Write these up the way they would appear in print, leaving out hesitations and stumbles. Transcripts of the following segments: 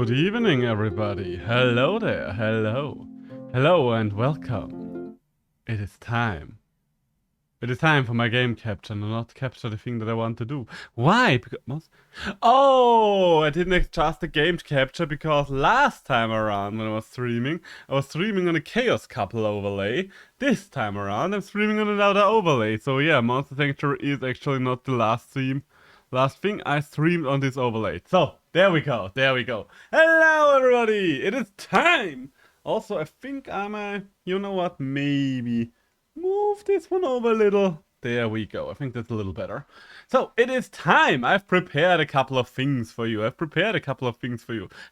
Good evening, everybody. Hello there. Hello. Hello and welcome. It is time. It is time for my game capture, and not capture the thing that I want to do. Why? Because... Oh, I didn't adjust the game capture because last time around when I was streaming on a Chaos Couple overlay. This time around, I'm streaming on another overlay. So yeah, Monster Sanctuary is actually not the last thing I streamed on this overlay. So, there we go. Hello, everybody! It is time! Also, I think you know what, maybe move this one over a little. There we go. I think that's a little better. So, it is time! I've prepared a couple of things for you.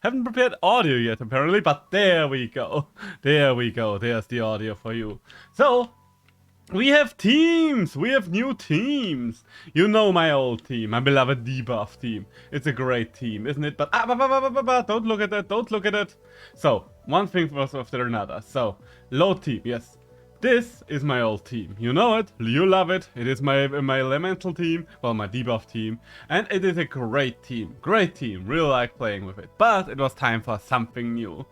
Haven't prepared audio yet, apparently, but there we go. There's the audio for you. So, we have teams! We have new teams! You know my old team, my beloved debuff team. It's a great team, isn't it? But don't look at that, So, one thing after another. So, load team, yes. This is my old team. You know it, you love it. It is my elemental team, well, my debuff team. And it is a great team, really like playing with it. But it was time for something new.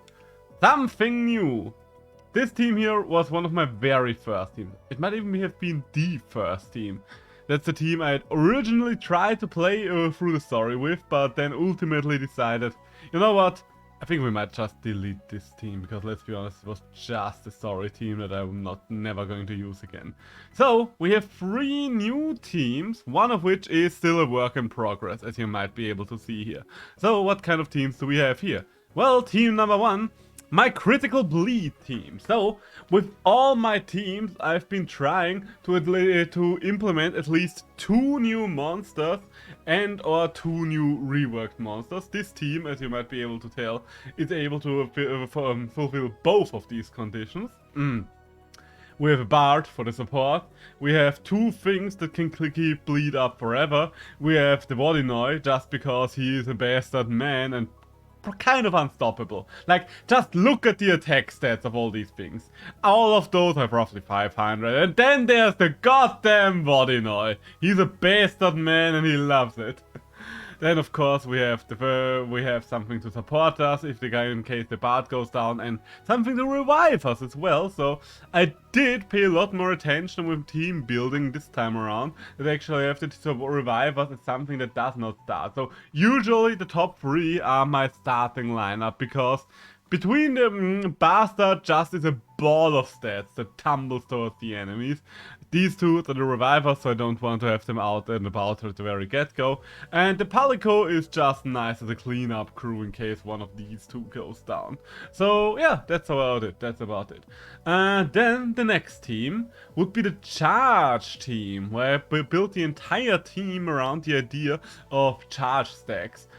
This team here was one of my very first teams. It might even have been the first team. That's the team I had originally tried to play through the story with, but then ultimately decided, you know what? I think we might just delete this team, because let's be honest, it was just a story team that I'm never going to use again. So, we have 3 new teams, one of which is still a work in progress, as you might be able to see here. So, what kind of teams do we have here? Well, team number 1. My critical bleed team. So, with all my teams, I've been trying to implement at least 2 new monsters and or 2 new reworked monsters. This team, as you might be able to tell, is able to fulfill both of these conditions. We have a Bard for the support. We have 2 things that can keep bleed up forever. We have the Vodinoy, just because he is a bastard man and kind of unstoppable. Like, just look at the attack stats of all these things. All of those have roughly 500. And then there's the goddamn Vodinoy. He's a bastard man and he loves it. Then of course we have something to support us in case the Bard goes down, and something to revive us as well. So I did pay a lot more attention with team building this time around. That actually have to revive us is something that does not start. So usually the top 3 are my starting lineup, because between the Bastard just is a ball of stats that tumbles towards the enemies. These 2 are the revivers, so I don't want to have them out and about at the very get-go. And the Palico is just nice as a cleanup crew in case one of these 2 goes down. So yeah, that's about it. Then the next team would be the charge team, where I built the entire team around the idea of charge stacks.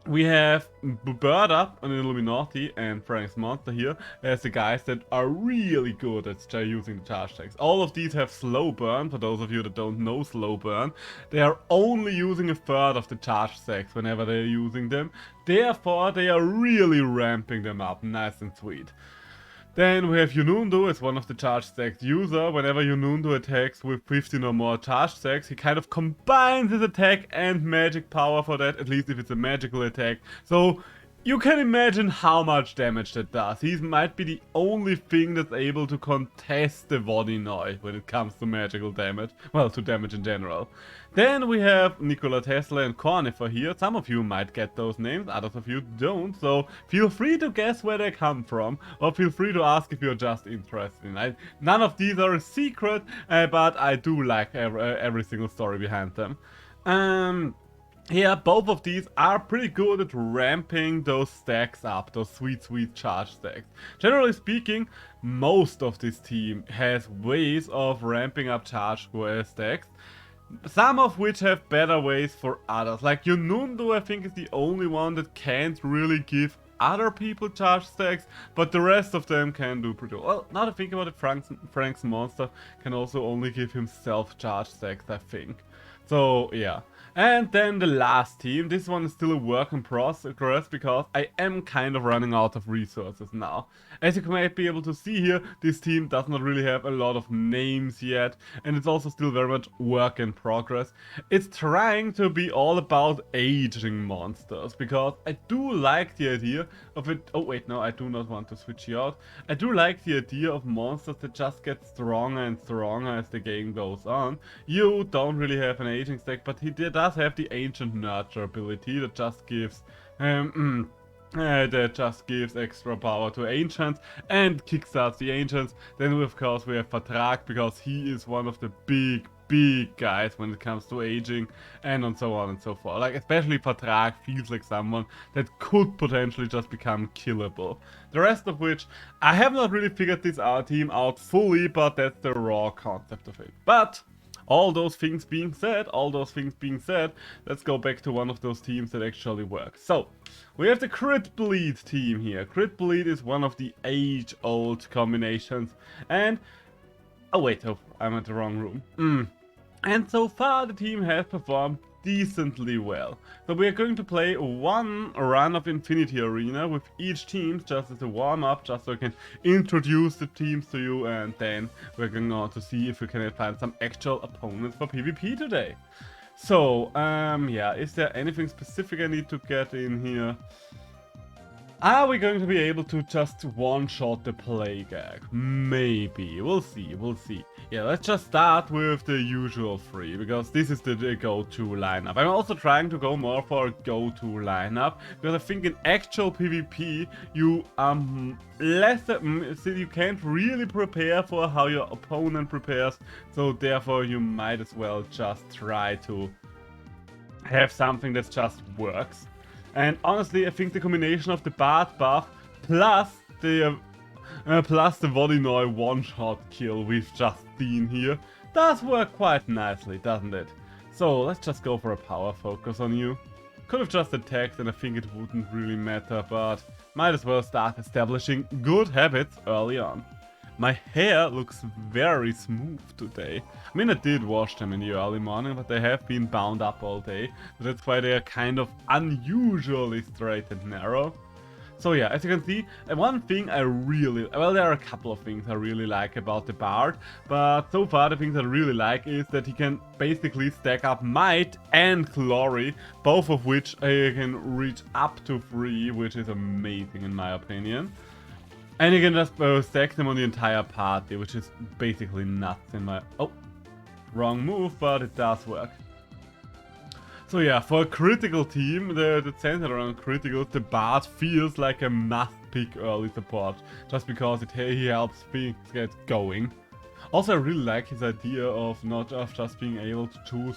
We have Berda, an Illuminati, and Frank's Monster here as the guys that are really good at using the charge stacks. All of these have slow burn, for those of you that don't know slow burn. They are only using a third of the charge stacks whenever they are using them. Therefore, they are really ramping them up nice and sweet. Then we have Yunundu as one of the charge stacks user. Whenever Yunundu attacks with 15 or more charge stacks, he kind of combines his attack and magic power for that, at least if it's a magical attack. So you can imagine how much damage that does. He might be the only thing that's able to contest the Vodinoy when it comes to magical damage. Well, to damage in general. Then we have Nikola Tesla and Cornifer here. Some of you might get those names, others of you don't. So feel free to guess where they come from, or feel free to ask if you're just interested in. None of these are a secret, but I do like every single story behind them. Yeah, both of these are pretty good at ramping those stacks up, those sweet charge stacks. Generally speaking, most of this team has ways of ramping up charge stacks, some of which have better ways for others. Like Yunundu, I think, is the only one that can't really give other people charge stacks, but the rest of them can do pretty well. Now that I think about it, Frank's Monster can also only give himself charge stacks, I think. So yeah. And then the last team, this one is still a work in progress because I am kind of running out of resources now. As you might be able to see here, this team does not really have a lot of names yet, and it's also still very much work in progress. It's trying to be all about aging monsters, because I do like the idea of it. Oh wait, no, I do not want to switch you out. I do like the idea of monsters that just get stronger and stronger as the game goes on. You don't really have an aging stack, but he does have the ancient nurture ability that just gives extra power to ancients and kickstarts the ancients. Then of course we have Vertrag, because he is one of the big guys when it comes to aging, and so on and so forth. Like, especially Vertrag feels like someone that could potentially just become killable. The rest of which, I have not really figured this team out fully, but that's the raw concept of it. But all those things being said, let's go back to one of those teams that actually works. So, we have the Crit Bleed team here. Crit Bleed is one of the age-old combinations, and oh wait, oh, I'm at the wrong room. And so far the team has performed decently well. So we are going to play one run of Infinity Arena with each team just as a warm-up, just so I can introduce the teams to you, and then we're going on to see if we can find some actual opponents for PvP today. So, yeah, is there anything specific I need to get in here? Are we going to be able to just one-shot the Plague Egg? Maybe. We'll see, we'll see. Yeah, let's just start with the usual three, because this is the go-to lineup. I'm also trying to go more for a go-to lineup, because I think in actual PvP, you you can't really prepare for how your opponent prepares, so therefore you might as well just try to have something that just works. And honestly, I think the combination of the Bard buff plus the Vodinoy one-shot kill we've just seen here does work quite nicely, doesn't it? So let's just go for a power focus on you. Could have just attacked and I think it wouldn't really matter, but might as well start establishing good habits early on. My hair looks very smooth today. I mean, I did wash them in the early morning, but they have been bound up all day. So that's why they are kind of unusually straight and narrow. So yeah, as you can see, one thing I really... Well, there are a couple of things I really like about the Bard, but so far the things I really like is that he can basically stack up Might and Glory, both of which I can reach up to 3, which is amazing in my opinion. And you can just stack them on the entire party, which is basically nuts in my... Oh, wrong move, but it does work. So yeah, for a critical team, that's centered around criticals, the Bard feels like a must-pick early support, just because he helps things get going. Also, I really like his idea of not just being able to choose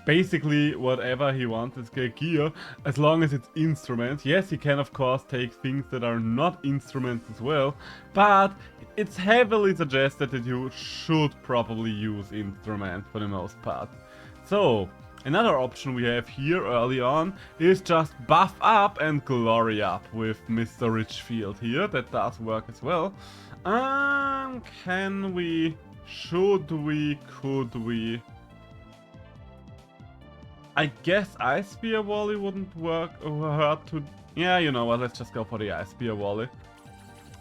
basically whatever he wants as gear, as long as it's instruments. Yes, he can of course take things that are not instruments as well, but it's heavily suggested that you should probably use instruments for the most part. So, another option we have here early on is just buff up and glory up with Mr. Richfield here. That does work as well. Can we, should we, could we? I guess Ice Spear Volley wouldn't work or hurt to... Yeah, you know what, let's just go for the Ice Spear Volley.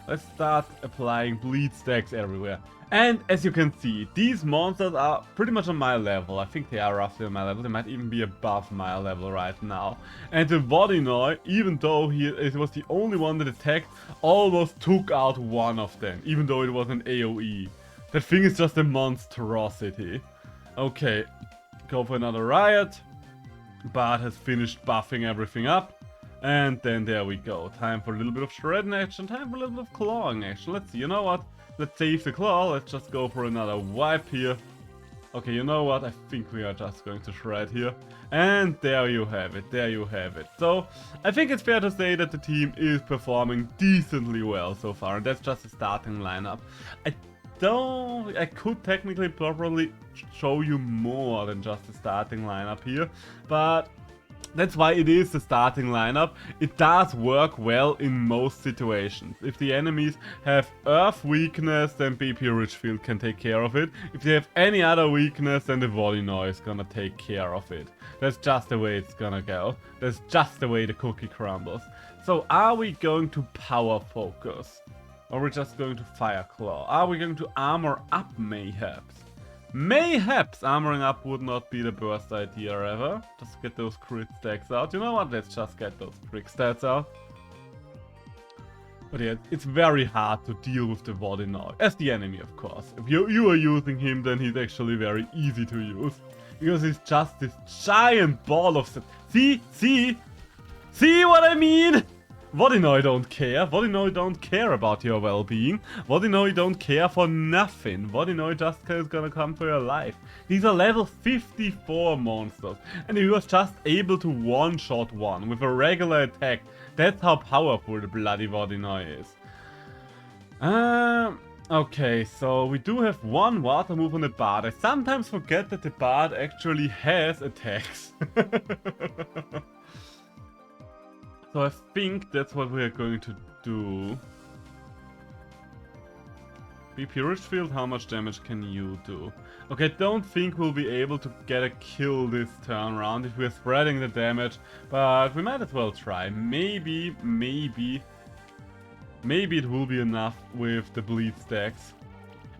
Let's start applying bleed stacks everywhere. And as you can see, these monsters are pretty much on my level. I think they are roughly on my level. They might even be above my level right now. And the Vodinoy, even though it was the only one that attacked, almost took out one of them, even though it was an AoE. That thing is just a monstrosity. Okay, go for another Riot. Bard has finished buffing everything up. And then there we go. Time for a little bit of shredding action. Time for a little bit of clawing action. Let's see, you know what? Let's save the claw. Let's just go for another wipe here. Okay, you know what? I think we are just going to shred here. And there you have it. There you have it. So, I think it's fair to say that the team is performing decently well so far. And that's just the starting lineup. I could technically probably show you more than just the starting lineup here, but That's why it is the starting lineup. It does work well in most situations. If the enemies have Earth weakness, then BP Richfield can take care of it. If they have any other weakness, then the Vodinoi is gonna take care of it. That's just the way it's gonna go. That's just the way the cookie crumbles. So are we going to power focus? Or are we just going to fire claw? Are we going to armor up mayhaps? Mayhaps armoring up would not be the worst idea ever. Just get those crit stacks out. You know what? Let's just get those crit stats out. But yeah, it's very hard to deal with the Vodinoi. As the enemy, of course. If you are using him, then he's actually very easy to use. Because he's just this giant ball of... See what I mean? Vodinoi don't care. Vodinoi don't care about your well-being. Vodinoi don't care for nothing. Vodinoi just is gonna come for your life. These are level 54 monsters. And he was just able to one-shot one with a regular attack. That's how powerful the bloody Vodinoi is. Okay, so we do have one water move on the Bard. I sometimes forget that the Bard actually has attacks. So I think that's what we are going to do. BP Richfield, how much damage can you do? Okay, I don't think we'll be able to get a kill this turn around if we're spreading the damage, but we might as well try. Maybe it will be enough with the bleed stacks.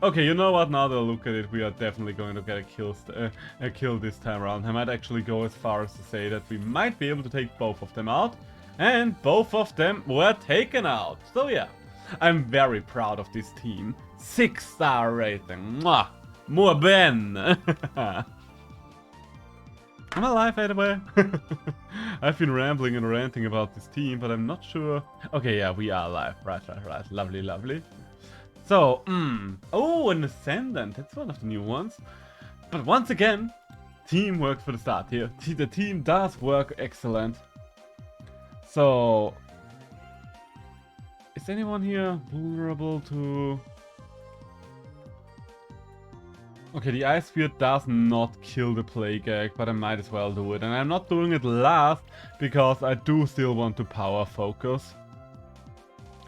Okay, you know what, now that I look at it, we are definitely going to get a kill this time around. I might actually go as far as to say that we might be able to take both of them out. And both of them were taken out. So yeah, I'm very proud of this team. 6-star rating. Mwah! Muy bien! I'm alive, by the way. I've been rambling and ranting about this team, but I'm not sure. Okay, yeah, we are alive. Right. Lovely. So, oh, an Ascendant. That's one of the new ones. But once again, team works for the start here. The team does work excellent. So, is anyone here vulnerable to... Okay, the Ice Spear does not kill the Plague Egg, but I might as well do it. And I'm not doing it last, because I do still want to power focus.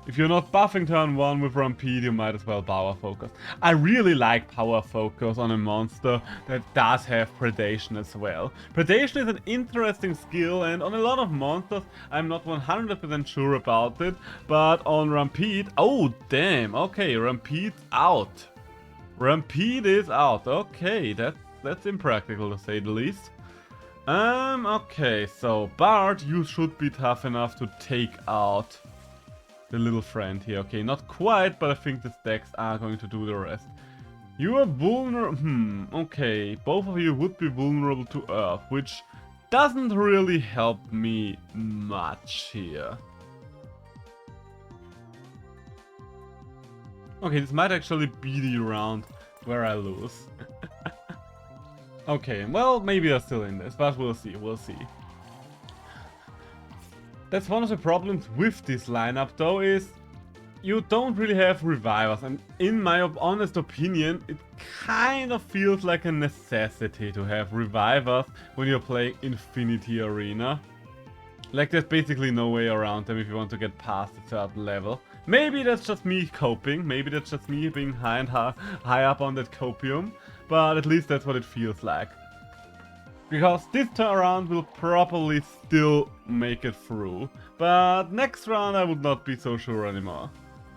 If you're not buffing turn 1 with Rampede, you might as well power focus. I really like power focus on a monster that does have predation as well. Predation is an interesting skill, and on a lot of monsters I'm not 100% sure about it, but on Rampede... Oh damn, okay, Rampede's out. Rampede is out, okay, that's impractical to say the least. Okay, so Bard, you should be tough enough to take out the little friend here. Okay, not quite, but I think the stacks are going to do the rest. You are vulnerable. Okay, both of you would be vulnerable to Earth, which doesn't really help me much here. Okay, this might actually be the round where I lose. Okay, well, maybe I'm still in this, but we'll see. That's one of the problems with this lineup, though, is you don't really have revivers, and in my honest opinion, it kind of feels like a necessity to have revivers when you're playing Infinity Arena. Like, there's basically no way around them if you want to get past a certain level. Maybe that's just me coping, maybe that's just me being high up on that copium, but at least that's what it feels like. Because this turn around will probably still make it through. But next round I would not be so sure anymore.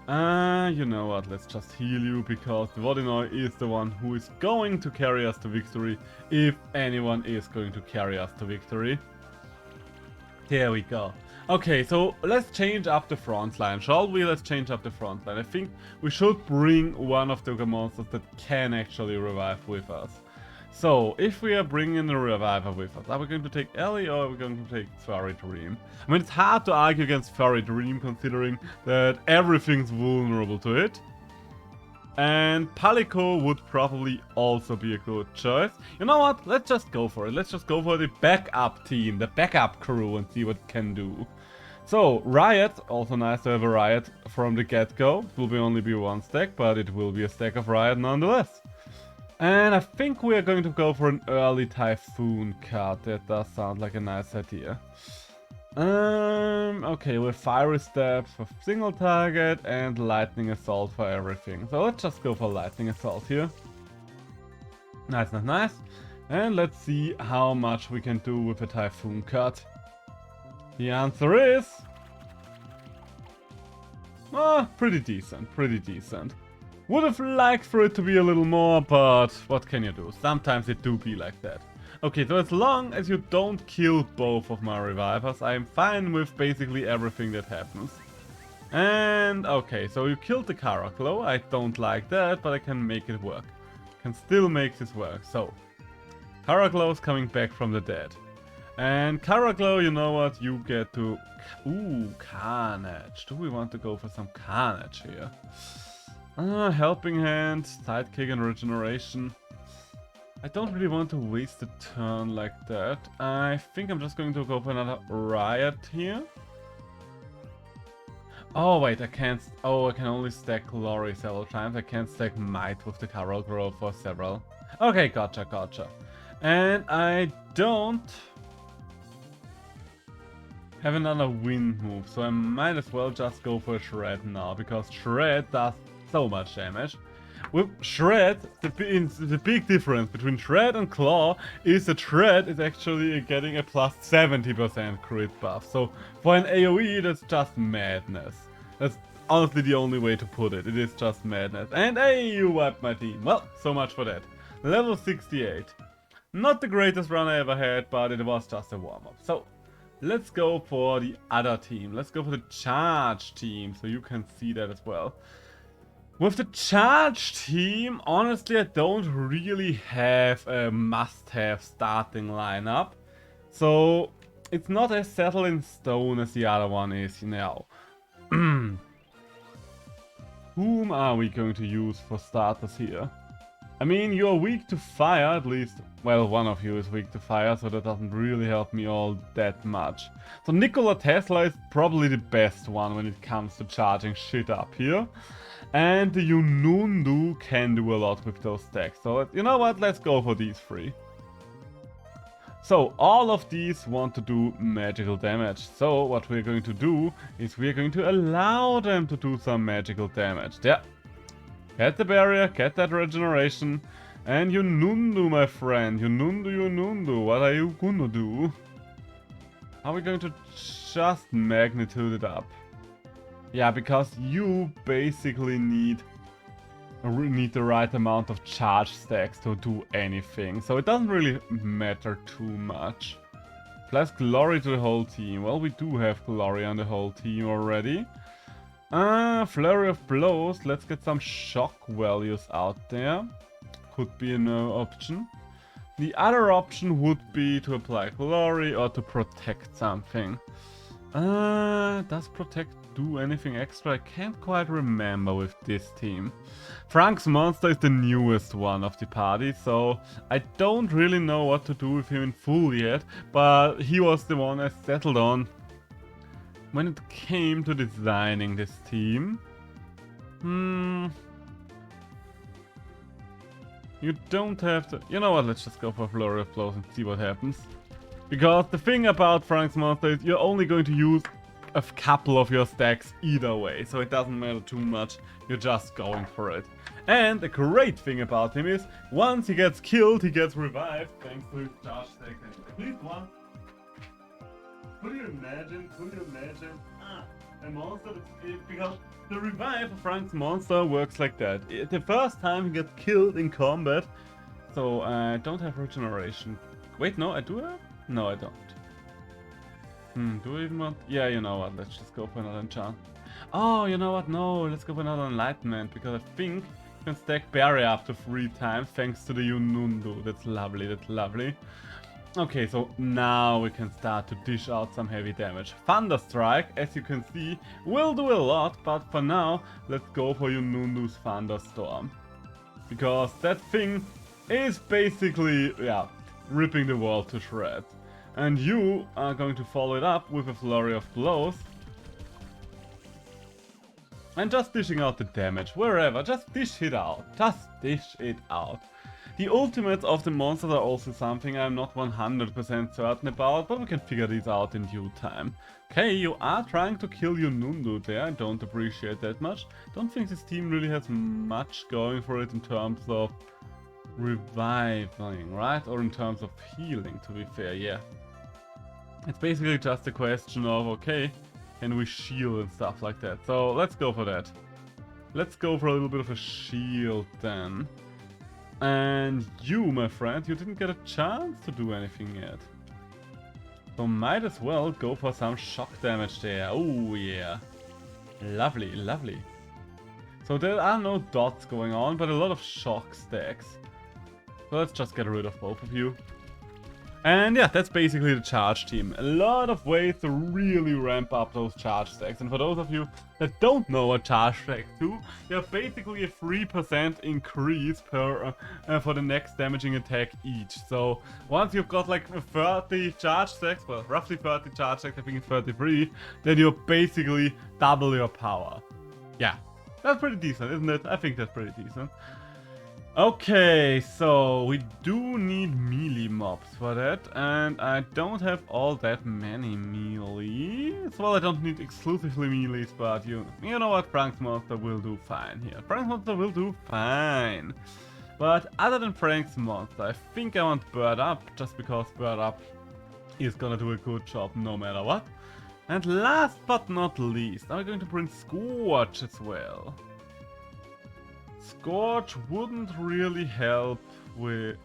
You know what, let's just heal you, because the Vodinoi is the one who is going to carry us to victory, if anyone is going to carry us to victory. There we go. Okay, so let's change up the front line, shall we? Let's change up the front line. I think we should bring one of the monsters that can actually revive with us. So, if we are bringing the Reviver with us, are we going to take Ellie or are we going to take Furry Dream? I mean, it's hard to argue against Furry Dream considering that everything's vulnerable to it. And Palico would probably also be a good choice. You know what? Let's just go for it. Let's just go for the backup team, the backup crew, and see what it can do. So, Riot, also nice to have a Riot from the get-go. It will only be one stack, but it will be a stack of Riot nonetheless. And I think we are going to go for an early Typhoon card. That does sound like a nice idea. Okay, with Fiery Steps for single target and Lightning Assault for everything. So let's just go for Lightning Assault here. Nice, nice, nice. And let's see how much we can do with a Typhoon card. The answer is... pretty decent, pretty decent. Would have liked for it to be a little more, but what can you do? Sometimes it do be like that. Okay, so as long as you don't kill both of my revivers, I am fine with basically everything that happens. And okay, so you killed the Karaklo. I don't like that, but I can make it work. Can still make this work. So, Karaklo is coming back from the dead. And Karaklo, you know what? You get to... Ooh, Carnage. Do we want to go for some Carnage here? Helping Hand, Sidekick and Regeneration. I don't really want to waste a turn like that. I think I'm just going to go for another Riot here. Oh wait, I can't... Oh, I can only stack Glory several times. I can't stack Might with the Karaklo for several. Okay, gotcha, gotcha. And I don't have another wind move, so I might as well just go for a Shred now, because Shred does so much damage. With Shred, the big difference between Shred and Claw is that Shred is actually getting a plus 70% crit buff. So for an AoE, that's just madness. That's honestly the only way to put it. It is just madness. And hey, you wiped my team. Well, so much for that. Level 68. Not the greatest run I ever had, but it was just a warm-up. So, let's go for the other team. Let's go for the Charge team, so you can see that as well. With the Charge team, honestly, I don't really have a must-have starting lineup. So, it's not as settled in stone as the other one is now. Whom are we going to use for starters here? I mean, you're weak to fire, at least, well, one of you is weak to fire, so that doesn't really help me all that much. So Nikola Tesla is probably the best one when it comes to charging shit up here. And the Yunundu can do a lot with those stacks, so you know what, let's go for these three. So, all of these want to do magical damage, so what we're going to do is we're going to allow them to do some magical damage. Yeah. Get the barrier, get that regeneration, and Yunundu, my friend, Yunundu, what are you gonna do? Are we going to just magnitude it up? Yeah, because you basically need the right amount of charge stacks to do anything, so it doesn't really matter too much. Plus glory to the whole team. Well, we do have glory on the whole team already. Flurry of blows. Let's get some shock values out there. Could be an option. The other option would be to apply glory or to protect something. Does protect do anything extra? I can't quite remember with this team. Frank's monster is the newest one of the party, so I don't really know what to do with him in full yet, but he was the one I settled on when it came to designing this team. You don't have to... You know what, let's just go for Flurry of Blows and see what happens. Because the thing about Frank's monster is you're only going to use a couple of your stacks either way, so it doesn't matter too much, you're just going for it. And the great thing about him is, once he gets killed, he gets revived, thanks to his charge stack. At least one. Could you imagine? A monster that's... Because the revive of Frank's monster works like that. The first time he gets killed in combat, so I don't have regeneration. Wait, no, I do have? No, I don't. Do I even want... Yeah, you know what, let's just go for another enchant. Oh, you know what, no, let's go for another enlightenment, because I think you can stack barrier up to 3 times thanks to the Yunundu. That's lovely, that's lovely. Okay, so now we can start to dish out some heavy damage. Thunderstrike, as you can see, will do a lot, but for now, let's go for Yunundu's Thunderstorm. Because that thing is basically, yeah, ripping the world to shreds. And you are going to follow it up with a Flurry of Blows. And just dishing out the damage, wherever, just dish it out. Just dish it out. The ultimates of the monsters are also something I'm not 100% certain about, but we can figure these out in due time. Okay, you are trying to kill Yunundu there, I don't appreciate that much. Don't think this team really has much going for it in terms of reviving, right? Or in terms of healing, to be fair, yeah. It's basically just a question of, okay, can we shield and stuff like that? So let's go for that. Let's go for a little bit of a shield then. And you, my friend, you didn't get a chance to do anything yet. So might as well go for some shock damage there. Oh yeah. Lovely, lovely. So there are no dots going on, but a lot of shock stacks. So let's just get rid of both of you. And yeah, that's basically the charge team. A lot of ways to really ramp up those charge stacks. And for those of you that don't know what charge stacks do, they're basically a 3% increase per for the next damaging attack each. So once you've got like 30 charge stacks, well, roughly 30 charge stacks, I think it's 33, then you basically double your power. Yeah, that's pretty decent, isn't it? I think that's pretty decent. Okay, so we do need melee mobs for that, and I don't have all that many melees. Well, I don't need exclusively melees, but you know what, Frank's monster will do fine here. Frank's monster will do fine. But other than Frank's monster, I think I want Bird Up, just because Bird Up is gonna do a good job no matter what. And last but not least, I'm going to bring Scorch as well. Scorch wouldn't really help with...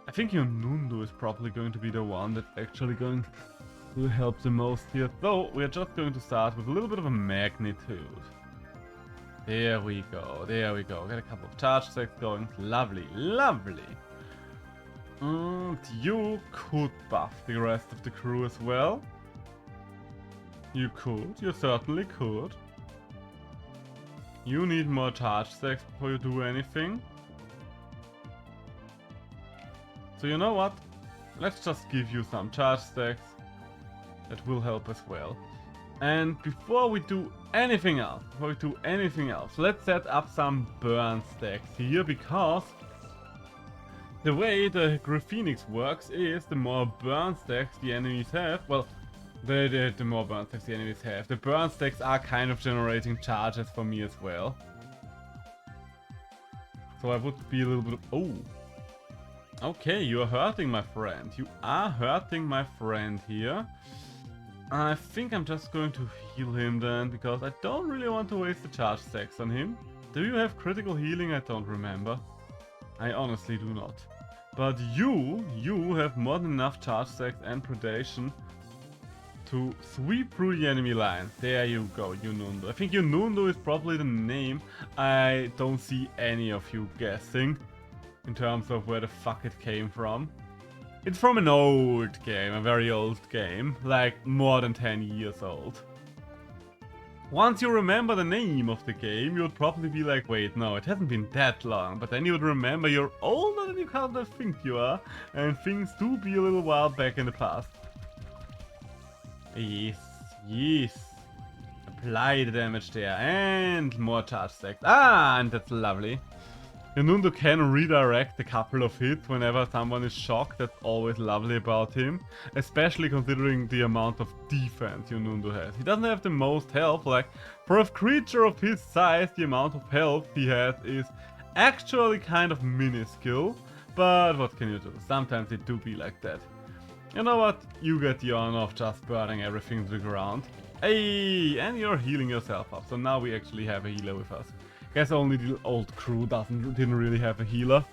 I think Yunundu is probably going to be the one that's actually going to help the most here. So we're just going to start with a little bit of a magnitude. There we go, there we go. Get a couple of charge stacks going. Lovely, lovely. And you could buff the rest of the crew as well. You could, you certainly could. You need more charge stacks before you do anything. So you know what? Let's just give you some charge stacks. That will help as well. And before we do anything else, let's set up some burn stacks here, because the way the Phoenix works is the more burn stacks the enemies have, well, the more burn stacks the enemies have. The burn stacks are kind of generating charges for me as well. So I would be a little bit... Oh! Okay, you are hurting my friend. You are hurting my friend here. I think I'm just going to heal him then, because I don't really want to waste the charge stacks on him. Do you have critical healing? I don't remember. I honestly do not. But you have more than enough charge stacks and predation to sweep through the enemy line. There you go, Yunundu. I think Yunundu is probably the name I don't see any of you guessing in terms of where the fuck it came from. It's from an old game, a very old game, like more than 10 years old. Once you remember the name of the game, you would probably be like, wait, no, it hasn't been that long. But then you would remember you're older than you kind of think you are, and things do be a little while back in the past. Yes, yes. Apply the damage there, and more charge stacks. Ah, and that's lovely. Yunundu can redirect a couple of hits whenever someone is shocked. That's always lovely about him. Especially considering the amount of defense Yunundu has. He doesn't have the most health, like, for a creature of his size, the amount of health he has is actually kind of minuscule. But what can you do? Sometimes it do be like that. You know what? You get the honor of just burning everything to the ground. Hey, and you're healing yourself up. So now we actually have a healer with us. Guess only the old crew didn't really have a healer.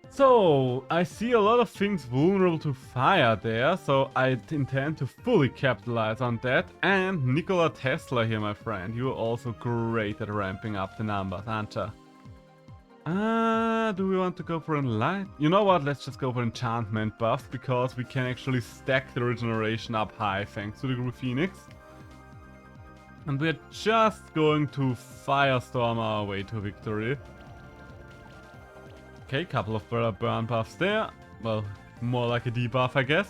So, I see a lot of things vulnerable to fire there, so I intend to fully capitalize on that. And Nikola Tesla here, my friend. You're also great at ramping up the numbers, aren't you? Do we want to go for enlightenment? You know what, let's just go for enchantment buffs, because we can actually stack the regeneration up high thanks to the Group Phoenix. And we're just going to firestorm our way to victory. Okay, couple of burn buffs there. Well, more like a debuff, I guess.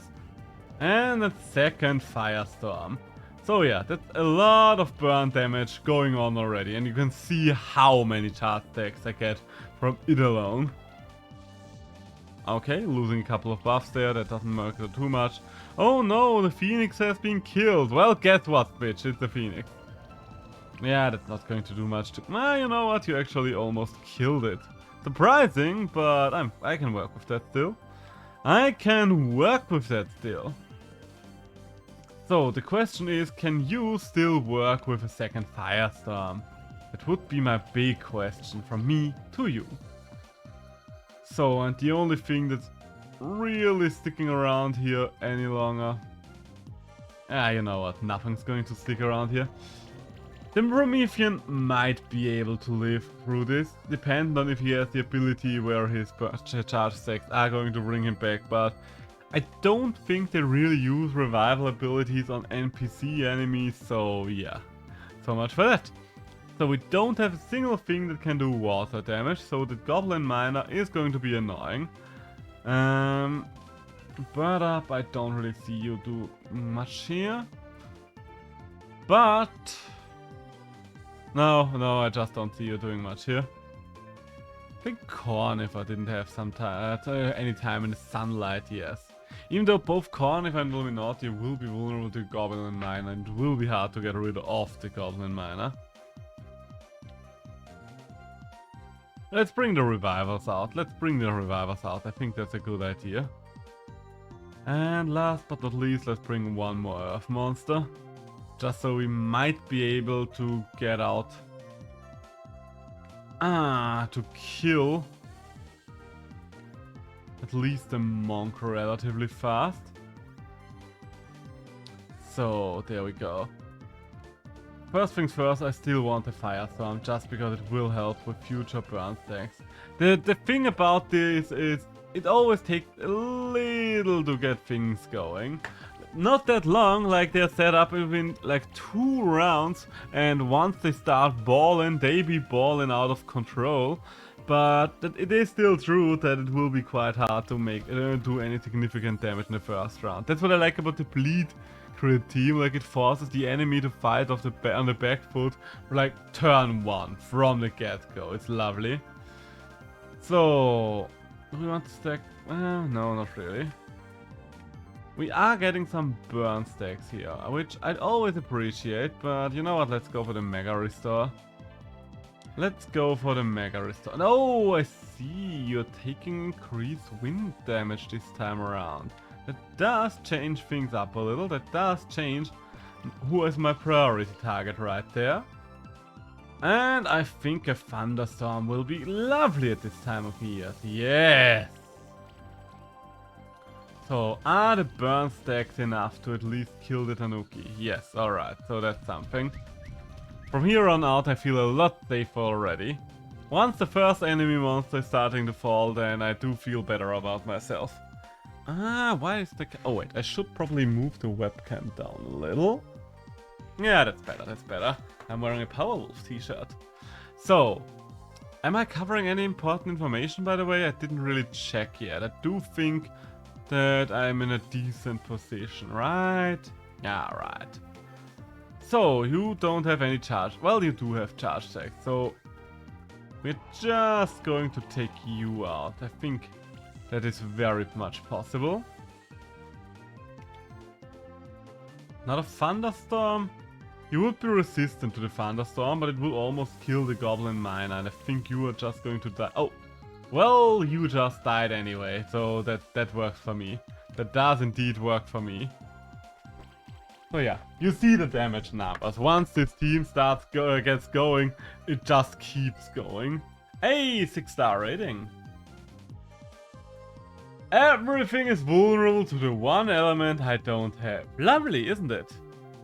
And a second firestorm. So yeah, that's a lot of burn damage going on already, and you can see how many charge stacks I get from it alone. Okay, losing a couple of buffs there, that doesn't matter too much. Oh no, the Phoenix has been killed. Well, guess what, bitch, it's the Phoenix. Yeah, that's not going to do much to... you know what, you actually almost killed it. Surprising, but I can work with that still. I can work with that still. So, the question is, can you still work with a second Firestorm? That would be my big question from me to you. So, and the only thing that's really sticking around here any longer... you know what, nothing's going to stick around here. The Promethean might be able to live through this, depending on if he has the ability where his charge stacks are going to bring him back, but I don't think they really use revival abilities on NPC enemies, so yeah, so much for that. So we don't have a single thing that can do water damage, so the Goblin Miner is going to be annoying. Bird up, I don't really see you do much here. But... No, I just don't see you doing much here. I think Corn if I didn't have some time, any time in the sunlight, yes. Even though both Cornif and Illuminati will be vulnerable to Goblin Miner, and it will be hard to get rid of the Goblin Miner. Let's bring the revivals out. I think that's a good idea. And last but not least, let's bring one more Earth Monster. Just so we might be able to get out... to kill... at least the monk relatively fast. So, there we go. First things first, I still want a Firestorm, just because it will help with future burn stacks. The thing about this is, it always takes a little to get things going. Not that long, like they're set up within like 2 rounds, and once they start balling, they be balling out of control. But it is still true that it will be quite hard to make do any significant damage in the first round. That's what I like about the bleed crit team, like it forces the enemy to fight on the back foot for like turn 1 from the get-go. It's lovely. So, do we want to stack? No, not really. We are getting some burn stacks here, which I'd always appreciate, but you know what, let's go for the Mega Restore. Let's go for the Mega Restore. Oh, I see, you're taking increased wind damage this time around. That does change things up a little, that does change who is my priority target right there. And I think a Thunderstorm will be lovely at this time of year. Yes! So, are the burn stacks enough to at least kill the Tanuki? Yes, alright, so that's something. From here on out I feel a lot safer already. Once the first enemy monster is starting to fall, then I do feel better about myself. Why is the... Oh wait, I should probably move the webcam down a little. Yeah, that's better. I'm wearing a Powerwolf t-shirt. So, am I covering any important information by the way? I didn't really check yet. I do think that I'm in a decent position, right? Yeah, right. So, you don't have any charge. Well, you do have charge stacks, so we're just going to take you out. I think that is very much possible. Not a Thunderstorm. You would be resistant to the Thunderstorm, but it will almost kill the Goblin Miner, and I think you are just going to die. Oh! Well, you just died anyway, so that works for me. That does indeed work for me. So yeah, you see the damage numbers. Once this team gets going, it just keeps going. Hey, 6-star rating. Everything is vulnerable to the one element I don't have. Lovely, isn't it?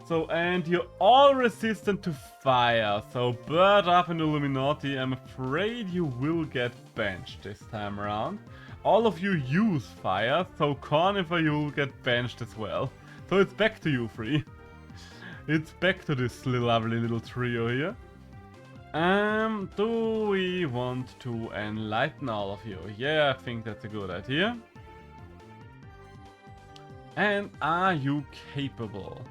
So, and you're all resistant to fire, so Bird Up and Illuminati, I'm afraid you will get benched this time around. All of you use fire, so Cornifer you will get benched as well. So it's back to you three. It's back to this lovely little trio here. Do we want to enlighten all of you? Yeah, I think that's a good idea. And are you capable?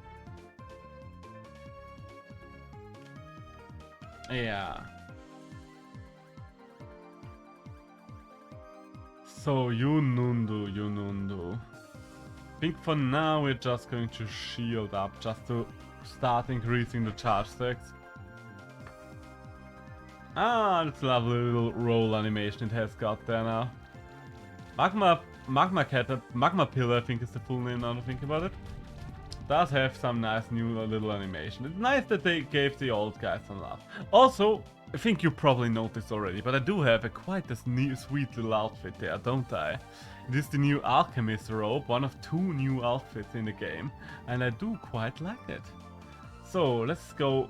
Yeah. So, Yunundu. I think for now we're just going to shield up, just to start increasing the charge stacks. Ah, that's a lovely little roll animation it has got there now. Magma Pillar, I think is the full name now to think about it. Does have some nice new little animation. It's nice that they gave the old guys some love. Also, I think you probably noticed already, but I do have quite a sweet little outfit there, don't I? It is the new Alchemist robe, one of 2 new outfits in the game, and I do quite like it. So, let's go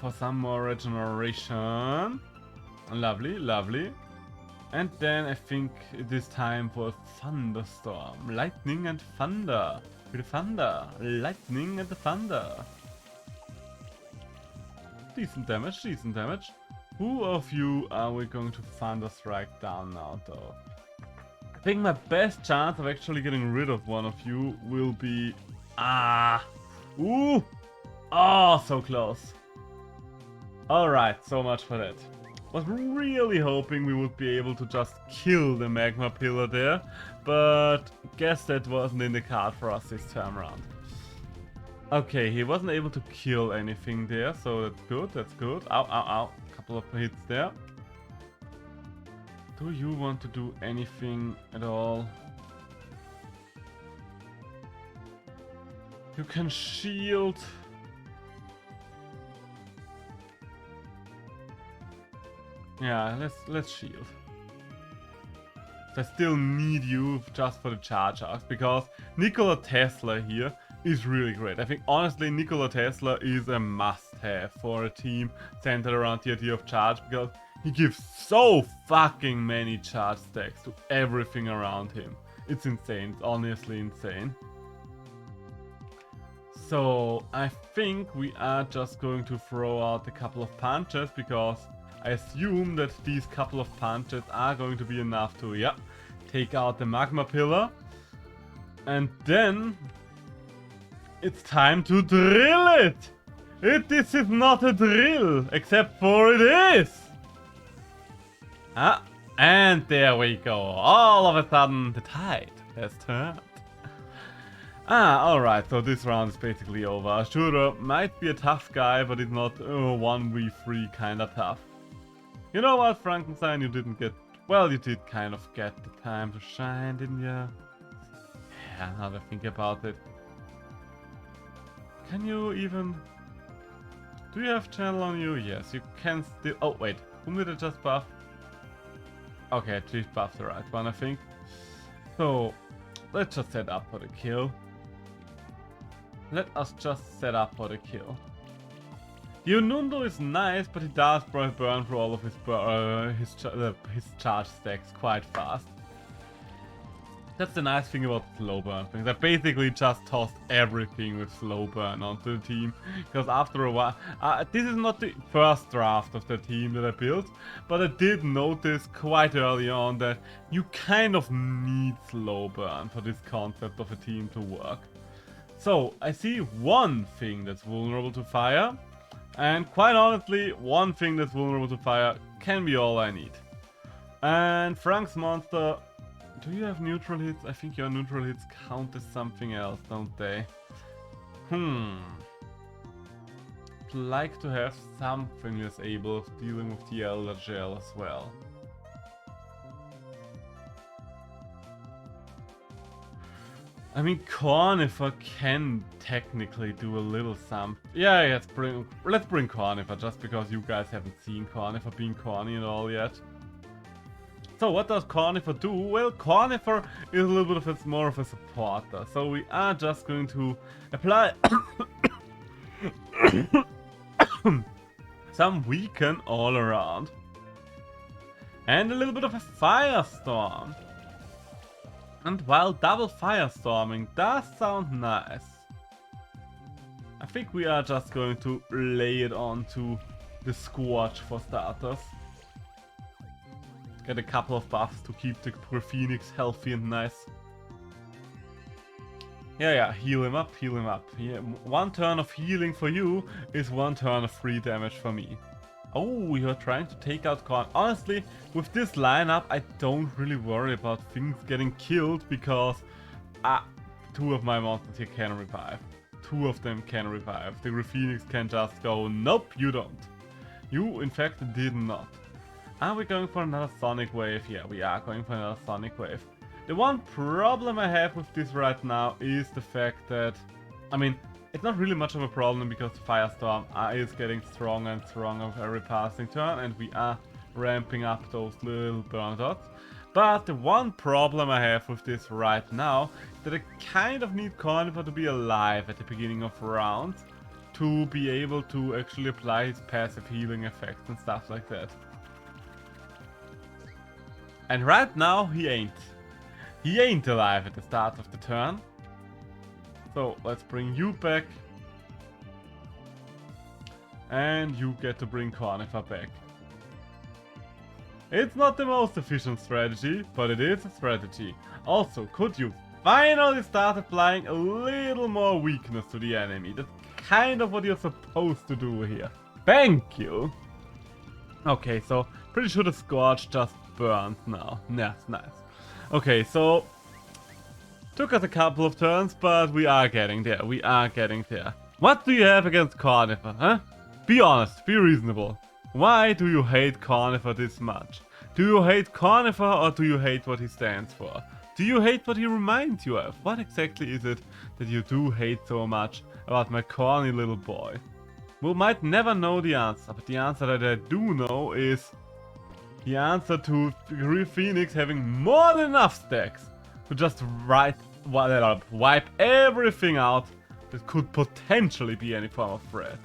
for some more regeneration. Lovely, lovely. And then I think it is time for a thunderstorm. Lightning and thunder. With thunder. Lightning and the thunder. Decent damage, decent damage. Who of you are we going to thunder strike down now though? I think my best chance of actually getting rid of one of you will be... Ooh! Oh, so close. Alright, so much for that. Was really hoping we would be able to just kill the magma pillar there, but guess that wasn't in the card for us this time around. Okay, he wasn't able to kill anything there, so that's good, that's good. Ow, ow, ow. Couple of hits there. Do you want to do anything at all? You can shield. Yeah, let's shield. I still need you just for the charge arcs, because Nikola Tesla here is really great. I think honestly Nikola Tesla is a must-have for a team centered around the idea of charge, because he gives so fucking many charge stacks to everything around him. It's insane, it's honestly insane. So I think we are just going to throw out a couple of punches, because I assume that these couple of punches are going to be enough to, yeah, take out the magma pillar. And then it's time to drill it! This is not a drill, except for it is! And there we go. All of a sudden, the tide has turned. Alright, so this round is basically over. Shooter might be a tough guy, but it's not 1v3 kinda tough. You know what, Frankenstein, you didn't get... Well, you did kind of get the time to shine, didn't you? Yeah, now that I think about it. Can you even... Do you have channel on you? Yes, you can still... Oh, wait. Whom did I just buff? Okay, I just buffed the right one, I think. So, let's just set up for the kill. Let us just set up for the kill. Yunundo is nice, but he does burn through all of his charge stacks quite fast. That's the nice thing about slow burn things. I basically just tossed everything with slow burn onto the team, because after a while, this is not the first draft of the team that I built, but I did notice quite early on that you kind of need slow burn for this concept of a team to work. So I see one thing that's vulnerable to fire. And quite honestly, one thing that's vulnerable to fire can be all I need. And Frank's monster, do you have neutral hits? I think your neutral hits count as something else, don't they? I'd like to have something that's able of dealing with the Elder Gel as well. I mean, Cornifer can technically do a little something. Yeah, let's bring Cornifer, just because you guys haven't seen Cornifer being corny and all yet. So what does Cornifer do? Well, Cornifer is a little bit of more of a supporter. So we are just going to apply some weaken all around. And a little bit of a firestorm. And while double firestorming does sound nice, I think we are just going to lay it onto the Scorch for starters. Get a couple of buffs to keep the poor Phoenix healthy and nice. Yeah, heal him up, heal him up. Yeah, one turn of healing for you is one turn of free damage for me. Oh, you're trying to take out Korn. Honestly, with this lineup, I don't really worry about things getting killed because two of my monsters here can revive. Two of them can revive. The Phoenix can just go, nope, you don't. You, in fact, did not. Are we going for another Sonic Wave? Yeah, we are going for another Sonic Wave. The one problem I have with this right now is the fact that, I mean, it's not really much of a problem because Firestorm is getting stronger and stronger with every passing turn, and we are ramping up those little burn dots. But the one problem I have with this right now is that I kind of need Carnivore to be alive at the beginning of rounds to be able to actually apply his passive healing effects and stuff like that. And right now he ain't. He ain't alive at the start of the turn. So let's bring you back. And you get to bring Carnivore back. It's not the most efficient strategy, but it is a strategy. Also, could you finally start applying a little more weakness to the enemy? That's kind of what you're supposed to do here. Thank you! Okay, so pretty sure the Scorch just burns now. That's nice. Okay, so took us a couple of turns, but we are getting there. We are getting there. What do you have against Carnivore, huh? Be honest, be reasonable. Why do you hate Carnivore this much? Do you hate Carnivore or do you hate what he stands for? Do you hate what he reminds you of? What exactly is it that you do hate so much about my corny little boy? We might never know the answer, but the answer that I do know is the answer to Phoenix having more than enough stacks to just wipe everything out that could potentially be any form of threat.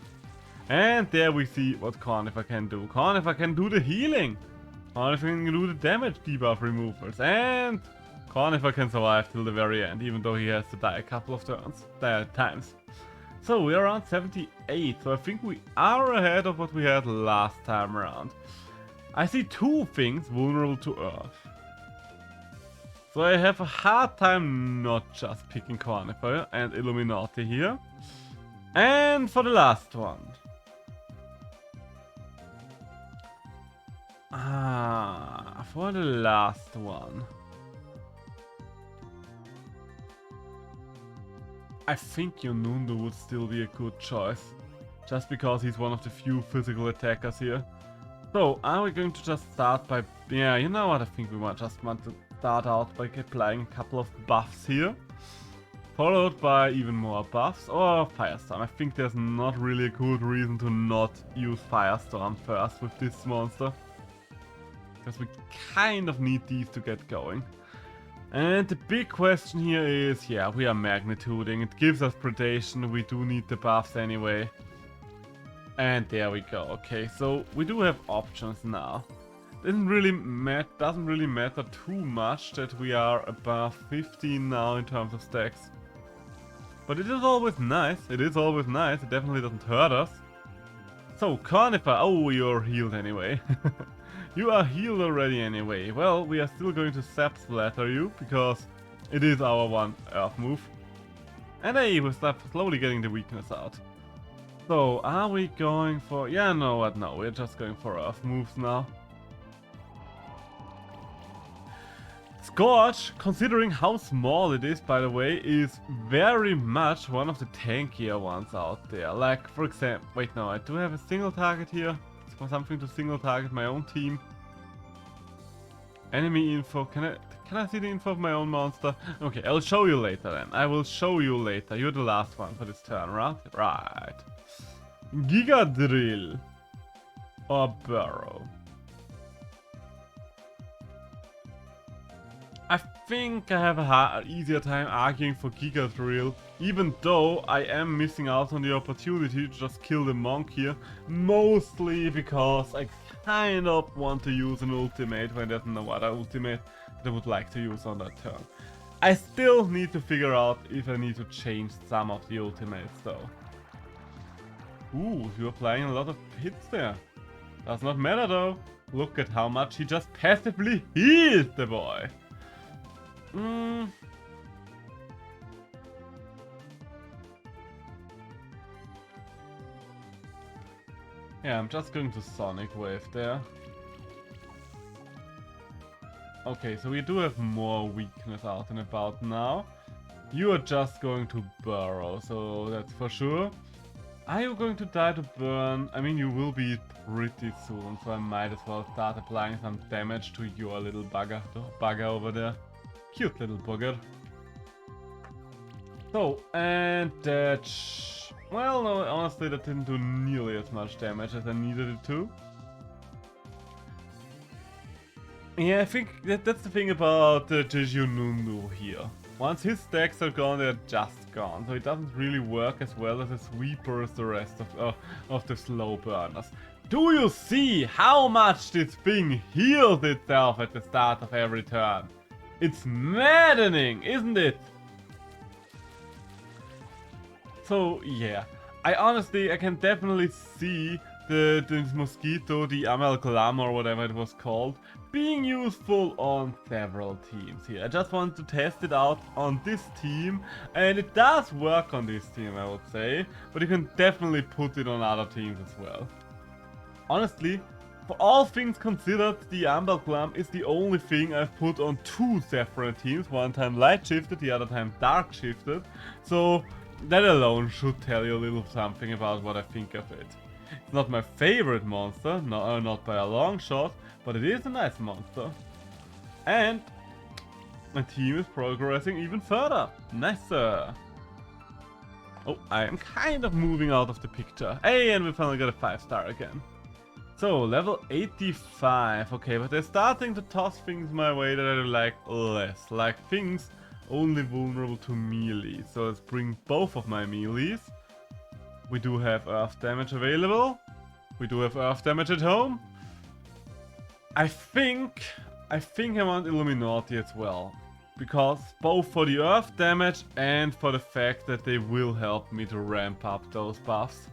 And there we see what Carnivore can do. Carnivore can do the healing. Carnivore can do the damage debuff removals. And Carnivore can survive till the very end, even though he has to die a couple of times. So we're around 78, so I think we are ahead of what we had last time around. I see two things vulnerable to Earth. So I have a hard time not just picking Carnivore and Illuminati here. And for the last one. For the last one. I think Yonundu would still be a good choice. Just because he's one of the few physical attackers here. So, are we going to just start by... Yeah, you know what? I think we just want to start out by applying a couple of buffs here. Followed by even more buffs. Or Firestorm. I think there's not really a good reason to not use Firestorm first with this monster. Because we kind of need these to get going. And the big question here is, yeah, we are magnituding. It gives us predation. We do need the buffs anyway. And there we go. Okay, so we do have options now. Doesn't really matter too much that we are above 15 now in terms of stacks. But it is always nice. It is always nice. It definitely doesn't hurt us. So, Carnivore. Oh, you're healed anyway. You are healed already anyway. Well, we are still going to Sap Splatter you, because it is our one Earth move. And hey, we're slowly getting the weakness out. So, are we going for... Yeah, no, what? No, we're just going for Earth moves now. Scorch, considering how small it is, by the way, is very much one of the tankier ones out there. Like, for example... Wait, no, I do have a single target here. Something to single target my own team. Enemy info. Can I see the info of my own monster? Okay, I'll show you later then. I will show you later. You're the last one for this turn, right? Right. Giga Drill. Or Burrow. I think I have an easier time arguing for Giga Drill, even though I am missing out on the opportunity to just kill the monk here, mostly because I kind of want to use an ultimate when there's no other ultimate that I would like to use on that turn. I still need to figure out if I need to change some of the ultimates though. Ooh, you're applying a lot of hits there. Does not matter though. Look at how much he just passively healed the boy. Yeah, I'm just going to Sonic Wave there. Okay, so we do have more weakness out and about now. You are just going to burrow, so that's for sure. Are you going to die to burn? I mean, you will be pretty soon, so I might as well start applying some damage to your little bugger over there. Cute little bugger. So, and that... Well, no, honestly, that didn't do nearly as much damage as I needed it to. Yeah, I think that's the thing about the Junundu here. Once his stacks are gone, they're just gone. So it doesn't really work as well as a sweeper as the rest of the slow burners. Do you see how much this thing heals itself at the start of every turn? It's maddening, isn't it? So yeah, I can definitely see this mosquito, the amalgam or whatever it was called, being useful on several teams here. I just want to test it out on this team, and it does work on this team, I would say, but you can definitely put it on other teams as well. Honestly, for all things considered, the amalgam is the only thing I've put on 2 separate teams, one time light shifted, the other time dark shifted, so that alone should tell you a little something about what I think of it. It's not my favorite monster, not by a long shot, but it is a nice monster. And my team is progressing even further. Nicer. Oh, I am kind of moving out of the picture. Hey, and we finally got a 5-star again. So, level 85. Okay, but they're starting to toss things my way that I like less. Like things only vulnerable to melee. So let's bring both of my melees. We do have earth damage available. We do have earth damage at home. I think I want Illuminati as well. Because both for the earth damage and for the fact that they will help me to ramp up those buffs.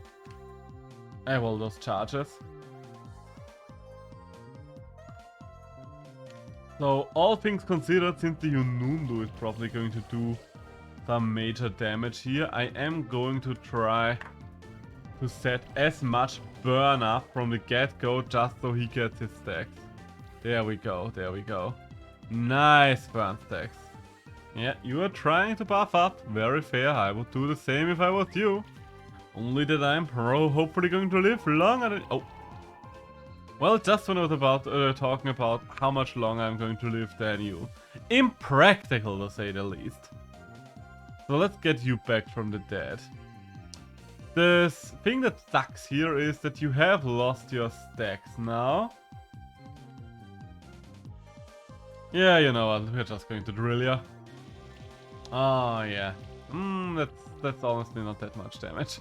Well, those charges. So, all things considered, since the Yunundu is probably going to do some major damage here, I am going to try to set as much burn up from the get-go just so he gets his stacks. There we go, there we go. Nice burn stacks. Yeah, you are trying to buff up. Very fair, I would do the same if I was you. Only that I'm hopefully going to live longer than... Oh. Well, just when I was about talking about how much longer I'm going to live than you. Impractical, to say the least. So let's get you back from the dead. The thing that sucks here is that you have lost your stacks now. Yeah, you know what, we're just going to drill ya. Oh yeah. That's honestly not that much damage.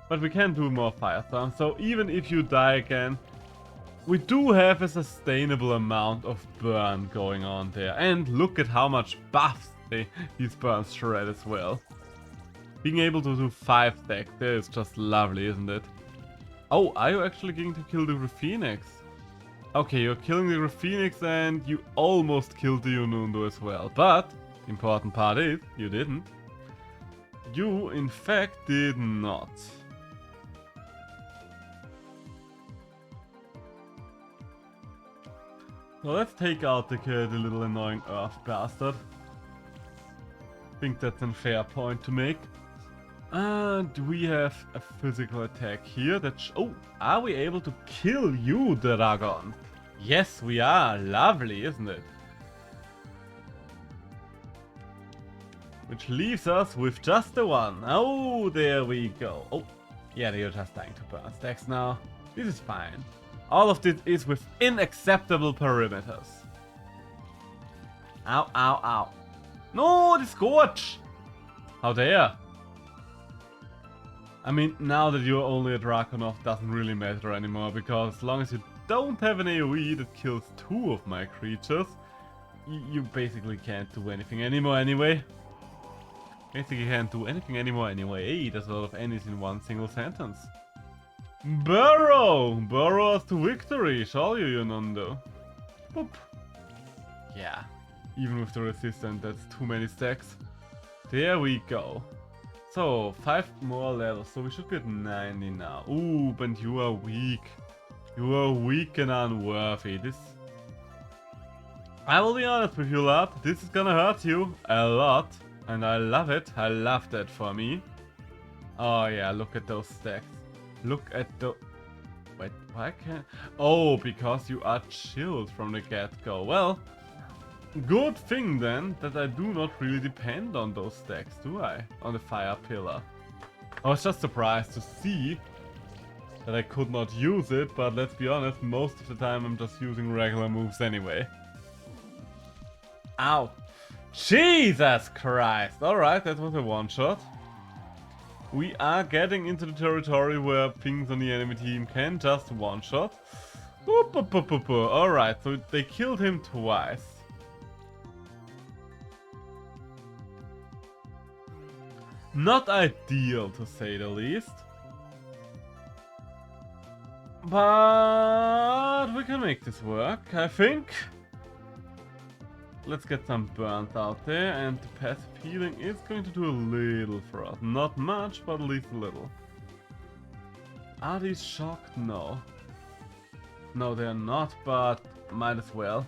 But we can do more firestorms, so even if you die again, we do have a sustainable amount of burn going on there. And look at how much buffs these burns shred as well. Being able to do 5 stacks there is just lovely, isn't it? Oh, are you actually going to kill the Phoenix? Okay, you're killing the Phoenix and you almost killed the Yunundu as well. But, the important part is, you didn't. You, in fact, did not. So let's take out the little annoying earth bastard. I think that's a fair point to make. And we have a physical attack here that... Oh, are we able to kill you, dragon? Yes, we are. Lovely, isn't it? Which leaves us with just the one. Oh, there we go. Oh, yeah, you're just dying to burn stacks now. This is fine. All of this is within acceptable perimeters. Ow, ow, ow. No, the Scorch! How dare! I mean, now that you're only a Draconov doesn't really matter anymore, because as long as you don't have an AoE that kills 2 of my creatures, you basically can't do anything anymore anyway. Basically can't do anything anymore anyway. Hey, there's a lot of enemies in one single sentence. Burrow! Burrow us to victory, shall you, Yunundu? Boop. Yeah, even with the resistance, that's too many stacks. There we go. So, 5 more levels, so we should be at 90 now. Ooh, but you are weak. You are weak and unworthy. This... I will be honest with you, lad. This is gonna hurt you a lot. And I love it. I love that for me. Oh yeah, look at those stacks. Look at the... Wait, why can't... Oh, because you are chilled from the get-go. Well, good thing then that I do not really depend on those stacks, do I? On the fire pillar. I was just surprised to see that I could not use it, but let's be honest, most of the time I'm just using regular moves anyway. Ow! Jesus Christ! Alright, that was a one-shot. We are getting into the territory where things on the enemy team can just one-shot. Alright, so they killed him twice. Not ideal, to say the least. But we can make this work, I think. Let's get some burnt out there, and the passive healing is going to do a little for us. Not much, but at least a little. Are these shocked? No. No, they're not, but might as well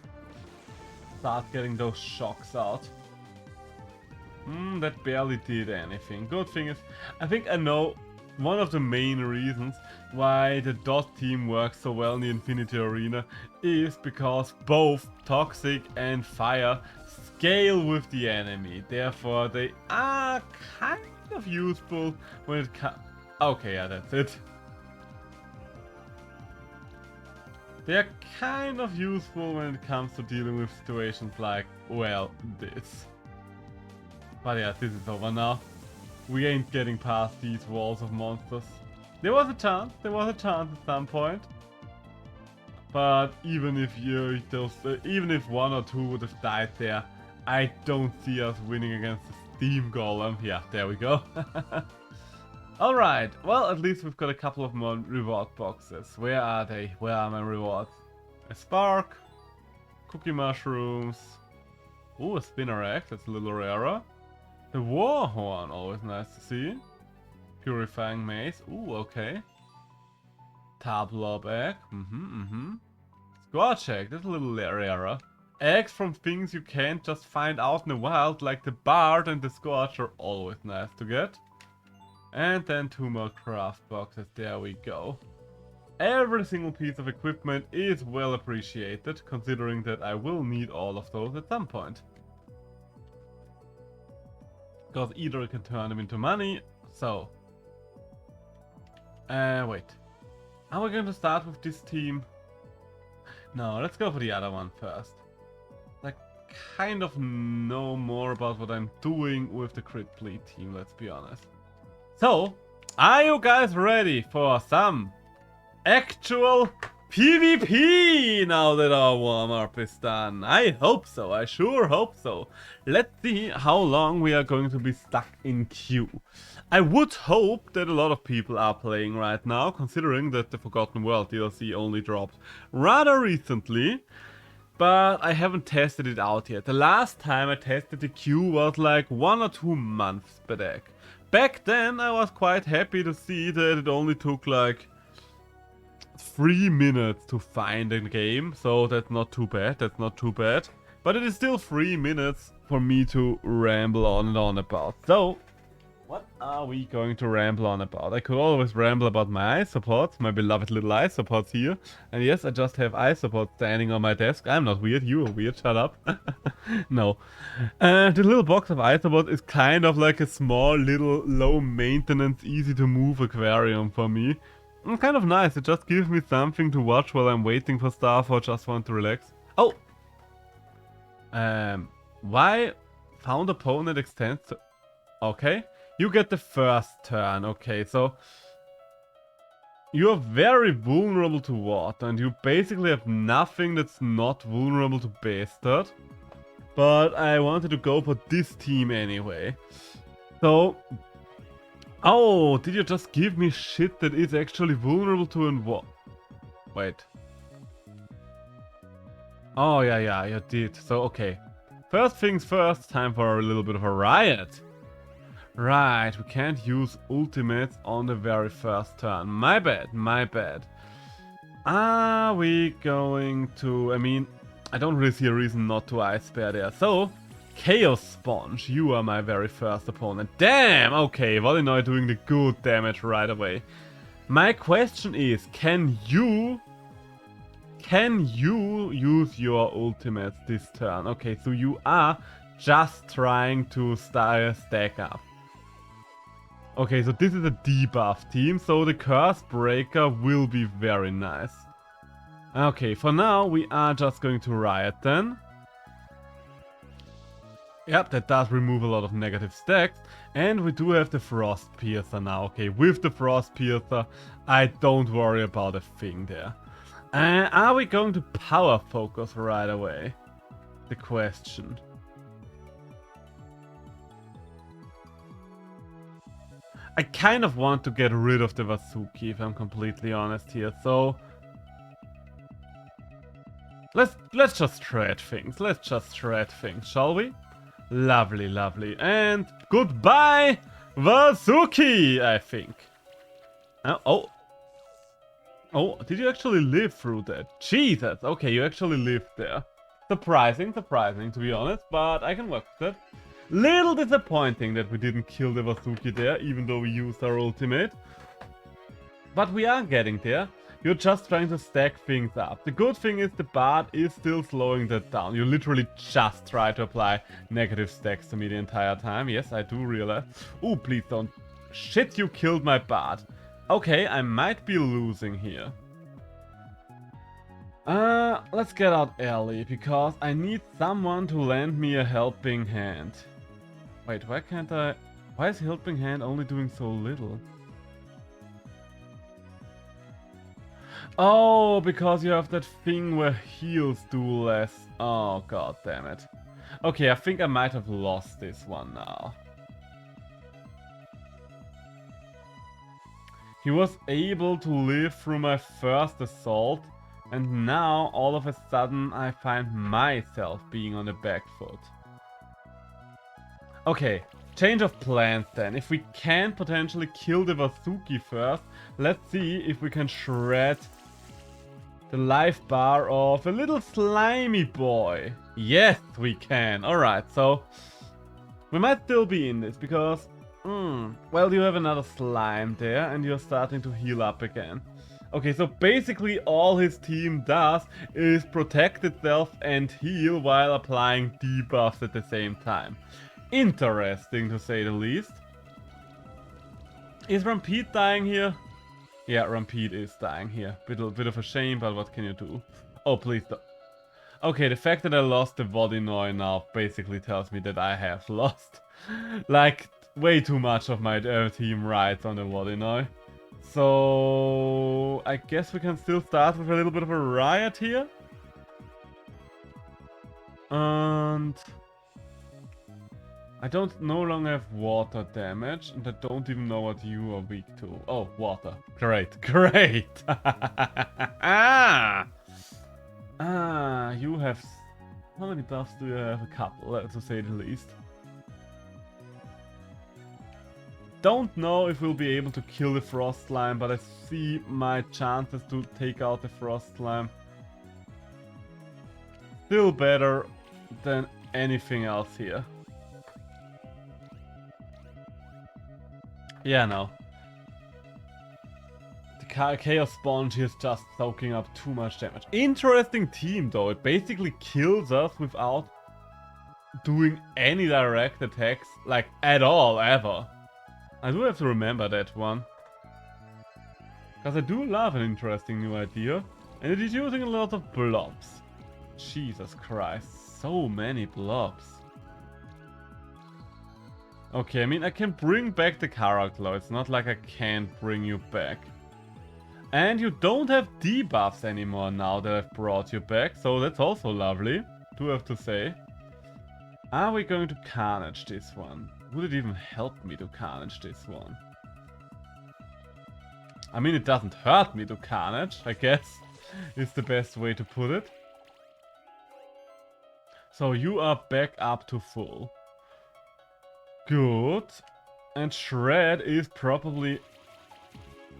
start getting those shocks out. That barely did anything. Good thing is, I think I know one of the main reasons why the dot team works so well in the Infinity Arena is because both Toxic and Fire scale with the enemy. Therefore, they are kind of useful when it comes... Okay, yeah, that's it. They are kind of useful when it comes to dealing with situations like, well, this. But yeah, this is over now. We ain't getting past these walls of monsters. There was a chance at some point. But even if even if one or two would have died there, I don't see us winning against the Steam Golem. Yeah, there we go. Alright, well, at least we've got a couple of more reward boxes. Where are they? Where are my rewards? A spark, cookie mushrooms. Ooh, a spinner egg, that's a little rarer. The war horn, always nice to see. Purifying mace, ooh, okay. Tablob egg, Scorch egg, that's a little rarer. Eggs from things you can't just find out in the wild, like the Bard and the Scorch, are always nice to get. And then 2 more craft boxes, there we go. Every single piece of equipment is well appreciated, considering that I will need all of those at some point. Because either I can turn them into money, so... wait. Are we going to start with this team? No, let's go for the other one first. I kind of know more about what I'm doing with the Crit Bleed team, let's be honest. So, are you guys ready for some actual PvP now that our warm-up is done? I hope so, I sure hope so. Let's see how long we are going to be stuck in queue. I would hope that a lot of people are playing right now, considering that the Forgotten World DLC only dropped rather recently. But I haven't tested it out yet. The last time I tested the queue was like 1 or 2 months back. Back then I was quite happy to see that it only took like 3 minutes to find a game, so that's not too bad, But it is still 3 minutes for me to ramble on and on about. So, what are we going to ramble on about? I could always ramble about my eye supports, my beloved little eye supports here. And yes, I just have eye support standing on my desk. I'm not weird, you are weird, shut up. No. The little box of eye support is kind of like a small, little, low maintenance, easy to move aquarium for me. It's kind of nice, it just gives me something to watch while I'm waiting for stuff or just want to relax. Oh! Why found opponent extends to... Okay. You get the first turn, okay, so... You're very vulnerable to water, and you basically have nothing that's not vulnerable to Bastard. But I wanted to go for this team anyway. So... Oh, did you just give me shit that is actually vulnerable to Wait. Oh, yeah, you did. So, okay. First things first, time for a little bit of a riot. Right, we can't use ultimates on the very first turn. My bad, my bad. Are we going to... I mean, I don't really see a reason not to Ice Bear there. So, Chaos Sponge, you are my very first opponent. Damn! Okay, Volinoy doing the good damage right away. My question is, can you use your ultimates this turn? Okay, so you are just trying to stack up. Okay, so this is a debuff team, so the Curse Breaker will be very nice. Okay, for now we are just going to Riot then. Yep, that does remove a lot of negative stacks. And we do have the Frost Piercer now. Okay, with the Frost Piercer, I don't worry about a thing there. Are we going to Power Focus right away? The question. I kind of want to get rid of the Vasuki, if I'm completely honest here, so... Let's just shred things. Let's just shred things, shall we? Lovely, lovely. And goodbye, Vasuki, I think. Oh, did you actually live through that? Jesus, okay, you actually lived there. Surprising, to be honest, but I can work with it. Little disappointing that we didn't kill the Vasuki there, even though we used our ultimate. But we are getting there. You're just trying to stack things up. The good thing is the Bard is still slowing that down. You literally just try to apply negative stacks to me the entire time. Yes, I do realize. Oh, please don't. Shit, you killed my Bard. Okay, I might be losing here. Let's get out early, because I need someone to lend me a helping hand. Wait, why can't I... Why is helping hand only doing so little? Oh, because you have that thing where heals do less. Oh, god damn it. Okay, I think I might have lost this one now. He was able to live through my first assault, and now all of a sudden I find myself being on the back foot. Okay, change of plans then. If we can potentially kill the Vasuki first, let's see if we can shred the life bar of a little slimy boy. Yes, we can. Alright, so we might still be in this because, well, you have another slime there and you're starting to heal up again. Okay, so basically all his team does is protect itself and heal while applying debuffs at the same time. Interesting, to say the least. Is Rampede dying here? Yeah, Rampede is dying here. Bit of a shame, but what can you do? Oh, please don't. Okay, the fact that I lost the Vodinoy now basically tells me that I have lost. Like, way too much of my team rides on the Vodinoy. So I guess we can still start with a little bit of a riot here. And... I don't no longer have water damage, and I don't even know what you are weak to. Oh, water. Great, great! You have... How many buffs do you have? A couple, to say the least. Don't know if we'll be able to kill the Frost Slime, but I see my chances to take out the Frost Slime still better than anything else here. Yeah, no. The Chaos Sponge is just soaking up too much damage. Interesting team though, it basically kills us without doing any direct attacks, like at all, ever. I do have to remember that one. Because I do love an interesting new idea. And it is using a lot of blobs. Jesus Christ, so many blobs. Okay, I mean, I can bring back the character. It's not like I can't bring you back. And you don't have debuffs anymore now that I've brought you back, so that's also lovely, do have to say. Are we going to Carnage this one? Would it even help me to Carnage this one? I mean, it doesn't hurt me to Carnage, I guess, is the best way to put it. So you are back up to full. Good. And Shred is probably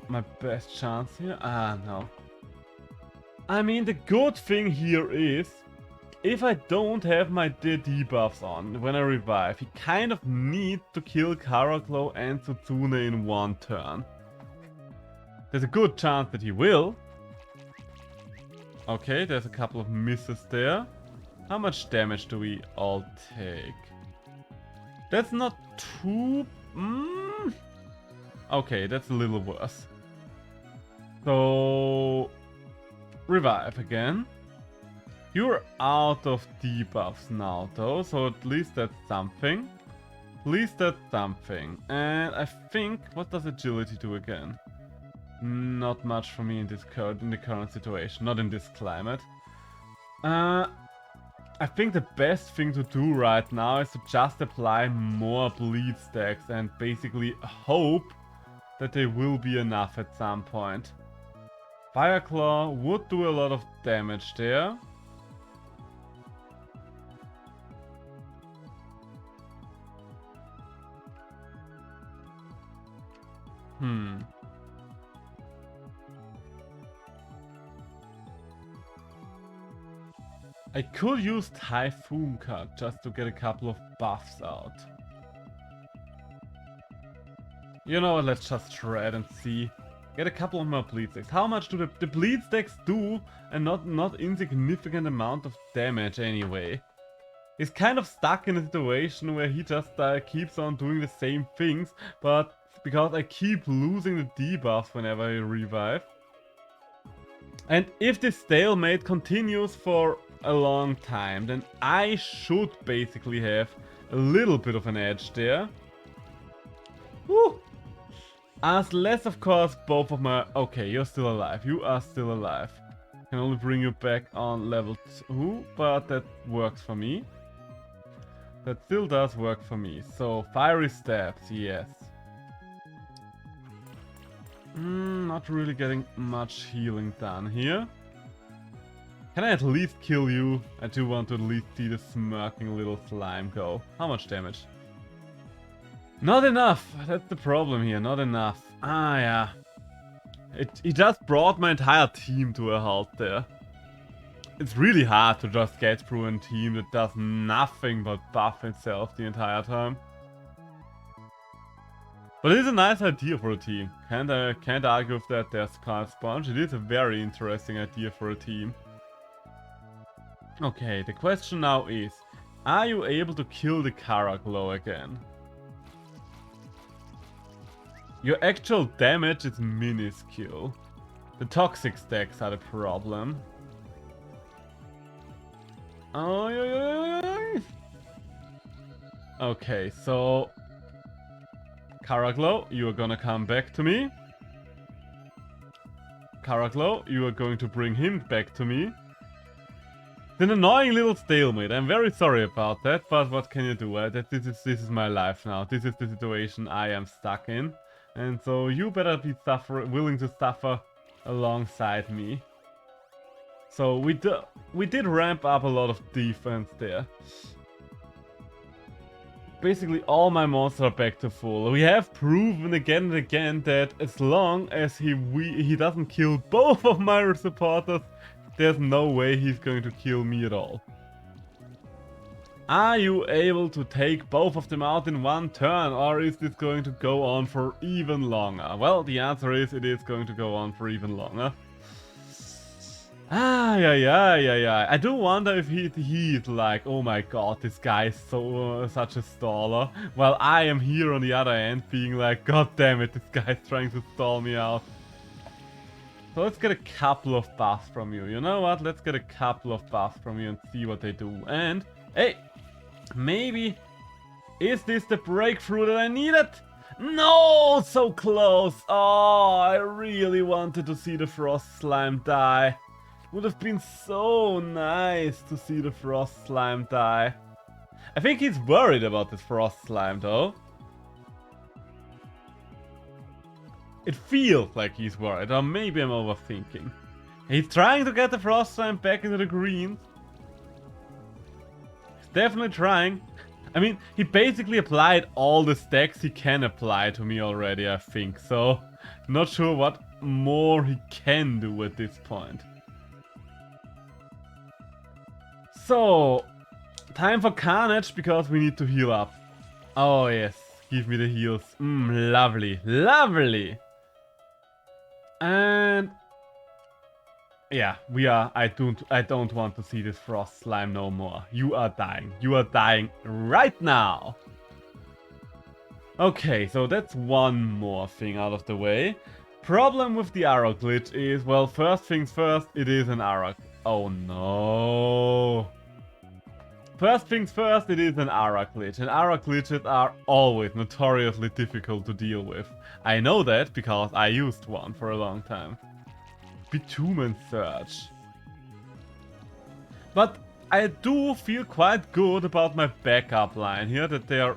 my best chance here. Ah, no. I mean, the good thing here is, if I don't have my debuffs on when I revive, he kind of needs to kill Karaklo and Tsutsune in one turn. There's a good chance that he will. Okay, there's a couple of misses there. How much damage do we all take? That's not too... Okay, that's a little worse. So... Revive again. You're out of debuffs now though, so at least that's something. At least that's something. And I think... What does agility do again? Not much for me in the current situation, not in this climate. I think the best thing to do right now is to just apply more bleed stacks and basically hope that they will be enough at some point. Fireclaw would do a lot of damage there. I could use Typhoon Cut just to get a couple of buffs out. You know what, let's just shred and see. Get a couple of more bleed stacks. How much do the bleed stacks do? And not insignificant amount of damage anyway. He's kind of stuck in a situation where he just keeps on doing the same things, but because I keep losing the debuffs whenever I revive. And if this stalemate continues for a long time, then I should basically have a little bit of an edge there. Woo! Unless, of course, both of my... Okay, you're still alive. You are still alive. Can only bring you back on level 2, but that works for me. That still does work for me. So, fiery stabs, yes. Not really getting much healing done here. Can I at least kill you? I do want to at least see the smirking little slime go. How much damage? Not enough! That's the problem here, not enough. Ah, yeah. It just brought my entire team to a halt there. It's really hard to just get through a team that does nothing but buff itself the entire time. But it is a nice idea for a team. Can't argue with that there, Sponge. It is a very interesting idea for a team. Okay, the question now is, are you able to kill the Karaklo again? Your actual damage is minuscule. The toxic stacks are the problem. Oh, okay, so Karaklo, you are gonna come back to me. Karaklo, you are going to bring him back to me. It's an annoying little stalemate. I'm very sorry about that, but what can you do? This is my life now. This is the situation I am stuck in. And so you better be willing to suffer alongside me. So we did ramp up a lot of defense there. Basically all my monsters are back to full. We have proven again and again that as long as he doesn't kill both of my supporters, there's no way he's going to kill me at all. Are you able to take both of them out in one turn, or is this going to go on for even longer? Well, the answer is it is going to go on for even longer. Yeah. I do wonder if he's like, oh my god, this guy is such a staller. While I am here on the other end being like, god damn it, this guy's trying to stall me out. So let's get a couple of buffs from you. You know what? Let's get a couple of buffs from you and see what they do. And, hey, maybe, is this the breakthrough that I needed? No, so close. Oh, I really wanted to see the Frost Slime die. Would have been so nice to see the Frost Slime die. I think he's worried about this Frost Slime though. It feels like he's worried, or maybe I'm overthinking. He's trying to get the Frost Slime back into the greens. He's definitely trying. I mean, he basically applied all the stacks he can apply to me already, I think. So, not sure what more he can do at this point. So, time for Carnage, because we need to heal up. Oh yes, give me the heals. Lovely, lovely. And yeah, we are. I don't want to see this frost slime no more. You are dying. You are dying right now. Okay, so that's one more thing out of the way. Problem with the arrow glitch is, well, first things first, it is an arrow. Oh no. First things first, it is an arrow glitch, and arrow glitches are always notoriously difficult to deal with. I know that because I used one for a long time. Bitumen Surge. But I do feel quite good about my backup line here, that they are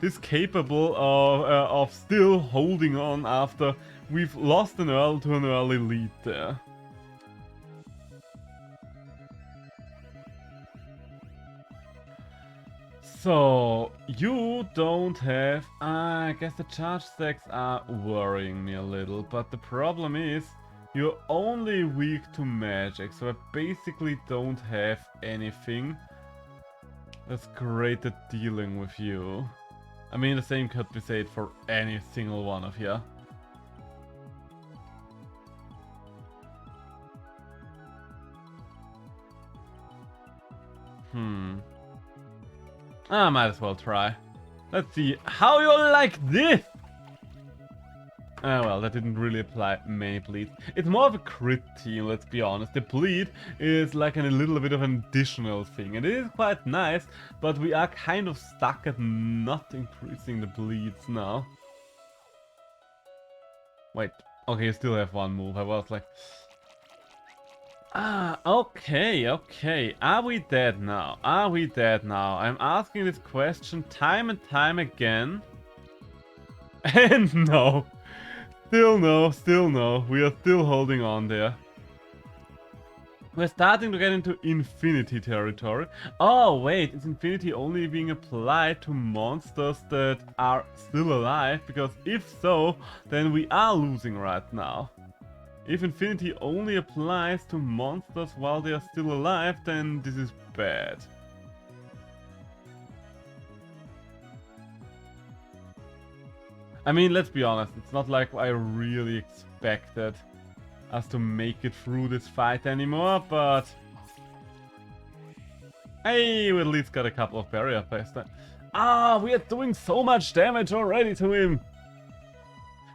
this capable of still holding on after we've lost an earl to an early lead there. So, you don't have... I guess the charge stacks are worrying me a little, but the problem is you're only weak to magic, so I basically don't have anything that's great at dealing with you. I mean, the same could be said for any single one of you. I might as well try. Let's see how you like this! Well, that didn't really apply many bleeds. It's more of a crit team, let's be honest. The bleed is like a little bit of an additional thing. And it is quite nice, but we are kind of stuck at not increasing the bleeds now. Wait, okay, you still have one move. I was like... okay. Are we dead now? Are we dead now? I'm asking this question time and time again. And no. Still no. We are still holding on there. We're starting to get into infinity territory. Oh, wait. Is infinity only being applied to monsters that are still alive? Because if so, then we are losing right now. If infinity only applies to monsters while they are still alive, then this is bad. I mean, let's be honest, it's not like I really expected us to make it through this fight anymore, but... Hey, we at least got a couple of barrier plays there. We are doing so much damage already to him!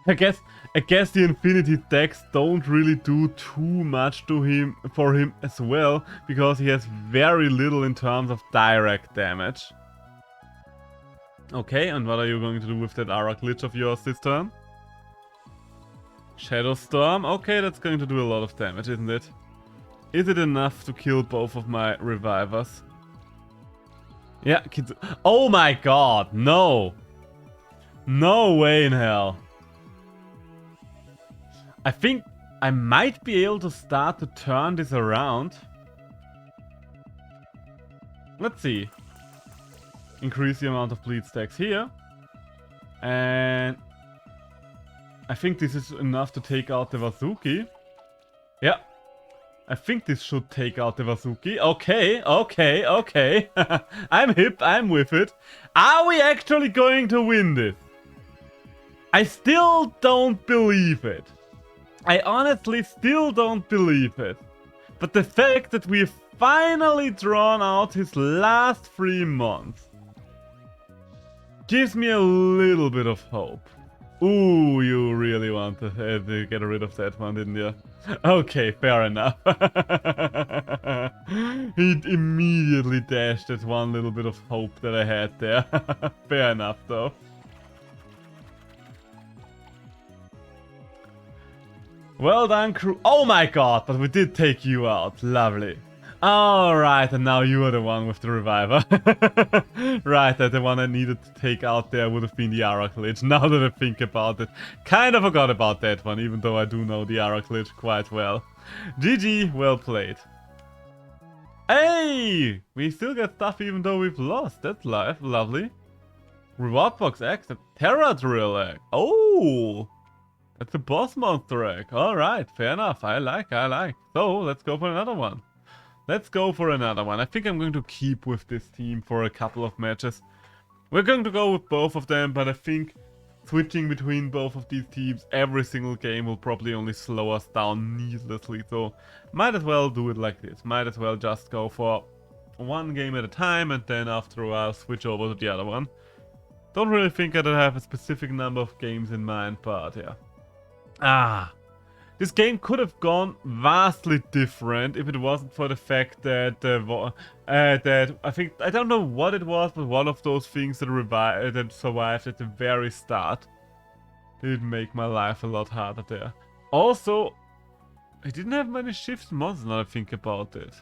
I guess the infinity stacks don't really do too much to for him as well, because he has very little in terms of direct damage. Okay, and what are you going to do with that aura glitch of yours this turn? Shadow Storm? Okay, that's going to do a lot of damage, isn't it? Is it enough to kill both of my revivers? Yeah, oh my god, no! No way in hell! I think I might be able to start to turn this around. Let's see. Increase the amount of bleed stacks here. And I think this is enough to take out the Vasuki. Yeah. I think this should take out the Vasuki. Okay. I'm hip, I'm with it. Are we actually going to win this? I still don't believe it. I honestly still don't believe it. But the fact that we've finally drawn out his last 3 months gives me a little bit of hope. Ooh, you really want to get rid of that one, didn't you? Okay, fair enough. He immediately dashed at one little bit of hope that I had there. Fair enough, though. Well done, crew. Oh my god, but we did take you out. Lovely. Alright, and now you are the one with the reviver. Right, the one I needed to take out there would have been the Aura glitch. Now that I think about it. Kinda forgot about that one, even though I do know the Aura glitch quite well. GG, well played. Hey! We still get stuff even though we've lost. That's lovely. Reward box accept. Terra drill egg. Oh! That's a boss monster egg. Alright, fair enough. I like. So, let's go for another one. I think I'm going to keep with this team for a couple of matches. We're going to go with both of them, but I think switching between both of these teams every single game will probably only slow us down needlessly. So, might as well do it like this. Might as well just go for one game at a time, and then after a while switch over to the other one. Don't really think I have a specific number of games in mind, but yeah. This game could have gone vastly different if it wasn't for the fact that I don't know what it was, but one of those things that survived at the very start did make my life a lot harder there. Also, I didn't have many shifts monsters now I think about it.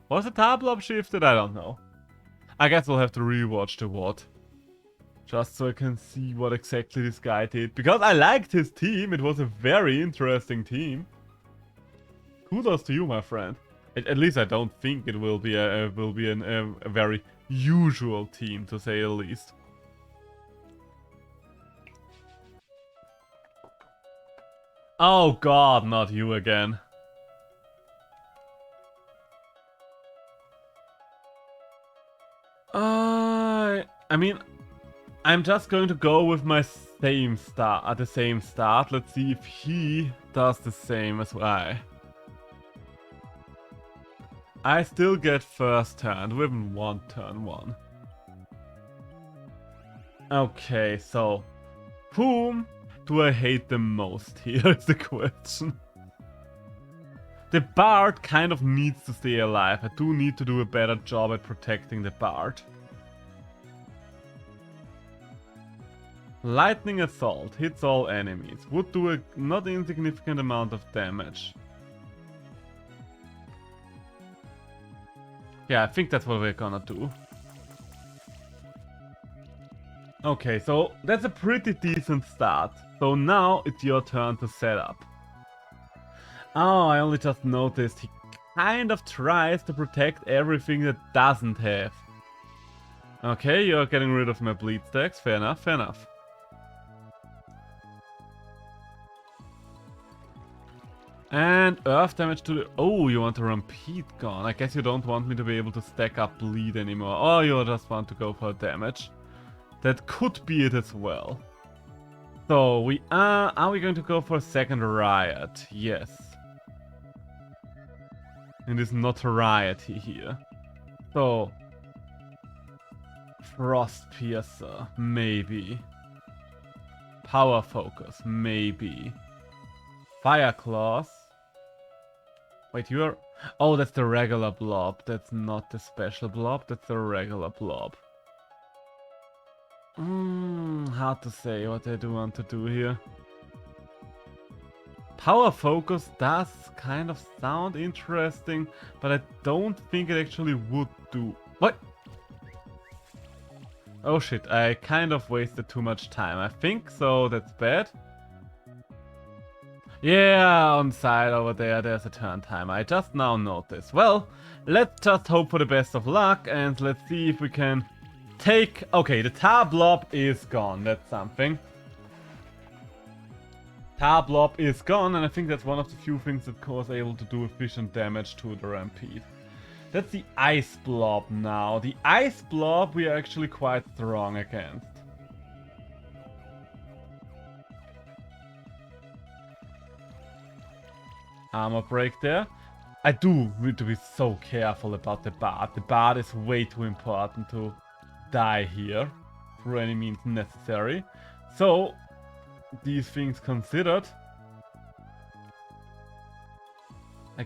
Was the Tablob shifted? I don't know. I guess we'll have to rewatch the VOD. Just so I can see what exactly this guy did. Because I liked his team. It was a very interesting team. Kudos to you, my friend. At least I don't think it will be a very usual team, to say the least. Oh god, not you again. I mean, I'm just going to go with my same start at the same start. Let's see if he does the same as I. I still get first turn. We haven't won turn 1. Okay, so whom do I hate the most here is the question. The Bard kind of needs to stay alive. I do need to do a better job at protecting the Bard. Lightning Assault hits all enemies. Would do a not insignificant amount of damage. Yeah, I think that's what we're gonna do. Okay, so that's a pretty decent start. So now it's your turn to set up. Oh, I only just noticed he kind of tries to protect everything that doesn't have. Okay, you're getting rid of my bleed stacks. Fair enough, fair enough. And earth damage to the... Oh, you want a Rampede gone. I guess you don't want me to be able to stack up bleed anymore. Or you just want to go for damage. That could be it as well. So, we are we going to go for a second riot? Yes. And it's not a riot here. So... Frost Piercer, maybe. Power Focus, maybe. Fire Claws. Wait, you're... Oh, that's the regular blob. That's not the special blob, that's the regular blob. Hard to say what I do want to do here. Power Focus does kind of sound interesting, but I don't think it actually would do... What? Oh shit, I kind of wasted too much time, I think, so that's bad. Yeah, on the side over there, there's a turn timer. I just now noticed. Well, let's just hope for the best of luck and let's see if we can take... Okay, the tar blob is gone. That's something. Tar blob is gone, and I think that's one of the few things that was able to do efficient damage to the Rampede. That's the ice blob now. The ice blob we are actually quite strong against. Armor break there. I do need to be so careful about the Bard. The Bard is way too important to die here through any means necessary. So, these things considered, I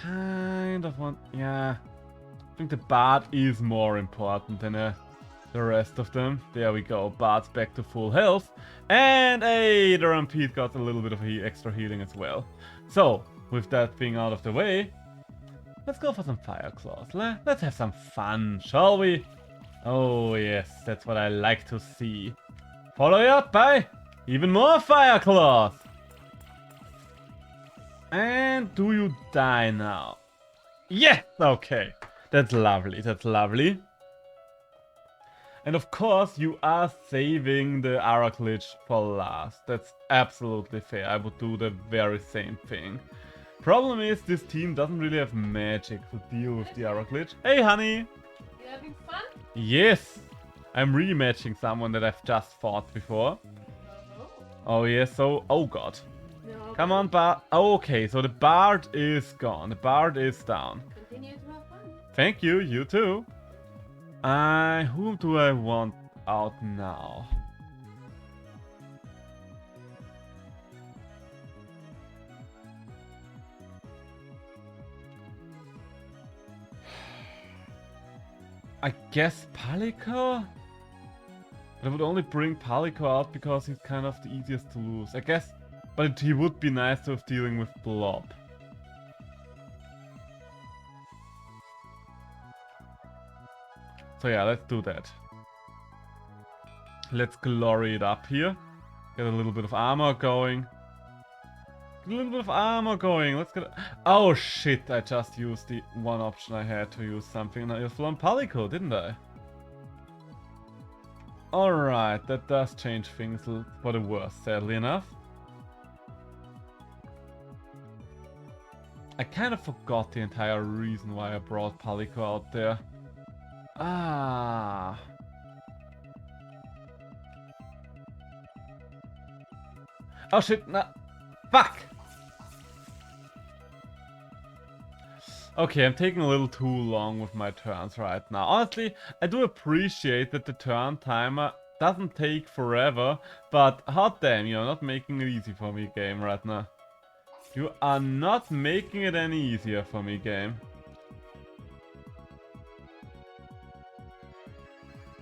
kind of want... Yeah, I think the Bard is more important than the rest of them. There we go, Bard's back to full health. And hey, the Rampede got a little bit of extra healing as well. So, with that thing out of the way, let's go for some Fire Claws. Let's have some fun, shall we? Oh yes, that's what I like to see. Follow you up by even more Fire Claws. And do you die now? Yes! Okay. That's lovely, that's lovely. And of course, you are saving the Aura glitch for last. That's absolutely fair. I would do the very same thing. Problem is, this team doesn't really have magic to deal with the Aura glitch. Hey, honey! You having fun? Yes! I'm rematching someone that I've just fought before. Oh, yes, so... Oh, God. No, Come on, Bard. Oh, okay, so the Bard is gone. The Bard is down. continue to have fun. Thank you, you too. Whom do I want out now? I guess Palico? But I would only bring Palico out because he's kind of the easiest to lose. I guess, but he would be nice to have dealing with Blob. So yeah, let's do that. Let's glory it up here. Get a little bit of armor going. Get a little bit of armor going. Let's get... Oh shit, I just used the one option I had to use something. And I used on Palico, didn't I? Alright, that does change things for the worse, sadly enough. I kind of forgot the entire reason why I brought Palico out there. Ah. Oh shit, nah. Fuck! Okay, I'm taking a little too long with my turns right now. Honestly, I do appreciate that the turn timer doesn't take forever, but hot damn, you're not making it easy for me, game, right now. You are not making it any easier for me, game.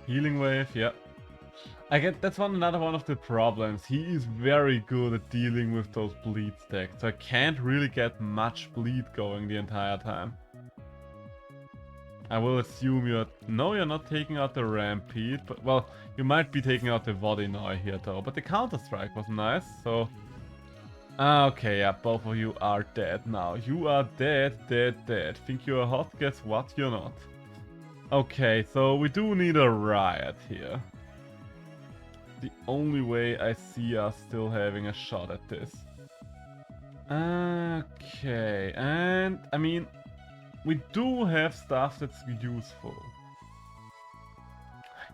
Healing wave, yeah. I get that's another one of the problems. He is very good at dealing with those bleed stacks, so I can't really get much bleed going the entire time. I will assume you're... No, you're not taking out the Rampede, but well, you might be taking out the Vodinoy here though. But the Counter-Strike was nice, so... Okay, yeah, both of you are dead now. You are dead, dead. Think you're hot? Guess what? You're not. Okay, so we do need a riot here. The only way I see us still having a shot at this. Okay, and I mean, we do have stuff that's useful.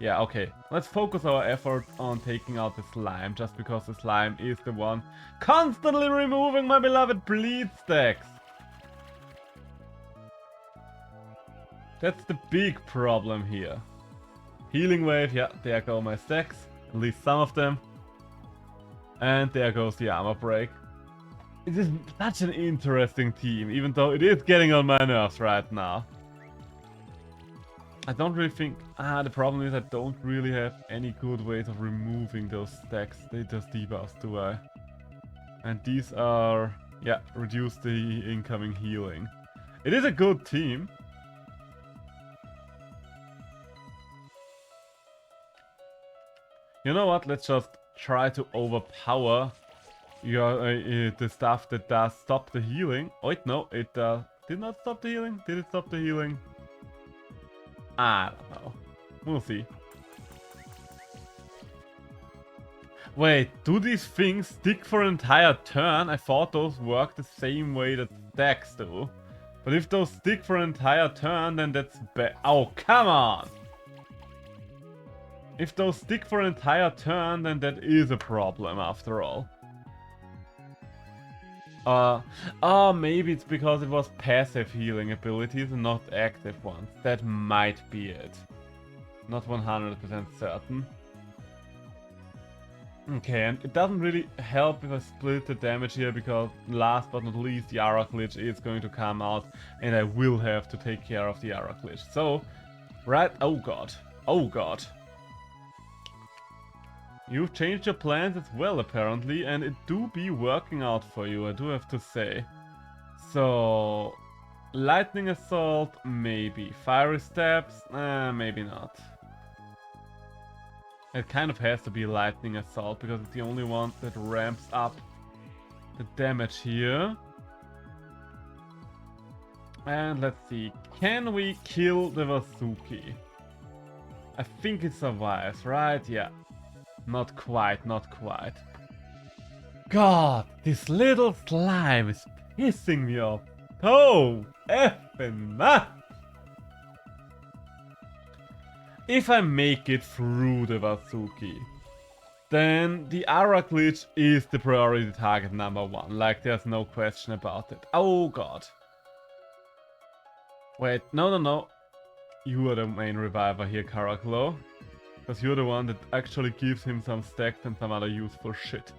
Yeah, okay, let's focus our effort on taking out the slime, just because the slime is the one constantly removing my beloved bleed stacks. That's the big problem here. Healing wave, yeah, there go my stacks. At least some of them. And there goes the armor break. It is such an interesting team, even though it is getting on my nerves right now. I don't really think... the problem is I don't really have any good ways of removing those stacks. They just debuffs, do I? And these are... yeah, reduce the incoming healing. It is a good team. You know what? Let's just try to overpower the stuff that does stop the healing. Oh, wait, no, it did not stop the healing. Did it stop the healing? I don't know. We'll see. Wait, do these things stick for an entire turn? I thought those work the same way that stacks do. But if those stick for an entire turn, then that's bad. Oh, come on! If those stick for an entire turn, then that is a problem after all. Oh, maybe it's because it was passive healing abilities and not active ones. That might be it. Not 100% certain. Okay, and it doesn't really help if I split the damage here, because last but not least, the Aura glitch is going to come out, and I will have to take care of the Aura glitch. So, right, oh god. Oh god. You've changed your plans as well, apparently, and it do be working out for you, I do have to say. So, Lightning Assault, maybe. Fiery Steps, maybe not. It kind of has to be Lightning Assault, because it's the only one that ramps up the damage here. And let's see. Can we kill the Vasuki? I think it survives, right? Yeah. Not quite, not quite. God, this little slime is pissing me off. Oh, effing much. If I make it through the Vasuki, then the Aura glitch is the priority target number 1. Like, there's no question about it. Oh god. Wait, no. You are the main reviver here, Karaklo. Because you're the one that actually gives him some stacks and some other useful shit.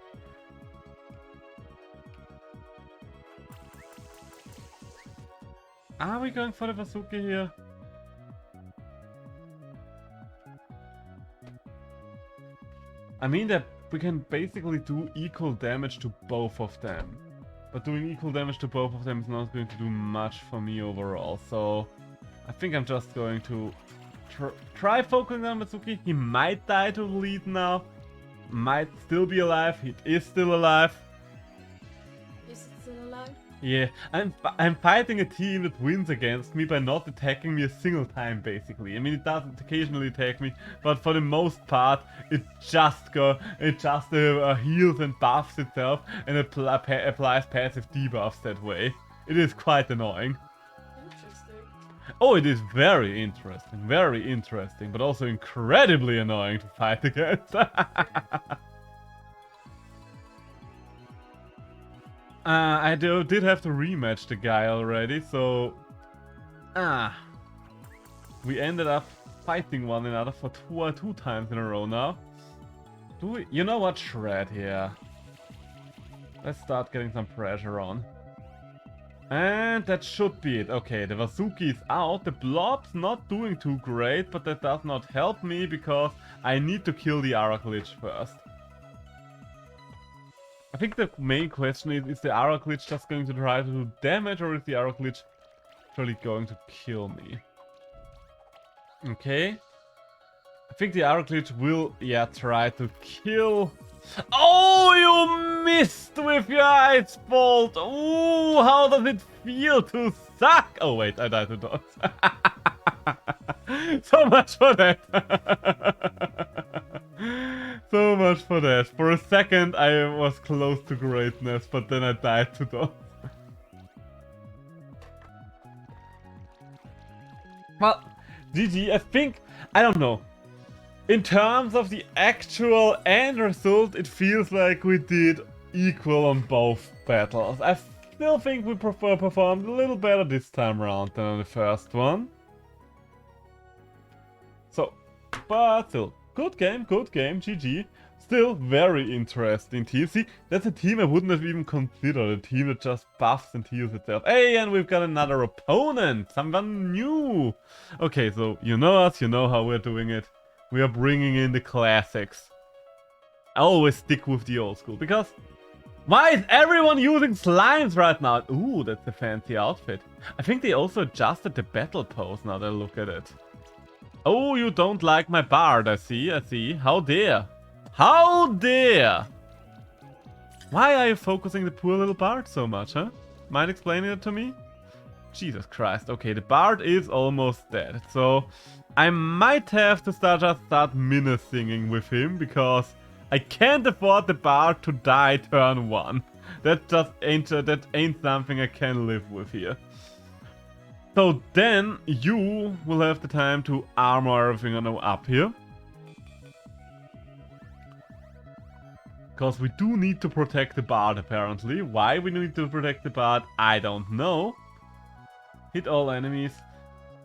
Are we going for the Vasuki here? I mean that we can basically do equal damage to both of them. But doing equal damage to both of them is not going to do much for me overall. So I think I'm just going to try focusing on Vasuki. He might die to lead now. Might still be alive. He is still alive. Is it still alive? Yeah, I'm fighting a team that wins against me by not attacking me a single time, basically. I mean, it doesn't occasionally attack me, but for the most part, it just heals and buffs itself and applies passive debuffs that way. It is quite annoying. Interesting. Oh, it is very interesting, but also incredibly annoying to fight against. I did have to rematch the guy already, so... We ended up fighting one another for two times in a row now. Do we... You know what? Shred here. Let's start getting some pressure on. And that should be it. Okay, the Vasuki is out. The blob's not doing too great, but that does not help me because I need to kill the Aura glitch first. I think the main question is the Aura glitch just going to try to do damage, or is the Aura glitch actually going to kill me? Okay. I think the Aura glitch will, yeah, try to kill... Oh, you missed with your ice bolt! Ooh, how does it feel to suck? Oh wait, I died to dots. So much for that. So much for that. For a second I was close to greatness, but then I died to dots. Well, GG, I think, I don't know. In terms of the actual end result, it feels like we did equal on both battles. I still think we performed a little better this time around than on the first one. So, but still, good game, GG. Still very interesting team. See, that's a team I wouldn't have even considered. A team that just buffs and heals itself. Hey, and we've got another opponent. Someone new. Okay, so you know us, you know how we're doing it. We are bringing in the classics. I always stick with the old school, because why is everyone using slimes right now? Ooh, that's a fancy outfit. I think they also adjusted the battle pose now that I look at it. Oh, you don't like my bard, I see. How dare. How dare! Why are you focusing the poor little bard so much, huh? Mind explaining it to me? Jesus Christ. Okay, the bard is almost dead, so I might have to start minute singing with him, because I can't afford the bard to die turn 1. That just ain't something I can live with here. So then you will have the time to armor everything on up here. Because we do need to protect the bard apparently. Why we need to protect the bard, I don't know. Hit all enemies.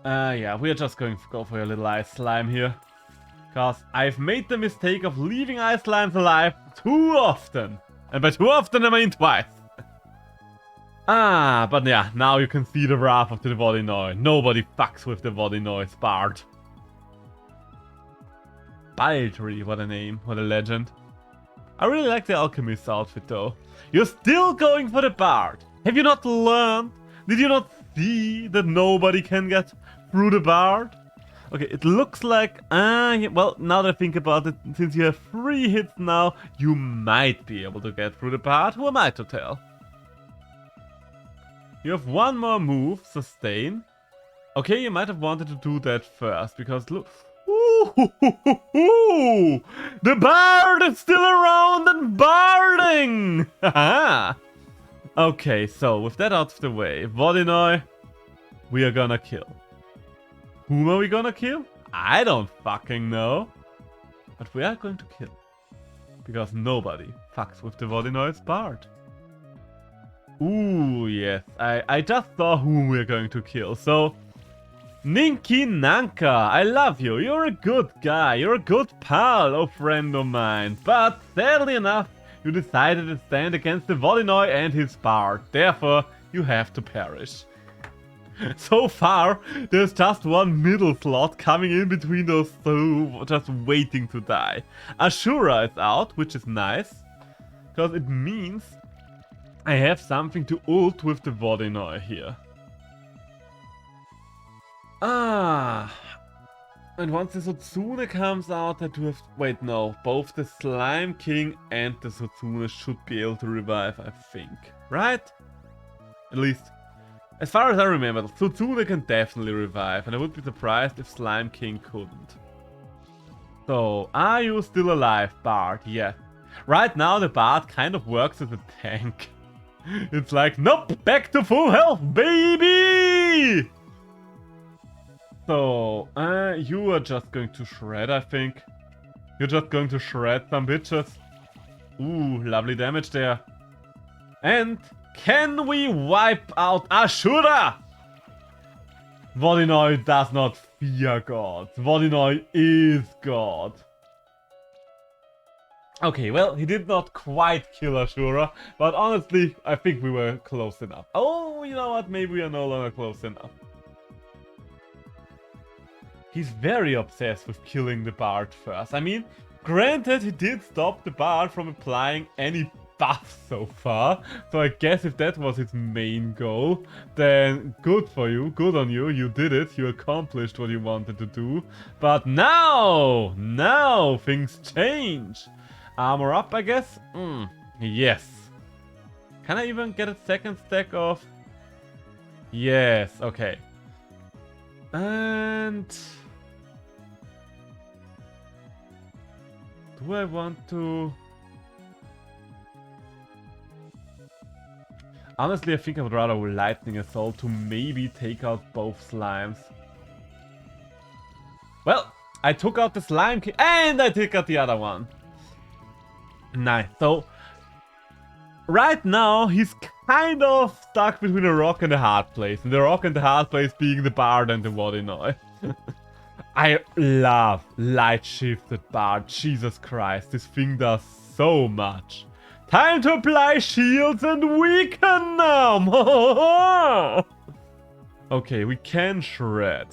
Yeah, we are just going to go for a little ice slime here. Because I've made the mistake of leaving ice slimes alive too often. And by too often I mean twice. But yeah, now you can see the wrath of the Vodinoy. Nobody fucks with the Vodinoy's bard. Baldry, what a name, what a legend. I really like the alchemist's outfit though. You're still going for the bard. Have you not learned? Did you not see that nobody can get through the bard? Okay, it looks like... well, now that I think about it, since you have 3 hits now, you might be able to get through the bard. Who am I to tell? You have one more move, sustain. Okay, you might have wanted to do that first, because look... Ooh, the bard is still around and barding! Haha! Okay, so with that out of the way, Vodinoy, we are gonna kill. Whom are we gonna kill? I don't fucking know. But we are going to kill. Because nobody fucks with the Vodinoy's bard. Ooh, yes. I just saw whom we're going to kill. So, Ninki Nanka, I love you. You're a good guy. You're a good pal, oh friend of mine. But sadly enough, you decided to stand against the Vodinoy and his bard. Therefore, you have to perish. So far, there's just one middle slot coming in between those two, just waiting to die. Ashura is out, which is nice. Because it means I have something to ult with the Vodinoy here. Ah, and once the Sotsune comes out, I do have... Wait, no. Both the Slime King and the Sotsune should be able to revive, I think. Right? At least, as far as I remember, Sotsune can definitely revive, and I would be surprised if Slime King couldn't. So, are you still alive, Bard? Yeah. Right now, the Bard kind of works as a tank. It's like, nope, back to full health, baby! So, you are just going to shred, I think. You're just going to shred some bitches. Ooh, lovely damage there. And can we wipe out Ashura? Vodinoy does not fear God. Vodinoy is God. Okay, well, he did not quite kill Ashura, but honestly, I think we were close enough. Oh, you know what? Maybe we are no longer close enough. He's very obsessed with killing the Bard first. I mean, granted, he did stop the Bard from applying any buff so far. So I guess if that was his main goal, then good for you, good on you, you did it, you accomplished what you wanted to do. But now things change. Armor up, I guess? Yes. Can I even get a second stack of... Yes, okay. And... do I want to... Honestly, I think I would rather Lightning Assault to maybe take out both slimes. Well, I took out the Slime King and I took out the other one. Nice. So, right now, he's kind of stuck between a rock and a hard place. And the rock and the hard place being the Bard and the Vodinoy. I love light shifted Bard. Jesus Christ, this thing does so much. Time to apply shields and weaken them! Okay, we can shred.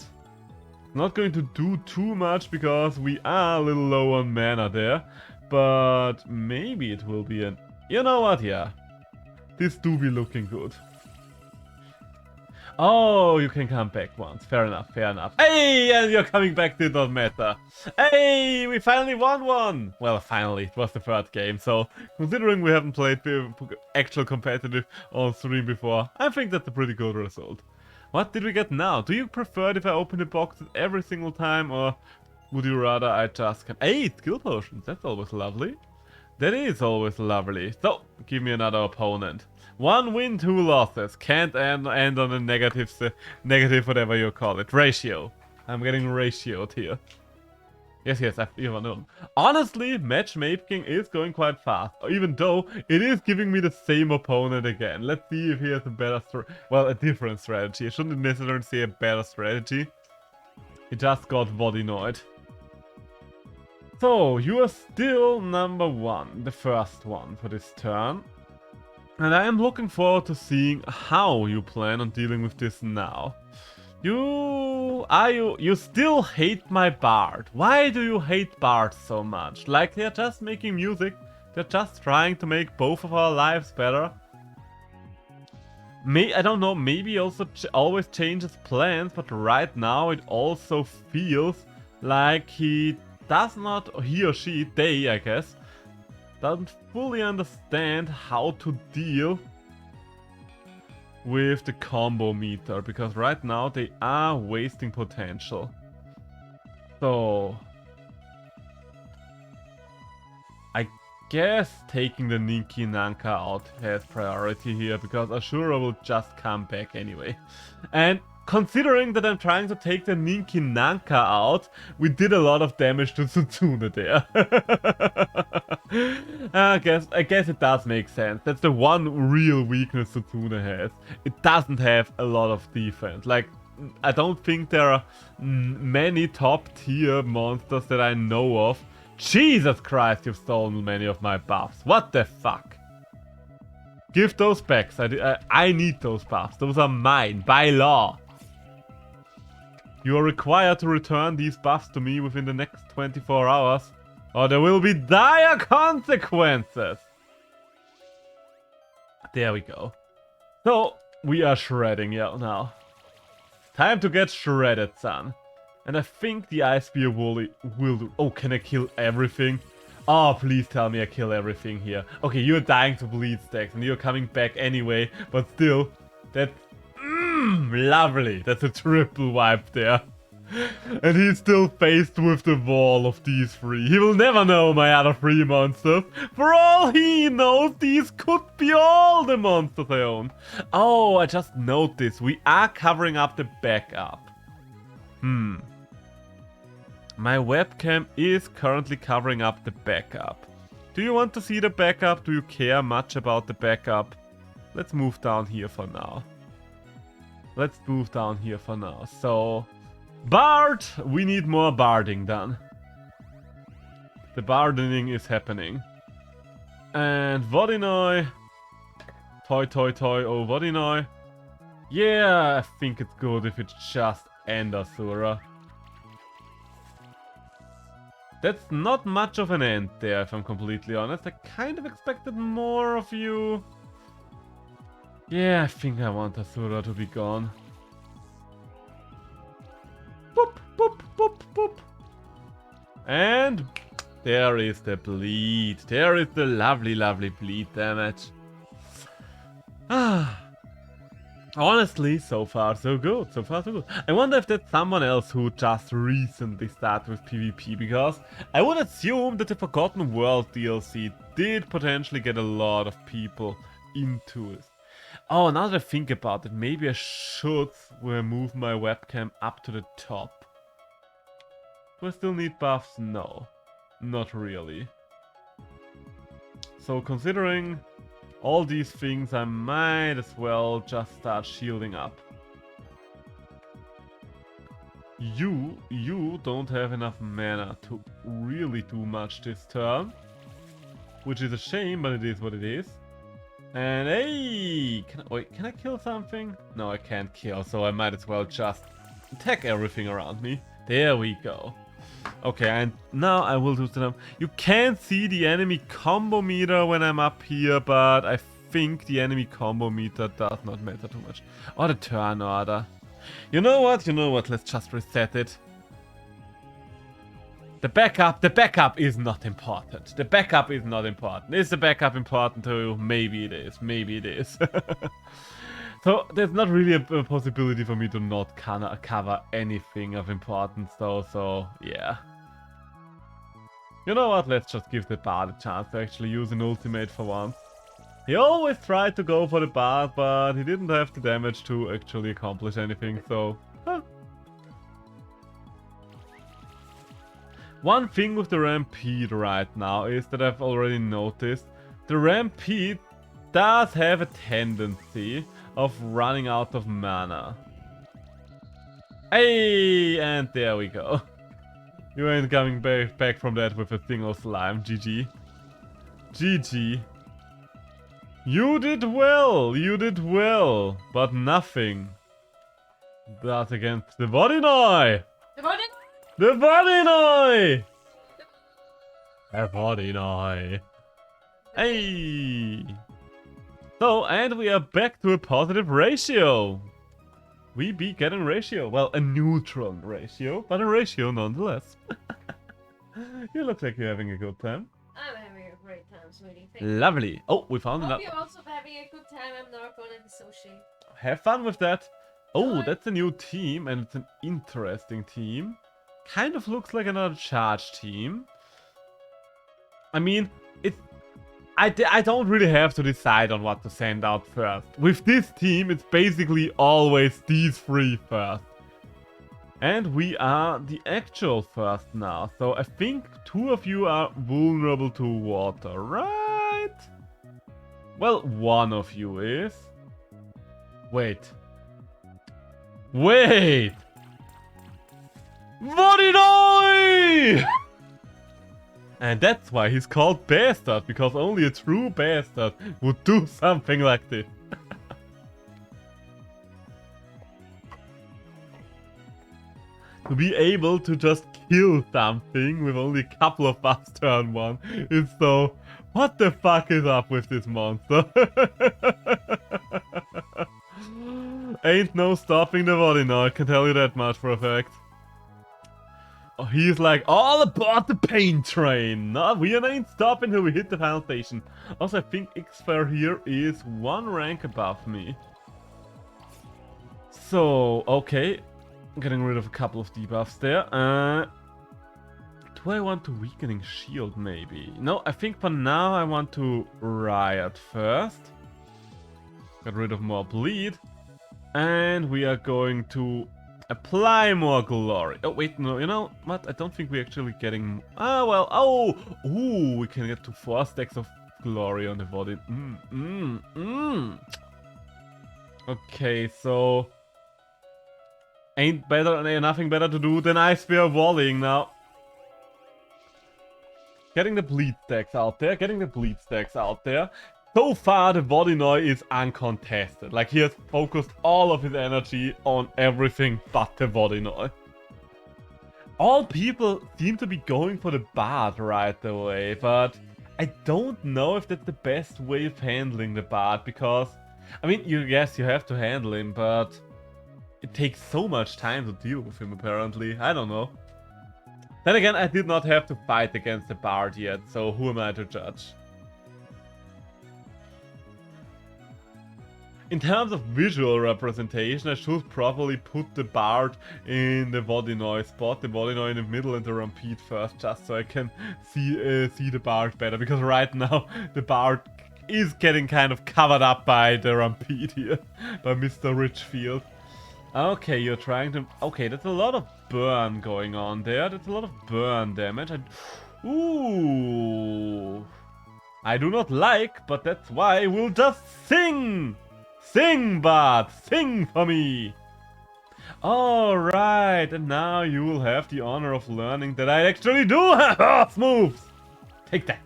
Not going to do too much because we are a little low on mana there. But maybe it will be an... You know what, yeah. This do be looking good. Oh, you can come back once. Fair enough, fair enough. Hey, and you're coming back did not matter. Hey, we finally won one. Well, finally, it was the third game. So, considering we haven't played actual competitive on stream before, I think that's a pretty good result. What did we get now? Do you prefer it if I open the boxes every single time, or would you rather I just can... 8 skill potions, that's always lovely. That is always lovely. So, give me another opponent. 1 win, 2 losses. Can't end on a negative whatever you call it. Ratio. I'm getting ratioed here. Yes, I've even known. Honestly, matchmaking is going quite fast. Even though it is giving me the same opponent again. Let's see if he has a better a different strategy. I shouldn't necessarily say a better strategy. He just got Vodinoid. So, you are still number 1, the first one for this turn. And I am looking forward to seeing how you plan on dealing with this now. You still hate my Bard. Why do you hate Bards so much? Like, they're just making music. They're just trying to make both of our lives better. I don't know, maybe he also always changes plans, but right now it also feels like he does not, he or she, they I guess, doesn't fully understand how to deal with the combo meter, because right now they are wasting potential. So I guess taking the Ninki Nanka out has priority here, because Ashura will just come back anyway. And considering that I'm trying to take the Ninki Nanka out, we did a lot of damage to Tsutsune there. I guess it does make sense. That's the one real weakness Tsutsune has. It doesn't have a lot of defense. Like, I don't think there are many top tier monsters that I know of. Jesus Christ, you've stolen many of my buffs. What the fuck? Give those back. I need those buffs. Those are mine, by law. You are required to return these buffs to me within the next 24 hours, or there will be dire consequences. There we go. So, we are shredding now. Time to get shredded, son. And I think the Ice Spear will do. Oh, can I kill everything? Oh, please tell me I kill everything here. Okay, you're dying to bleed stacks and you're coming back anyway, but still, that's lovely. That's a triple wipe there. And he's still faced with the wall of these three. He will never know my other three monsters. For all he knows, these could be all the monsters I own. Oh, I just noticed. We are covering up the backup. My webcam is currently covering up the backup. Do you want to see the backup? Do you care much about the backup? Let's move down here for now. So, Bard! We need more barding done. The bardening is happening. And Vodinoi. Toy, oh Vodinoi. Yeah, I think it's good if it's just Endasura. That's not much of an end there, if I'm completely honest. I kind of expected more of you. Yeah, I think I want Asura to be gone. Boop, boop, boop, boop. And there is the bleed. There is the lovely, lovely bleed damage. Honestly, so far so good. I wonder if that's someone else who just recently started with PvP, because I would assume that the Forgotten World DLC did potentially get a lot of people into it. Oh, now that I think about it, maybe I should move my webcam up to the top. Do I still need buffs? No, not really. So considering all these things, I might as well just start shielding up. You don't have enough mana to really do much this turn, which is a shame, but it is what it is. And hey, can I kill something? No, I can't kill, so I might as well just attack everything around me. There we go. Okay, and now I will do them. You can't see the enemy combo meter when I'm up here, but I think the enemy combo meter does not matter too much. Or the turn order. You know what? Let's just reset it. The backup is not important. Is the backup important to you? Maybe it is. So there's not really a possibility for me to not cover anything of importance though, so yeah. You know what, let's just give the Bard a chance to actually use an ultimate for once. He always tried to go for the Bard, but he didn't have the damage to actually accomplish anything, so... Huh. One thing with the Rampede right now is that I've already noticed. The Rampede does have a tendency of running out of mana. Hey, and there we go. You ain't coming back from that with a single slime. GG. GG. You did well, but nothing. That's against the Vodinoi! The Vodinoi! Hey! So, and we are back to a positive ratio. We be getting ratio. Well, a neutral ratio, but a ratio nonetheless. You look like you're having a good time. I'm having a great time. sweetie. Thank you. Lovely. Oh, we found Hope another. you're also having a good time. I'm not gonna dissociate. Have fun with that. Oh, Bye. that's a new team, and it's an interesting team. Kind of looks like another charge team. I mean, it's... I don't really have to decide on what to send out first. With this team, it's basically always these three first. And we are the actual first now. So I think two of you are vulnerable to water, right? Well, one of you is. Wait. Wait! Vodinoi! And that's why he's called Bastard, because only a true bastard would do something like this. To be able to just kill something with only a couple of buffs turn one is so... What the fuck is up with this monster? Ain't no stopping the Vodinoi, I can tell you that much for a fact. Oh, he's like, all aboard the pain train! No, we ain't stopping till we hit the final station. Also, I think Xfair here is one rank above me. So, okay. Getting rid of a couple of debuffs there. Do I want to weakening shield maybe? No, I think for now I want to riot first. Get rid of more bleed. And we are going to apply more glory. Oh wait, no, you know what? I don't think we're actually getting... Ah, well, oh! Ooh, we can get to 4 stacks of glory on the body. Okay, so... Ain't nothing better to do than Ice Spear volleying now. Getting the bleed stacks out there, So far, the Vodinoi is uncontested. Like, he has focused all of his energy on everything but the Vodinoi. All people seem to be going for the Bard right away, but I don't know if that's the best way of handling the Bard, because... I mean, yes, you have to handle him, but... It takes so much time to deal with him, apparently. I don't know. Then again, I did not have to fight against the Bard yet, so who am I to judge? In terms of visual representation, I should probably put the Bard in the Vodinoi spot, the Vodinoi in the middle and the Rampede first, just so I can see the Bard better, because right now the Bard is getting kind of covered up by the Rampede here, by Mr. Richfield. Okay, you're trying to... Okay, that's a lot of burn going on there. That's a lot of burn damage. Ooh. I do not like, but that's why we'll just sing! Sing, Bard! Sing for me! Alright, and now you will have the honor of learning that I actually do have Earth moves! Take that.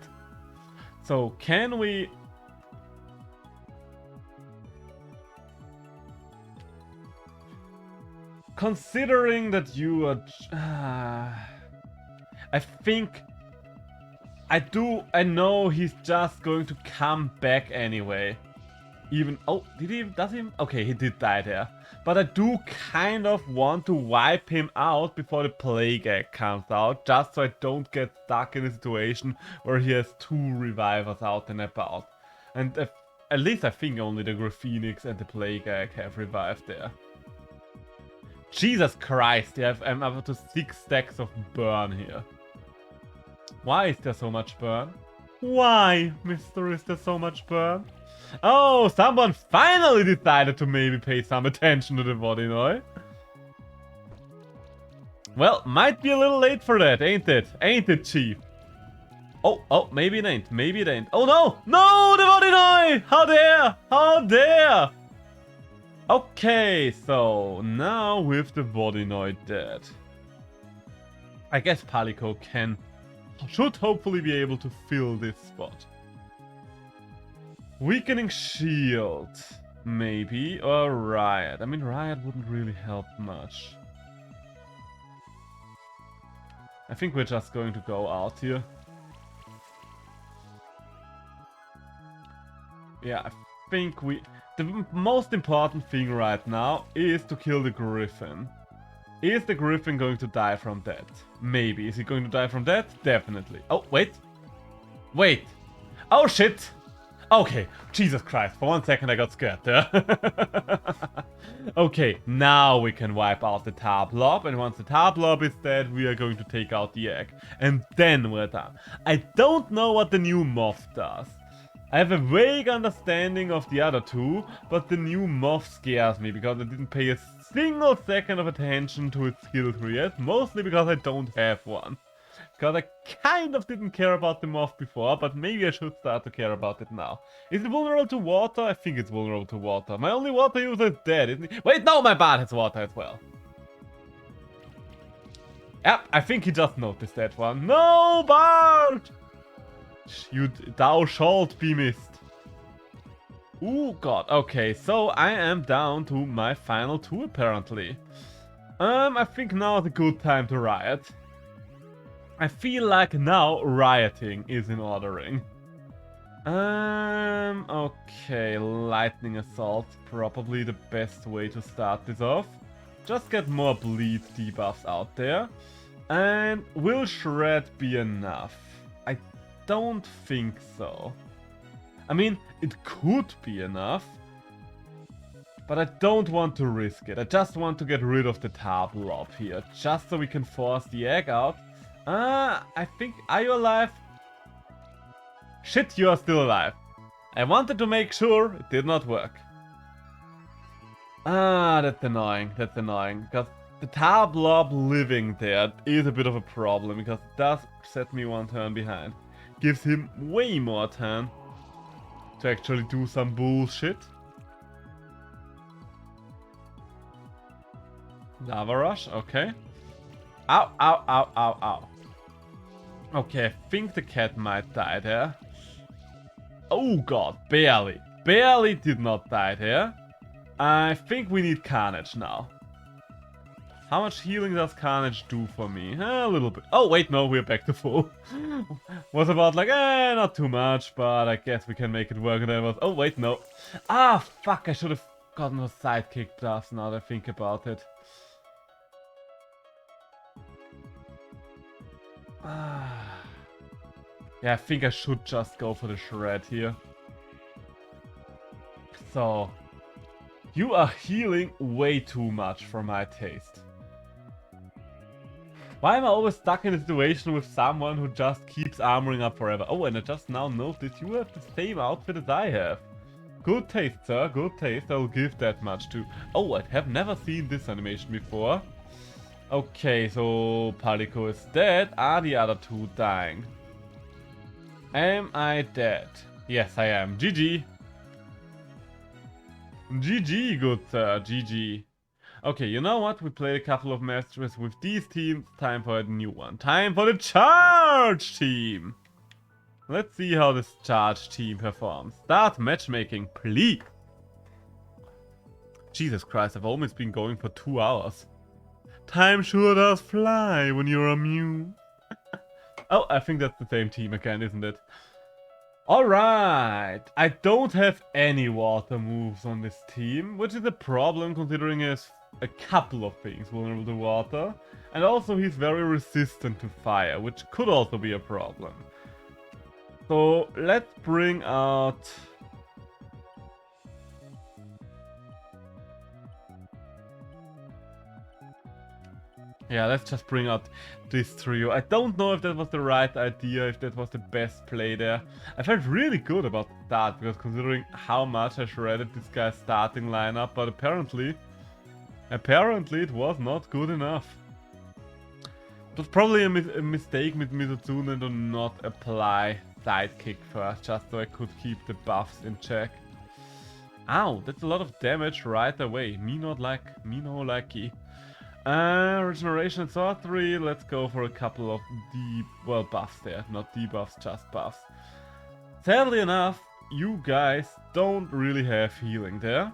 So, can we... Considering that you are... I think... I know he's just going to come back anyway. Even... Oh, does he... Okay, he did die there. But I do kind of want to wipe him out before the Plague Egg comes out. Just so I don't get stuck in a situation where he has 2 revivers out and about. And at least I think only the Graphenix and the Plague Egg have revived there. Jesus Christ, I'm up to 6 stacks of burn here. Why is there so much burn? Why, mister, is there so much burn? Oh, someone finally decided to maybe pay some attention to the Vodinoi. Well, might be a little late for that, ain't it? Ain't it, Chief? Oh, maybe it ain't. Maybe it ain't. Oh no! No, the Vodinoi! How dare! How dare! Okay, so now with the Vodinoi dead, I guess Palico should hopefully be able to fill this spot. Weakening shield, maybe, or riot. I mean, riot wouldn't really help much. I think we're just going to go out here. Yeah, I think the most important thing right now is to kill the Griffin. Is the Griffin going to die from that? Maybe. Is he going to die from that? Definitely. Oh, wait. Wait. Oh shit! Okay, Jesus Christ, for 1 second I got scared there. Okay, now we can wipe out the tar blob, and once the tar blob is dead, we are going to take out the egg. And then we're done. I don't know what the new moth does. I have a vague understanding of the other two, but the new moth scares me because I didn't pay a single second of attention to its skill tree yet, mostly because I don't have one. Because I kind of didn't care about the moth before, but maybe I should start to care about it now. Is it vulnerable to water? I think it's vulnerable to water. My only water user is dead, isn't he? Wait, no, my bard has water as well. Yep, I think he just noticed that one. No, bard! Thou shalt be missed. Ooh, god. Okay, so I am down to my final two, apparently. I think now is a good time to riot. I feel like now rioting is in ordering. Okay, lightning assault, probably the best way to start this off. Just get more bleed debuffs out there. And will shred be enough? I don't think so. I mean, it could be enough. But I don't want to risk it. I just want to get rid of the tar blob here, just so we can force the egg out. I think... Are you alive? Shit, you are still alive. I wanted to make sure it did not work. That's annoying. That's annoying. Because the tar blob living there is a bit of a problem. Because it does set me one turn behind. Gives him way more turn to actually do some bullshit. Lava rush, okay. Ow, ow, ow, ow, ow. Okay, I think the cat might die there. Oh god, barely. Barely did not die there. I think we need Carnage now. How much healing does Carnage do for me? A little bit. Oh wait, no, we're back to full. Was about like, not too much, but I guess we can make it work. And then was, oh wait, no. Ah, fuck, I should have gotten a sidekick plus now that I think about it. Yeah, I think I should just go for the shred here. So, you are healing way too much for my taste. Why am I always stuck in a situation with someone who just keeps armoring up forever? Oh, and I just now noticed you have the same outfit as I have. Good taste, sir, good taste. I'll give that much to... Oh, I have never seen this animation before. Okay, so Palico is dead. Are the other two dying? Am I dead? Yes, I am. GG. GG, good sir. GG. Okay, you know what? We played a couple of matches with these teams. Time for a new one. Time for the charge team. Let's see how this charge team performs. Start matchmaking, please. Jesus Christ, I've almost been going for 2 hours. Time sure does fly when you're immune. Oh, I think that's the same team again, isn't it? Alright, I don't have any water moves on this team, which is a problem considering he has a couple of things vulnerable to water. And also he's very resistant to fire, which could also be a problem. So let's bring out... Yeah, let's just bring out this trio. I don't know if that was the right idea, if that was the best play there. I felt really good about that, because considering how much I shredded this guy's starting lineup, but apparently it was not good enough. It was probably a mistake with Mizutsunen to not apply sidekick first, just so I could keep the buffs in check. Ow, that's a lot of damage right away. Me no likey. Regeneration and sorcery, let's go for a couple of buffs there. Not debuffs, just buffs. Sadly enough, you guys don't really have healing there.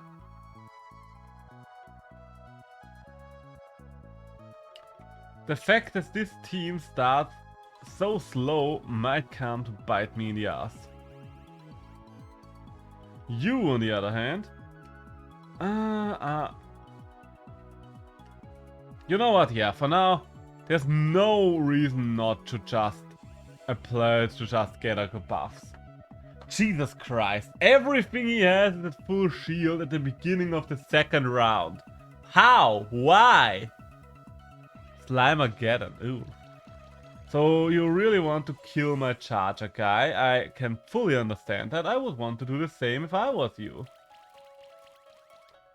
The fact that this team starts so slow might come to bite me in the ass. You, on the other hand... You know what, yeah, for now, there's no reason not to just apply it to just get a good buffs. Jesus Christ. Everything he has is at full shield at the beginning of the second round. How? Why? Slimageddon. Ooh. So you really want to kill my charger guy. I can fully understand that. I would want to do the same if I was you.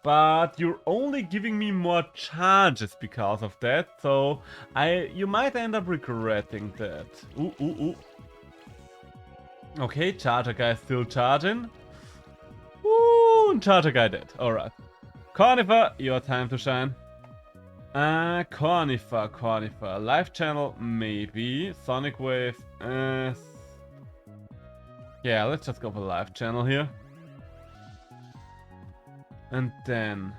But you're only giving me more charges because of that, so you might end up regretting that. Ooh, ooh, ooh. Okay, charger guy still charging. Ooh, charger guy dead. Alright. Cornifer, your time to shine. Cornifer. Live channel, maybe. Sonic Wave, yeah, let's just go for live channel here. And then...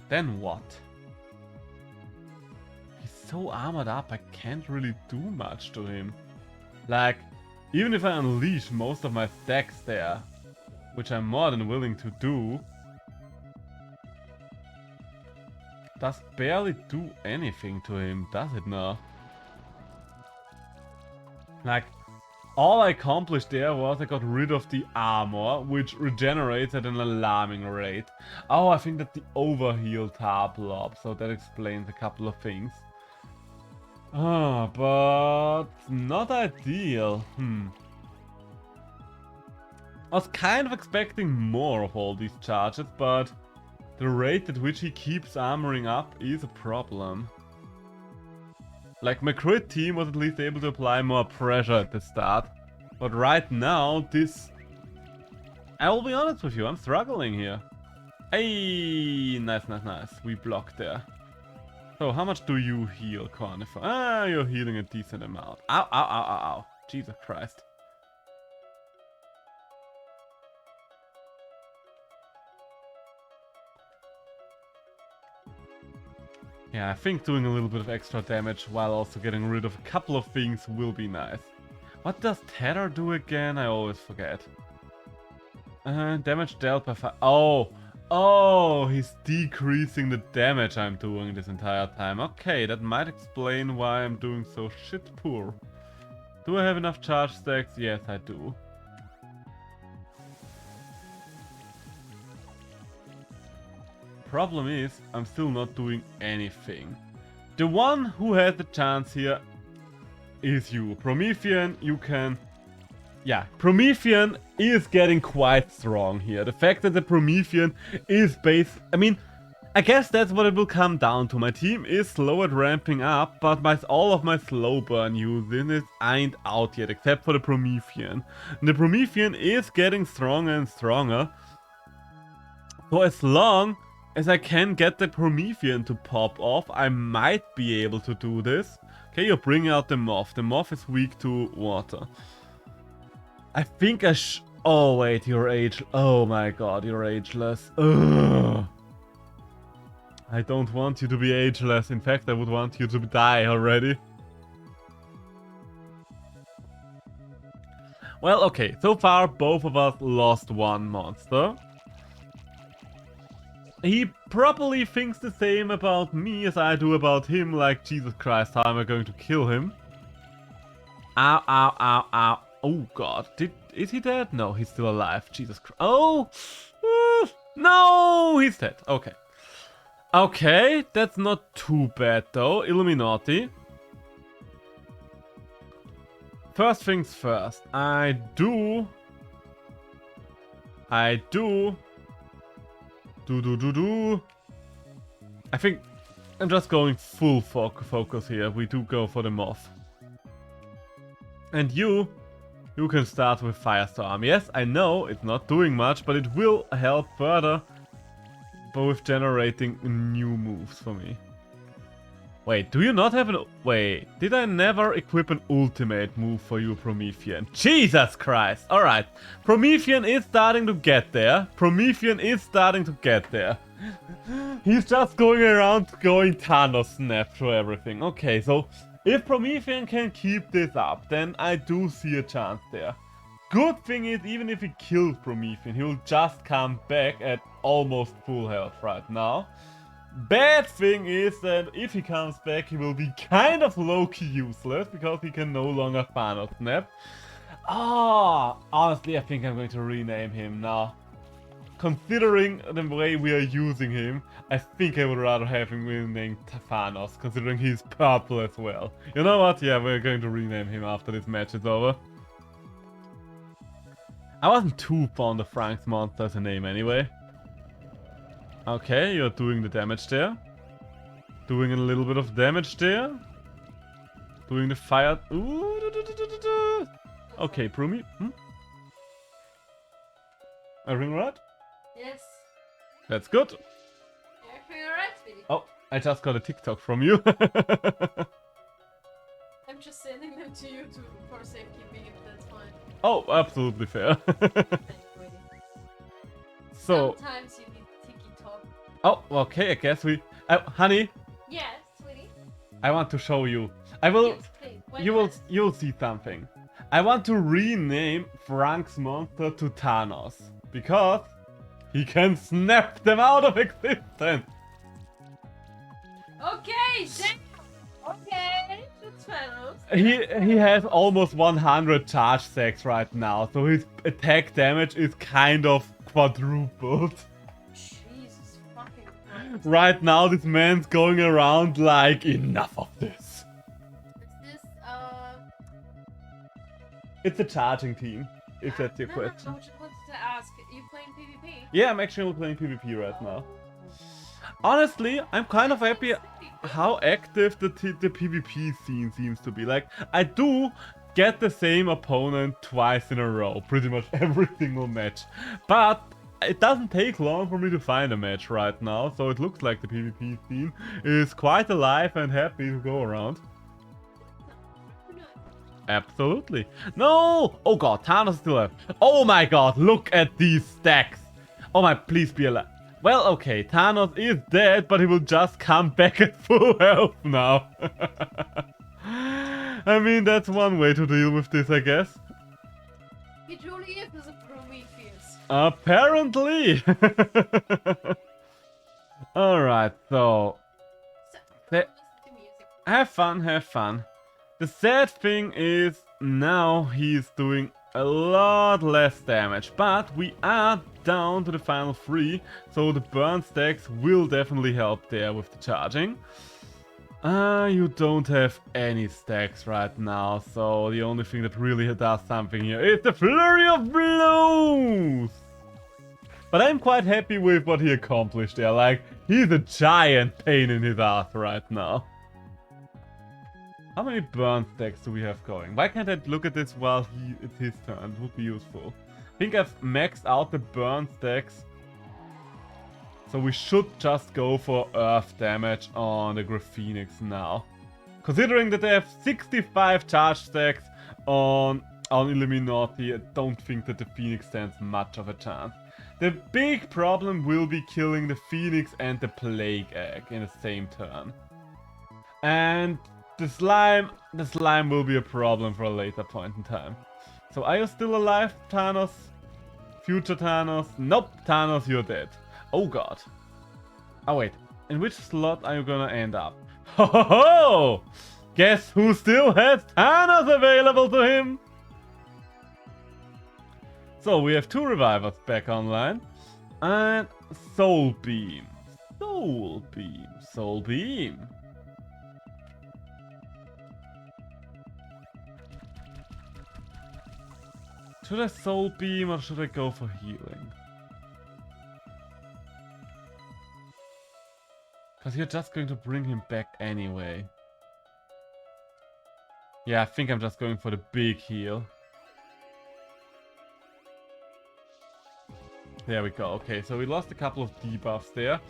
Then what? He's so armored up, I can't really do much to him. Like, even if I unleash most of my stacks there, which I'm more than willing to do, does barely do anything to him, does it now? Like, all I accomplished there was I got rid of the armor, which regenerates at an alarming rate. Oh, I think that the overheal tab blob, so that explains a couple of things. Ah, but not ideal. I was kind of expecting more of all these charges, but the rate at which he keeps armoring up is a problem. Like, my crit team was at least able to apply more pressure at the start. But right now, I will be honest with you, I'm struggling here. Hey, nice. We blocked there. So, how much do you heal, Cornifer? Ah, you're healing a decent amount. Ow. Jesus Christ. Yeah, I think doing a little bit of extra damage while also getting rid of a couple of things will be nice. What does Tether do again? I always forget. Damage dealt by fire. Oh, he's decreasing the damage I'm doing this entire time. Okay, that might explain why I'm doing so shit poor. Do I have enough charge stacks? Yes, I do. Problem is, I'm still not doing anything. The one who has the chance here is you. Promethean, you can... Yeah, Promethean is getting quite strong here. The fact that the Promethean is I mean, I guess that's what it will come down to. My team is slow at ramping up, but all of my slow burn uses ain't out yet, except for the Promethean. And the Promethean is getting stronger and stronger. So as long as I can get the Promethean to pop off, I might be able to do this. Okay, you bring out the Moth. The Moth is weak to water. I think I oh wait, you're oh my god, you're ageless. Ugh. I don't want you to be ageless. In fact, I would want you to die already. Well, okay, so far both of us lost one monster. He probably thinks the same about me as I do about him, like, Jesus Christ, how am I going to kill him? Ow. Oh god, is he dead? No, he's still alive. Jesus Christ. Oh! No! He's dead. Okay. Okay, that's not too bad though. Illuminati. First things first. I do. I think I'm just going full focus here. We do go for the Moth. And you can start with Firestorm. Yes, I know it's not doing much, but it will help further both generating new moves for me. Wait, do you not have an... Wait, did I never equip an ultimate move for you, Promethean? Jesus Christ! Alright, Promethean is starting to get there. He's just going around going Thanos snap through everything. Okay, so if Promethean can keep this up, then I do see a chance there. Good thing is, even if he kills Promethean, he will just come back at almost full health right now. Bad thing is that if he comes back, he will be kind of low-key useless because he can no longer final snap. Ah, honestly, I think I'm going to rename him now. Considering the way we are using him, I think I would rather have him renamed Thanos, considering he's purple as well. You know what? Yeah, we're going to rename him after this match is over. I wasn't too fond of Frank's monster as a name anyway. Okay, you're doing the damage there. Doing a little bit of damage there. Doing the fire. Ooh, okay, Brumi. Everything right? Yes. That's good. Everything alright, sweetie? Oh, I just got a TikTok from you. I'm just sending them to you for safekeeping if that's fine. Oh, absolutely fair. Thanks, sweetie. So. Sometimes you need tiki talk. Oh, okay, I guess we. Honey, Yes, sweetie. I want to show you. I will. Yes, please. You'll see something. I want to rename Frank's monster to Thanos because he can snap them out of existence. Okay, damn. Okay, that's Thanos. He has almost 100 charge stacks right now, so his attack damage is kind of quadrupled. Jesus fucking Christ. Right now, this man's going around like, enough of this. Is this, It's a charging team, if that's your no, question. No, I just wanted to ask, are you playing PvP? Yeah, I'm actually playing PvP right now. Honestly, I'm kind of happy how active the PvP scene seems to be. Like, I do get the same opponent twice in a row, pretty much every single match. But it doesn't take long for me to find a match right now, so it looks like the PvP scene is quite alive and happy to go around. Absolutely. No! Oh god, Thanos is still alive. Oh my god, look at these stacks. Oh my, please be alive. Well, okay, Thanos is dead, but he will just come back at full health now. I mean, that's one way to deal with this, I guess. He truly is a Prometheus. Apparently. Alright, so Listen to music. have fun, have fun. The sad thing is now he's doing a lot less damage, but we are down to the final 3, so the burn stacks will definitely help there with the charging. You don't have any stacks right now, so the only thing that really does something here is the Flurry of Blows! But I'm quite happy with what he accomplished there, like, he's a giant pain in his ass right now. How many burn stacks do we have going? Why can't I look at this while it's his turn? It would be useful. I think I've maxed out the burn stacks. So we should just go for earth damage on the Phoenix now. Considering that they have 65 charge stacks on Illuminati, I don't think that the Phoenix stands much of a chance. The big problem will be killing the Phoenix and the Plague Egg in the same turn. And the slime will be a problem for a later point in time. So are you still alive, Thanos? Future Thanos? Nope, Thanos, you're dead. Oh god. Oh wait, in which slot are you gonna end up? Ho ho ho! Guess who still has Thanos available to him? So we have 2 revivers back online. And Soul Beam. Soul Beam. Soul Beam. Should I Soul Beam or should I go for healing? Because you're just going to bring him back anyway. Yeah, I think I'm just going for the big heal. There we go. Okay, so we lost a couple of debuffs there.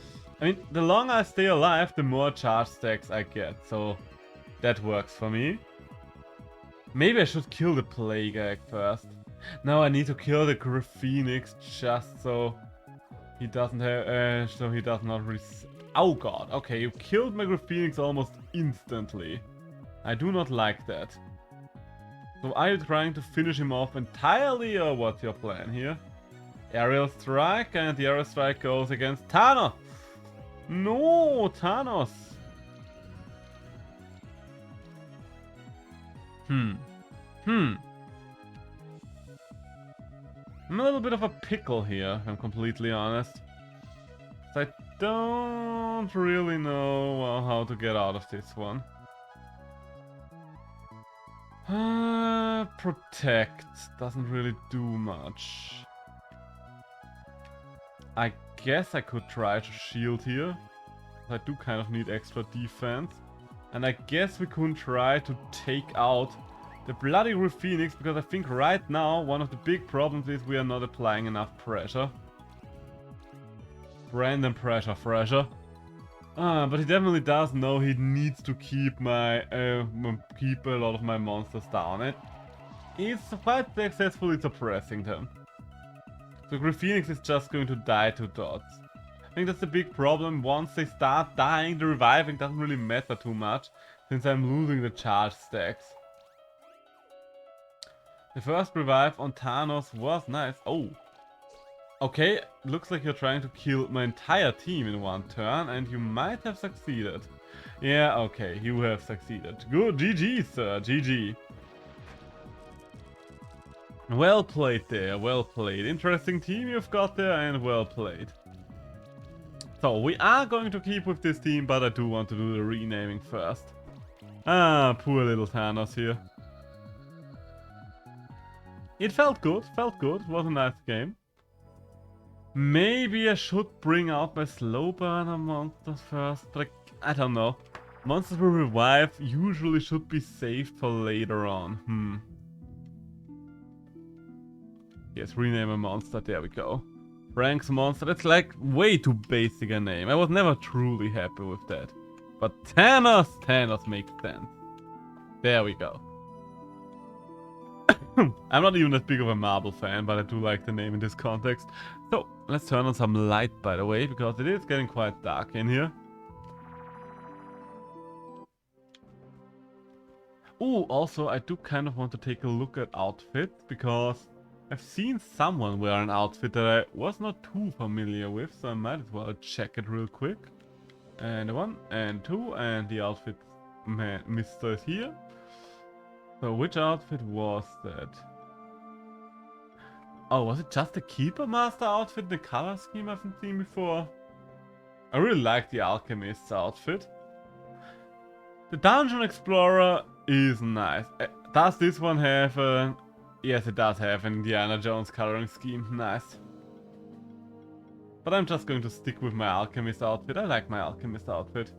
I mean, the longer I stay alive, the more charge stacks I get. So that works for me. Maybe I should kill the Plague Egg first. No, I need to kill the Phoenix just so he doesn't have, so he does not oh god, okay, you killed my Phoenix almost instantly. I do not like that. So are you trying to finish him off entirely, or what's your plan here? Aerial strike, and the aerial strike goes against Thanos. No, Thanos. Hmm. I'm a little bit of a pickle here, if I'm completely honest. I don't really know how to get out of this one. Protect doesn't really do much. I guess I could try to shield here. I do kind of need extra defense. And I guess we could try to take out the bloody Phoenix, because I think right now one of the big problems is we are not applying enough pressure. Random pressure. But he definitely does know he needs to keep keep a lot of my monsters down. He's quite successfully suppressing them. So Phoenix is just going to die to dots. I think that's the big problem. Once they start dying, the reviving doesn't really matter too much, since I'm losing the charge stacks. The first revive on Thanos was nice. Oh. Okay, looks like you're trying to kill my entire team in one turn, and you might have succeeded. Yeah, okay, you have succeeded. Good, GG, sir, GG. Well played there, well played. Interesting team you've got there, and well played. So, we are going to keep with this team, but I do want to do the renaming first. Ah, poor little Thanos here. It felt good, it was a nice game. Maybe I should bring out my slow burner monsters first, but I don't know. Monsters will revive usually should be saved for later on. Yes, rename a monster, there we go. Frank's monster, that's like way too basic a name. I was never truly happy with that. But Thanos makes sense. There we go. I'm not even that big of a Marvel fan, but I do like the name in this context. So, let's turn on some light, by the way, because it is getting quite dark in here. Oh, also, I do kind of want to take a look at outfits, because I've seen someone wear an outfit that I was not too familiar with, so I might as well check it real quick. And 1 and 2, and the outfit Mr. is here. So which outfit was that? Oh, was it just the Keeper Master outfit, the color scheme I haven't seen before? I really like the Alchemist's outfit. The Dungeon Explorer is nice. Does this one have a... Yes, it does have an Indiana Jones coloring scheme. Nice. But I'm just going to stick with my Alchemist outfit. I like my Alchemist outfit.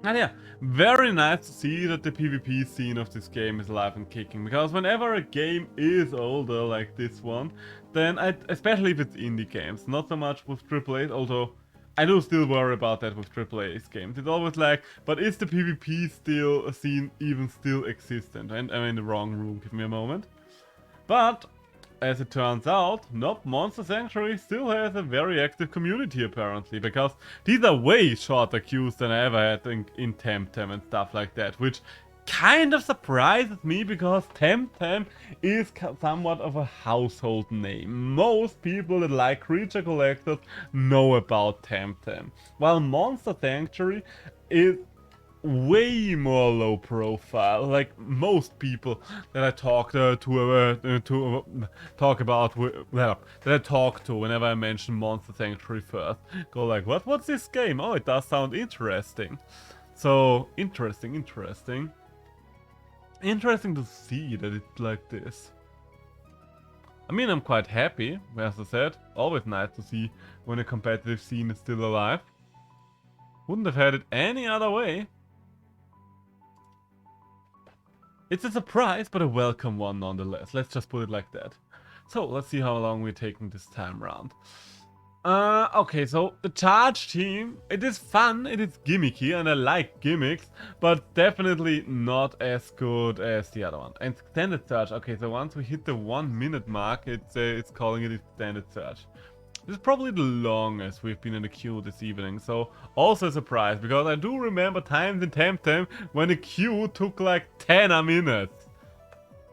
And yeah, very nice to see that the PvP scene of this game is alive and kicking. Because whenever a game is older like this one, then especially if it's indie games, not so much with AAA, although I do still worry about that with AAA games. It's always like, but is the PvP scene even still existent? And I'm in the wrong room, give me a moment. But, as it turns out, nope, Monster Sanctuary still has a very active community apparently, because these are way shorter queues than I ever had in Temtem and stuff like that, which kind of surprises me, because Temtem is somewhat of a household name. Most people that like creature collectors know about Temtem, while Monster Sanctuary is way more low profile. Like most people that I talk to whenever I mention Monster Sanctuary first, go like, what's this game? Oh, it does sound interesting. So interesting to see that it's like this. I mean, I'm quite happy, as I said. Always nice to see when a competitive scene is still alive. Wouldn't have had it any other way. It's a surprise, but a welcome one nonetheless. Let's just put it like that. So, let's see how long we're taking this time round. Okay, so the charge team, it is fun, it is gimmicky, and I like gimmicks, but definitely not as good as the other one. And extended search, okay, so once we hit the 1 minute mark, it's calling it extended search. This is probably the longest we've been in the queue this evening, so also a surprise, because I do remember times in Temtem when the queue took like 10 minutes.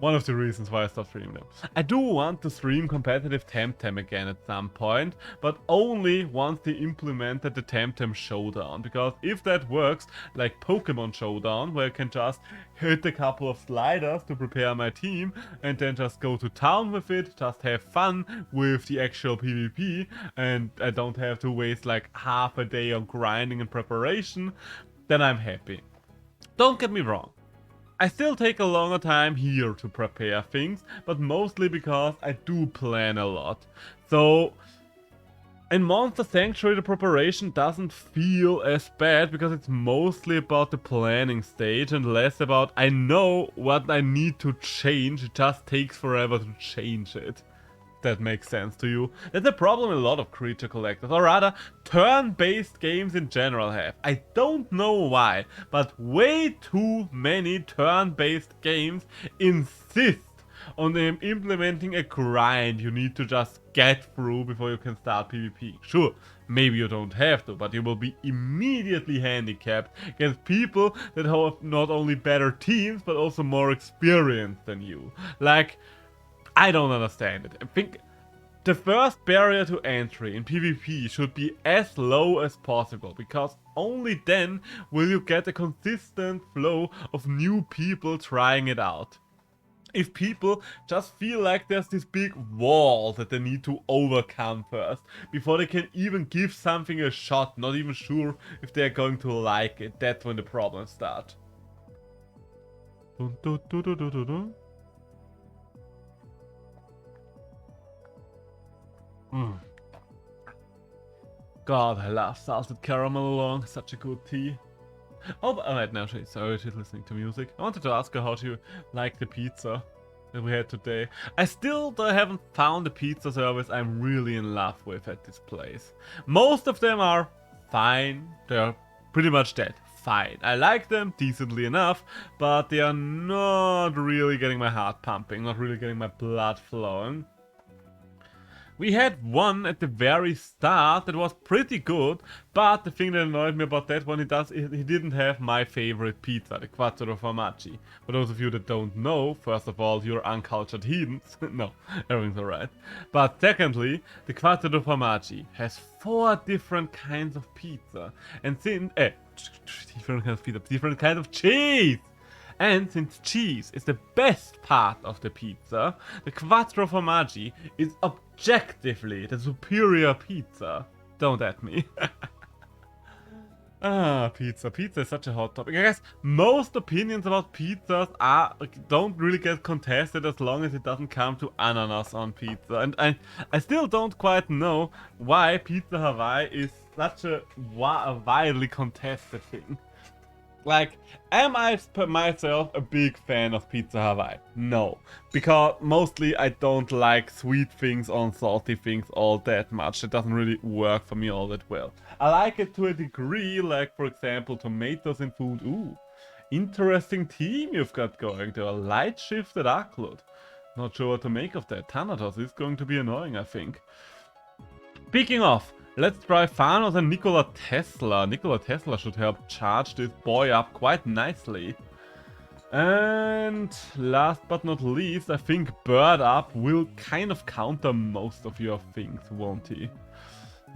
one of the reasons why I stopped streaming them. I do want to stream competitive Temtem again at some point, but only once they implemented the Temtem Showdown, because if that works, like Pokemon Showdown, where I can just hit a couple of sliders to prepare my team, and then just go to town with it, just have fun with the actual PvP, and I don't have to waste like half a day on grinding and preparation, then I'm happy. Don't get me wrong. I still take a longer time here to prepare things, but mostly because I do plan a lot. So in Monster Sanctuary the preparation doesn't feel as bad because it's mostly about the planning stage and less about I know what I need to change, it just takes forever to change it. That makes sense to you. That's a problem a lot of creature collectors, or rather turn-based games in general have. I don't know why, but way too many turn-based games insist on them implementing a grind you need to just get through before you can start PvP. Sure, maybe you don't have to, but you will be immediately handicapped against people that have not only better teams, but also more experience than you. Like, I don't understand it. I think the first barrier to entry in PvP should be as low as possible, because only then will you get a consistent flow of new people trying it out. If people just feel like there's this big wall that they need to overcome first, before they can even give something a shot, not even sure if they're going to like it, that's when the problems start. God, I love salted caramel along, such a good tea. Oh, but right now she's listening to music. I wanted to ask her how she liked the pizza that we had today. I still haven't found the pizza service I'm really in love with at this place. Most of them are fine, they're pretty much that. Fine. I like them decently enough, but they are not really getting my heart pumping, not really getting my blood flowing. We had one at the very start that was pretty good, but the thing that annoyed me about that one, he didn't have my favorite pizza, the Quattro Formaggi. For those of you that don't know, first of all, you're uncultured heathens. No, everything's alright. But secondly, the Quattro Formaggi has 4 different kinds of pizza. And different kinds of cheese! And since cheese is the best part of the pizza, the Quattro Formaggi is objectively the superior pizza. Don't at me. Pizza. Pizza is such a hot topic. I guess most opinions about pizzas don't really get contested as long as it doesn't come to ananas on pizza. And I still don't quite know why Pizza Hawaii is such a widely contested thing. Like, am I myself a big fan of Pizza Hawaii? No. Because mostly I don't like sweet things on salty things all that much. It doesn't really work for me all that well. I like it to a degree, like for example tomatoes in food. Ooh, interesting team you've got going there. Light shifted Aklud. Not sure what to make of that. Thanatos is going to be annoying, I think. Speaking of, let's try Thanos and Nikola Tesla. Nikola Tesla should help charge this boy up quite nicely. And last but not least, I think Bird Up will kind of counter most of your things, won't he?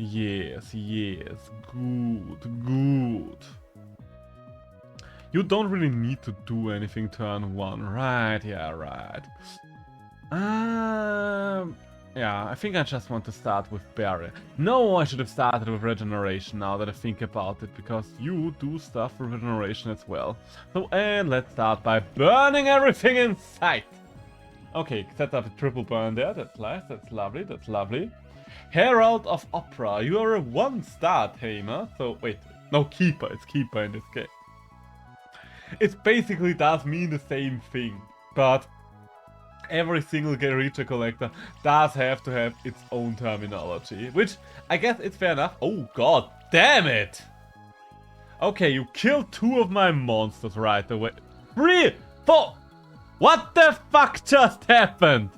Yes, yes. Good, good. You don't really need to do anything turn 1, right? Yeah, right. Yeah, I think I just want to start with Barrier. No, I should have started with Regeneration now that I think about it, because you do stuff for Regeneration as well. So, and let's start by burning everything in sight! Okay, set up a triple burn there, that's nice, that's lovely, that's lovely. Herald of Opera, you are a 1-star tamer, so wait, no, Keeper, it's Keeper in this game. It basically does mean the same thing, but every single creature collector does have to have its own terminology, which I guess it's fair enough. Oh god damn it! Okay, you killed 2 of my monsters right away. 3, 4! What the fuck just happened?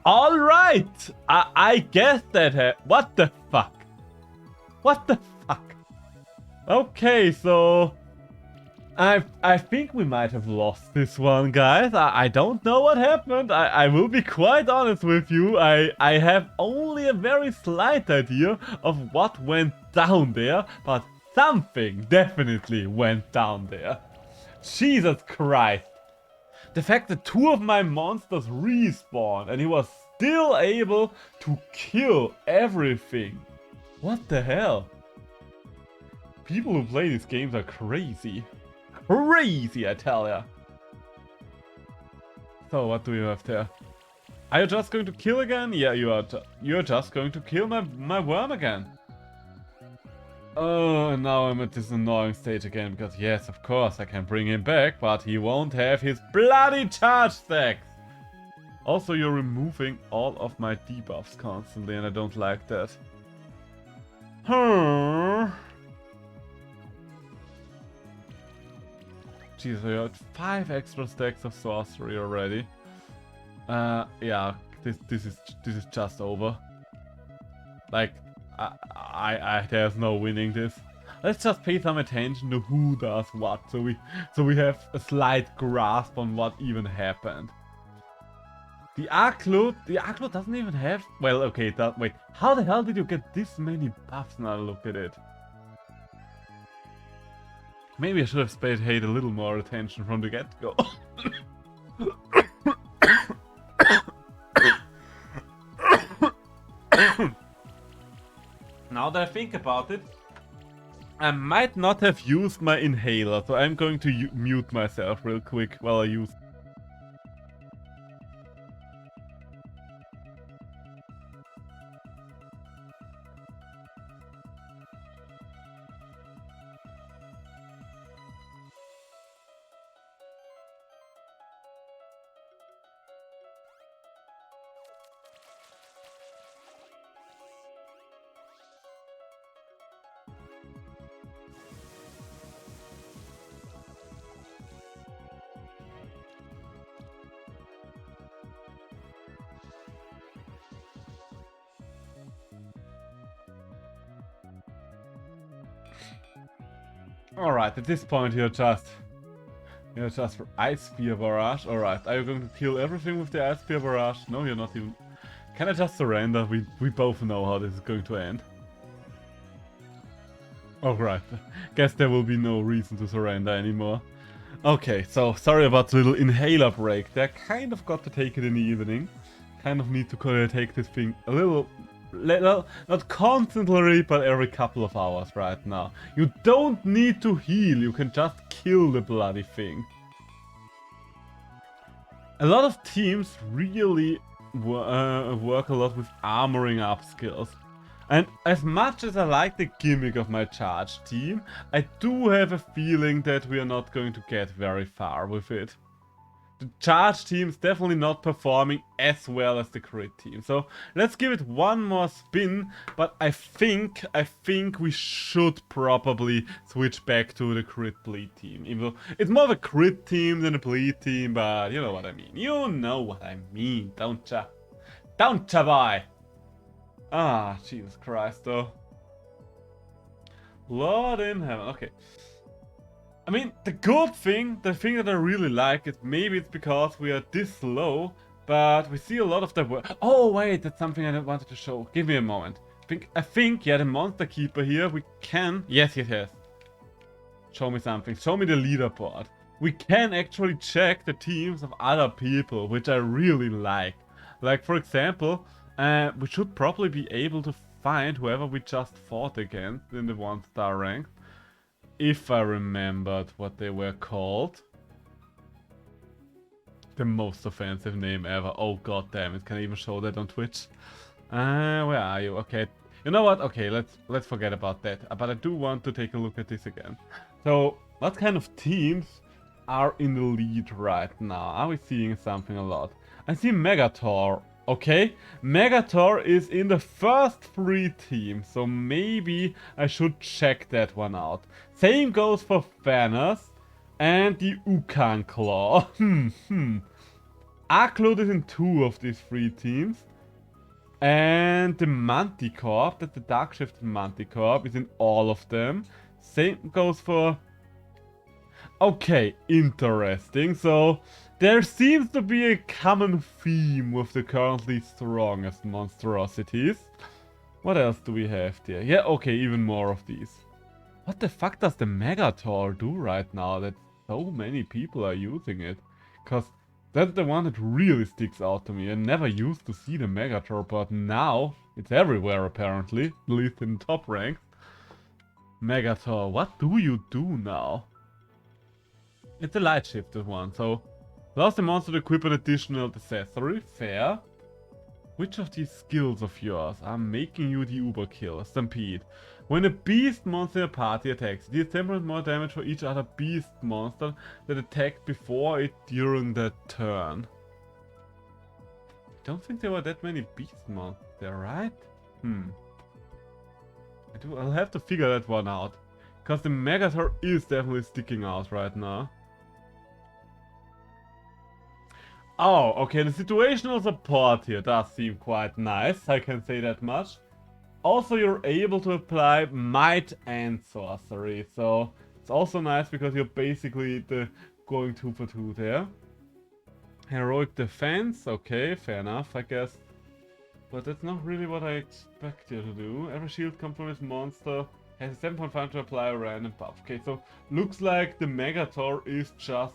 Alright! I guess that what the fuck? What the fuck? Okay, so I think we might have lost this one, guys. I don't know what happened. I will be quite honest with you. I have only a very slight idea of what went down there, but something definitely went down there. Jesus Christ. The fact that two of my monsters respawned and he was still able to kill everything. What the hell? People who play these games are crazy. Crazy, I tell ya. So what do we have there? Are you just going to kill again? Yeah, you are. You're just going to kill my worm again. Oh, and now I'm at this annoying stage again because yes, of course I can bring him back, but he won't have his bloody charge stacks. Also, you're removing all of my debuffs constantly, and I don't like that. Jeez, I got 5 extra stacks of sorcery already. Yeah, this is just over. Like, there's no winning this. Let's just pay some attention to who does what, so we have a slight grasp on what even happened. The Arcloot doesn't even have. Well, okay, wait. How the hell did you get this many buffs? Now look at it. Maybe I should have paid a little more attention from the get-go. Now that I think about it, I might not have used my inhaler, so I'm going to mute myself real quick while I use. Alright, at this point you're just for Ice Spear Barrage. Alright, are you going to kill everything with the Ice Spear Barrage? No, you're not even. Can I just surrender? We both know how this is going to end. Alright, guess there will be no reason to surrender anymore. Okay, so sorry about the little inhaler break there. Kind of got to take it in the evening. Kind of need to take this thing a little, not constantly, but every couple of hours right now. You don't need to heal, you can just kill the bloody thing. A lot of teams really work a lot with armoring up skills. And as much as I like the gimmick of my charge team, I do have a feeling that we are not going to get very far with it. The charge team is definitely not performing as well as the crit team. So let's give it one more spin, but I think we should probably switch back to the crit bleed team. Even though it's more of a crit team than a bleed team, but you know what I mean. You know what I mean, don't ya? Don't ya, boy? Ah, Jesus Christ, though. Lord in heaven. Okay. I mean, the thing that I really like is maybe it's because we are this low, but we see a lot of the work. Oh, wait, that's something I wanted to show. Give me a moment. I think, yeah, the Monster Keeper here, we can. Yes. Show me something. Show me the leaderboard. We can actually check the teams of other people, which I really like. Like, for example, we should probably be able to find whoever we just fought against in the 1-star rank. If I remembered what they were called. The most offensive name ever. Oh god damn it, can I even show that on Twitch? Where are you? Okay. You know what? Okay, let's forget about that. But I do want to take a look at this again. So, what kind of teams are in the lead right now? Are we seeing something a lot? I see Megator. Okay, Megator is in the first 3 teams, so maybe I should check that one out. Same goes for Thanos and the Ukan Claw. Arcloot is in 2 of these 3 teams. And the Manticore, that's the Dark Shifted Manticore, is in all of them. Same goes for Okay, interesting. So, there seems to be a common theme with the currently strongest monstrosities. What else do we have there? Yeah, okay, even more of these. What the fuck does the Megator do right now that so many people are using it? Because that's the one that really sticks out to me. I never used to see the Megator, but now it's everywhere apparently, at least in top ranks. Megator, what do you do now? It's a light shifted one, so allows the monster to equip an additional accessory. Fair. Which of these skills of yours are making you the uber kill? Stampede. When a beast monster in a party attacks, it deals 10% more damage for each other beast monster that attacked before it during that turn. I don't think there were that many beast monsters there, right? I'll have to figure that one out. Because the Megator is definitely sticking out right now. Oh, okay, the situational support here does seem quite nice, I can say that much. Also, you're able to apply might and sorcery, so it's also nice because you're basically going 2 for 2 there. Heroic defense, okay, fair enough, I guess. But that's not really what I expect you to do. Every shield comes from this monster has a 7.5 to apply a random buff. Okay, so looks like the Megator is just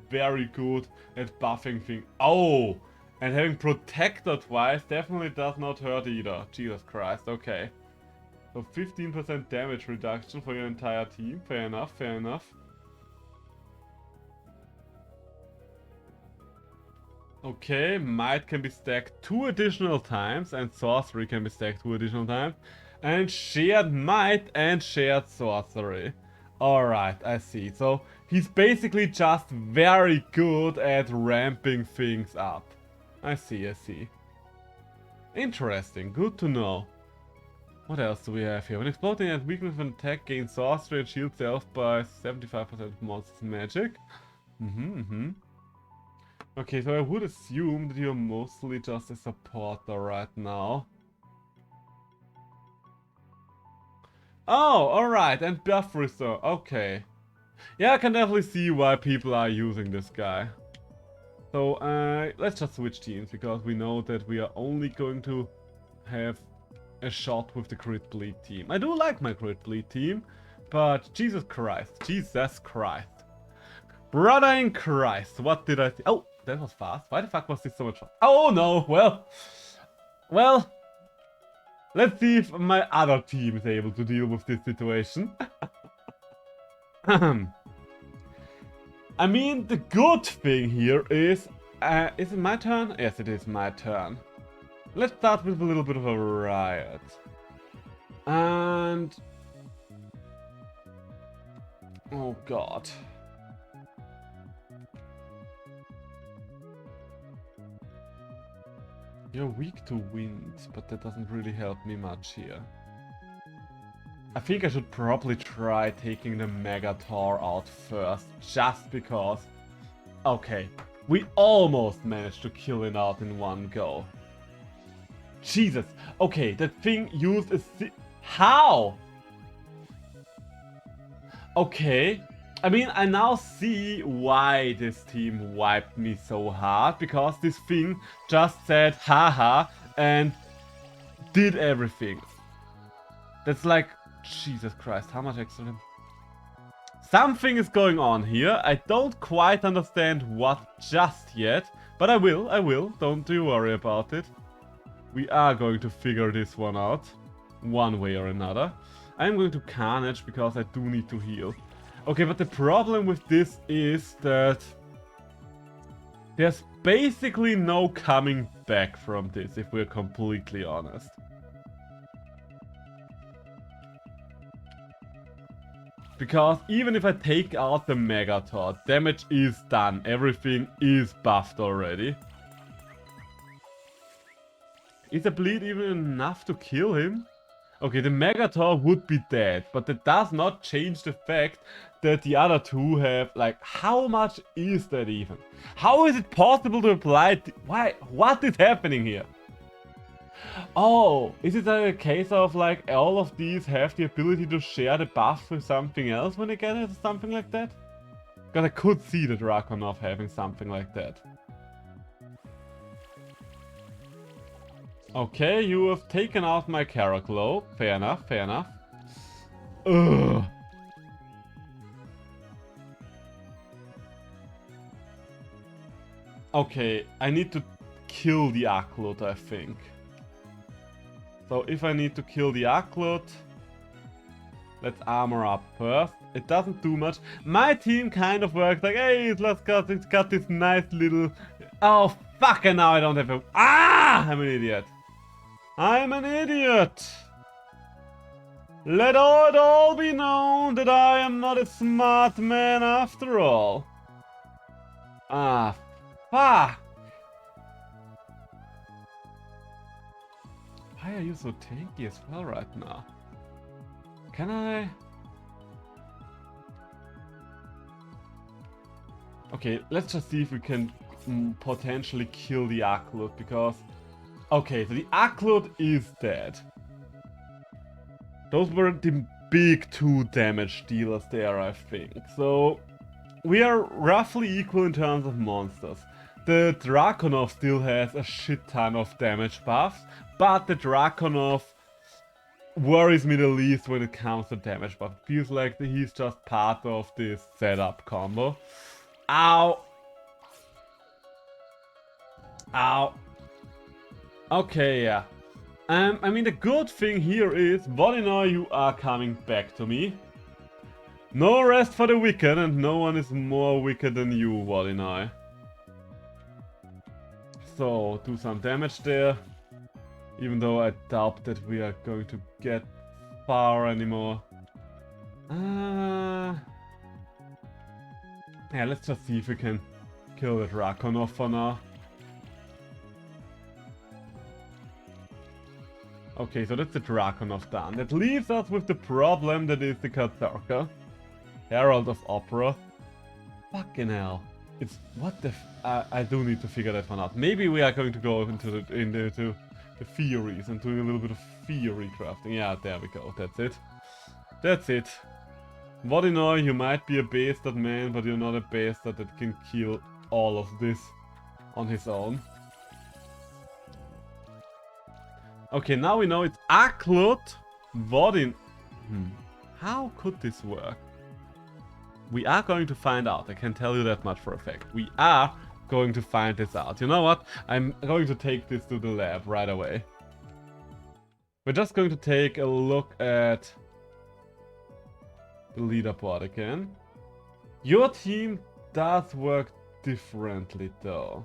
very good at buffing things. Oh! And having Protector twice definitely does not hurt either. Jesus Christ, okay. So 15% damage reduction for your entire team. Fair enough, fair enough. Okay, Might can be stacked 2 additional times and Sorcery can be stacked 2 additional times. And Shared Might and Shared Sorcery. Alright, I see. So he's basically just very good at ramping things up. I see, I see. Interesting, good to know. What else do we have here? When exploding at weakness of an attack, gain sorcery and shield self by 75% of monster's magic. Okay, so I would assume that you're mostly just a supporter right now. Oh, alright, and buff restore, okay. Yeah, I can definitely see why people are using this guy. So, let's just switch teams, because we know that we are only going to have a shot with the crit bleed team. I do like my crit bleed team, but Jesus Christ, brother in Christ, what did I see? Oh, that was fast. Why the fuck was this so much fun? Oh no, well, let's see if my other team is able to deal with this situation. I mean, the good thing here is it my turn? Yes, it is my turn. Let's start with a little bit of a riot. And... oh god. You're weak to wind, but that doesn't really help me much here. I think I should probably try taking the Megator out first, just because... okay, we almost managed to kill it out in one go. Jesus, okay, that thing used a how? Okay, I mean, I now see why this team wiped me so hard, because this thing just said haha and did everything. That's like, Jesus Christ, how much extra? Something is going on here. I don't quite understand what just yet, but I will, don't you worry about it. We are going to figure this one out, one way or another. I'm going to Carnage because I do need to heal. Okay, but the problem with this is that there's basically no coming back from this, if we're completely honest. Because even if I take out the Megator, damage is done. Everything is buffed already. Is the bleed even enough to kill him? Okay, the Megator would be dead, but that does not change the fact that the other two have, like, how much is that even? How is it possible to apply why? What is happening here? Oh, is it a case of, like, all of these have the ability to share the buff with something else when they get it or something like that? Because I could see the Draconov having something like that. Okay, you have taken out my Caraclow. Fair enough, fair enough. Ugh. Okay, I need to kill the Aklot, I think. So if I need to kill the Aklot, let's armor up first. It doesn't do much. My team kind of works like, hey, it's got this nice little... Oh, fuck, and now I don't have a... Ah! I'm an idiot. I'm an idiot. Let it all be known that I am not a smart man after all. Ah, fuck. Why are you so tanky as well right now? Can I... Okay, let's just see if we can potentially kill the Aklot, because... Okay, so the Aklot is dead. Those were the big 2 damage dealers there, I think. So, we are roughly equal in terms of monsters. The Draconov still has a shit ton of damage buffs, but the Draconov worries me the least when it comes to damage buff. It feels like he's just part of this setup combo. Ow! Ow! Okay, yeah. I mean, the good thing here is, Vodinoi, you are coming back to me. No rest for the wicked, and no one is more wicked than you, Vodinoi. So, do some damage there. Even though I doubt that we are going to get far anymore. Yeah, let's just see if we can kill the Draconov for now. Okay, so that's the Draconov done. That leaves us with the problem that is the Katarka. Herald of Opera. Fucking hell. It's... What the I do need to figure that one out. Maybe we are going to go into the theories and doing a little bit of theory crafting. Yeah, there we go. That's it. That's it. Vodinoi, you might be a bastard man, but you're not a bastard that can kill all of this on his own. Okay, now we know it's Aklot, Vodin... How could this work? We are going to find out, I can tell you that much for a fact. We are going to find this out. You know what? I'm going to take this to the lab right away. We're just going to take a look at the leaderboard again. Your team does work differently though.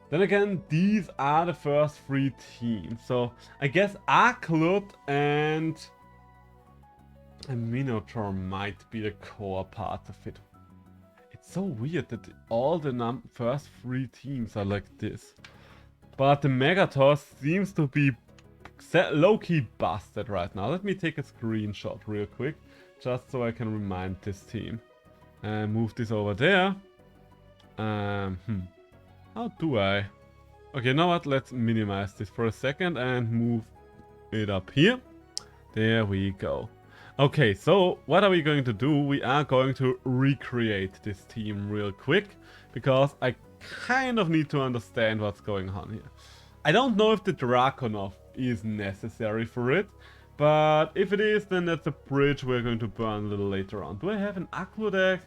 Then again, these are the first 3 teams. So I guess Aklot and a Minotaur might be the core part of it. It's so weird that all the first 3 teams are like this. But the Megator seems to be low-key busted right now. Let me take a screenshot real quick, just so I can remind this team. And move this over there. How do I? Okay, you know what? Let's minimize this for a second and move it up here. There we go. Okay, so what are we going to do? We are going to recreate this team real quick, because I kind of need to understand what's going on here. I don't know if the Draconov is necessary for it, but if it is, then that's a bridge we're going to burn a little later on. Do I have an Aklo deck?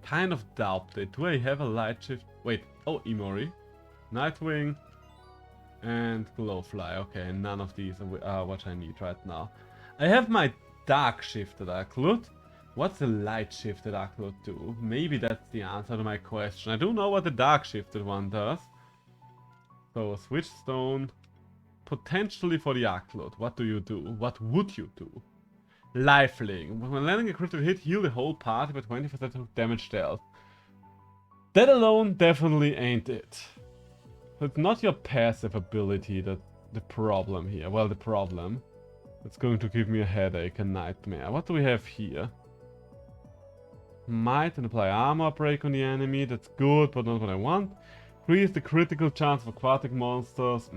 Kind of doubt it. Do I have a light shift? Wait, oh, Imori, Nightwing, and Glowfly. Okay, none of these are what I need right now. I have my dark shifted Aklot. What's the light shifted Aklot do? Maybe that's the answer to my question. I do know what the dark shifted one does. So, switch stone. Potentially for the Aklot. What do you do? What would you do? Lifelink. When landing a critical hit, heal the whole party by 20% of damage dealt. That alone definitely ain't it. So it's not your passive ability that the problem here. Well, the problem. It's going to give me a headache, a nightmare. What do we have here? Might and apply armor break on the enemy. That's good, but not what I want. Increase the critical chance of aquatic monsters.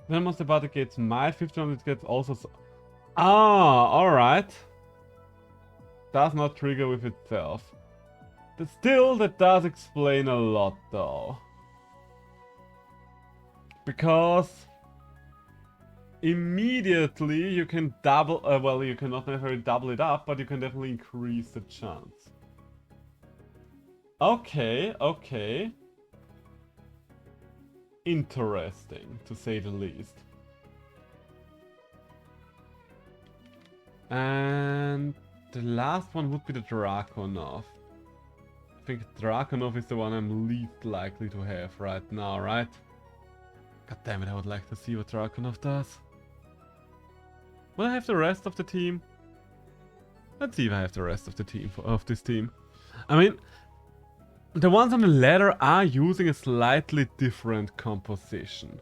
Then monster party gets might, 1500 gets also... Ah, alright. Does not trigger with itself. But still, that does explain a lot though. Because immediately you can double, well, you cannot necessarily double it up, but you can definitely increase the chance. Okay, okay. Interesting, to say the least. And the last one would be the Draconov. I think Draconov is the one I'm least likely to have right now, right? God damn it, I would like to see what Draconov does. Will I have the rest of the team? Let's see if I have the rest of the team of this team. I mean, the ones on the ladder are using a slightly different composition.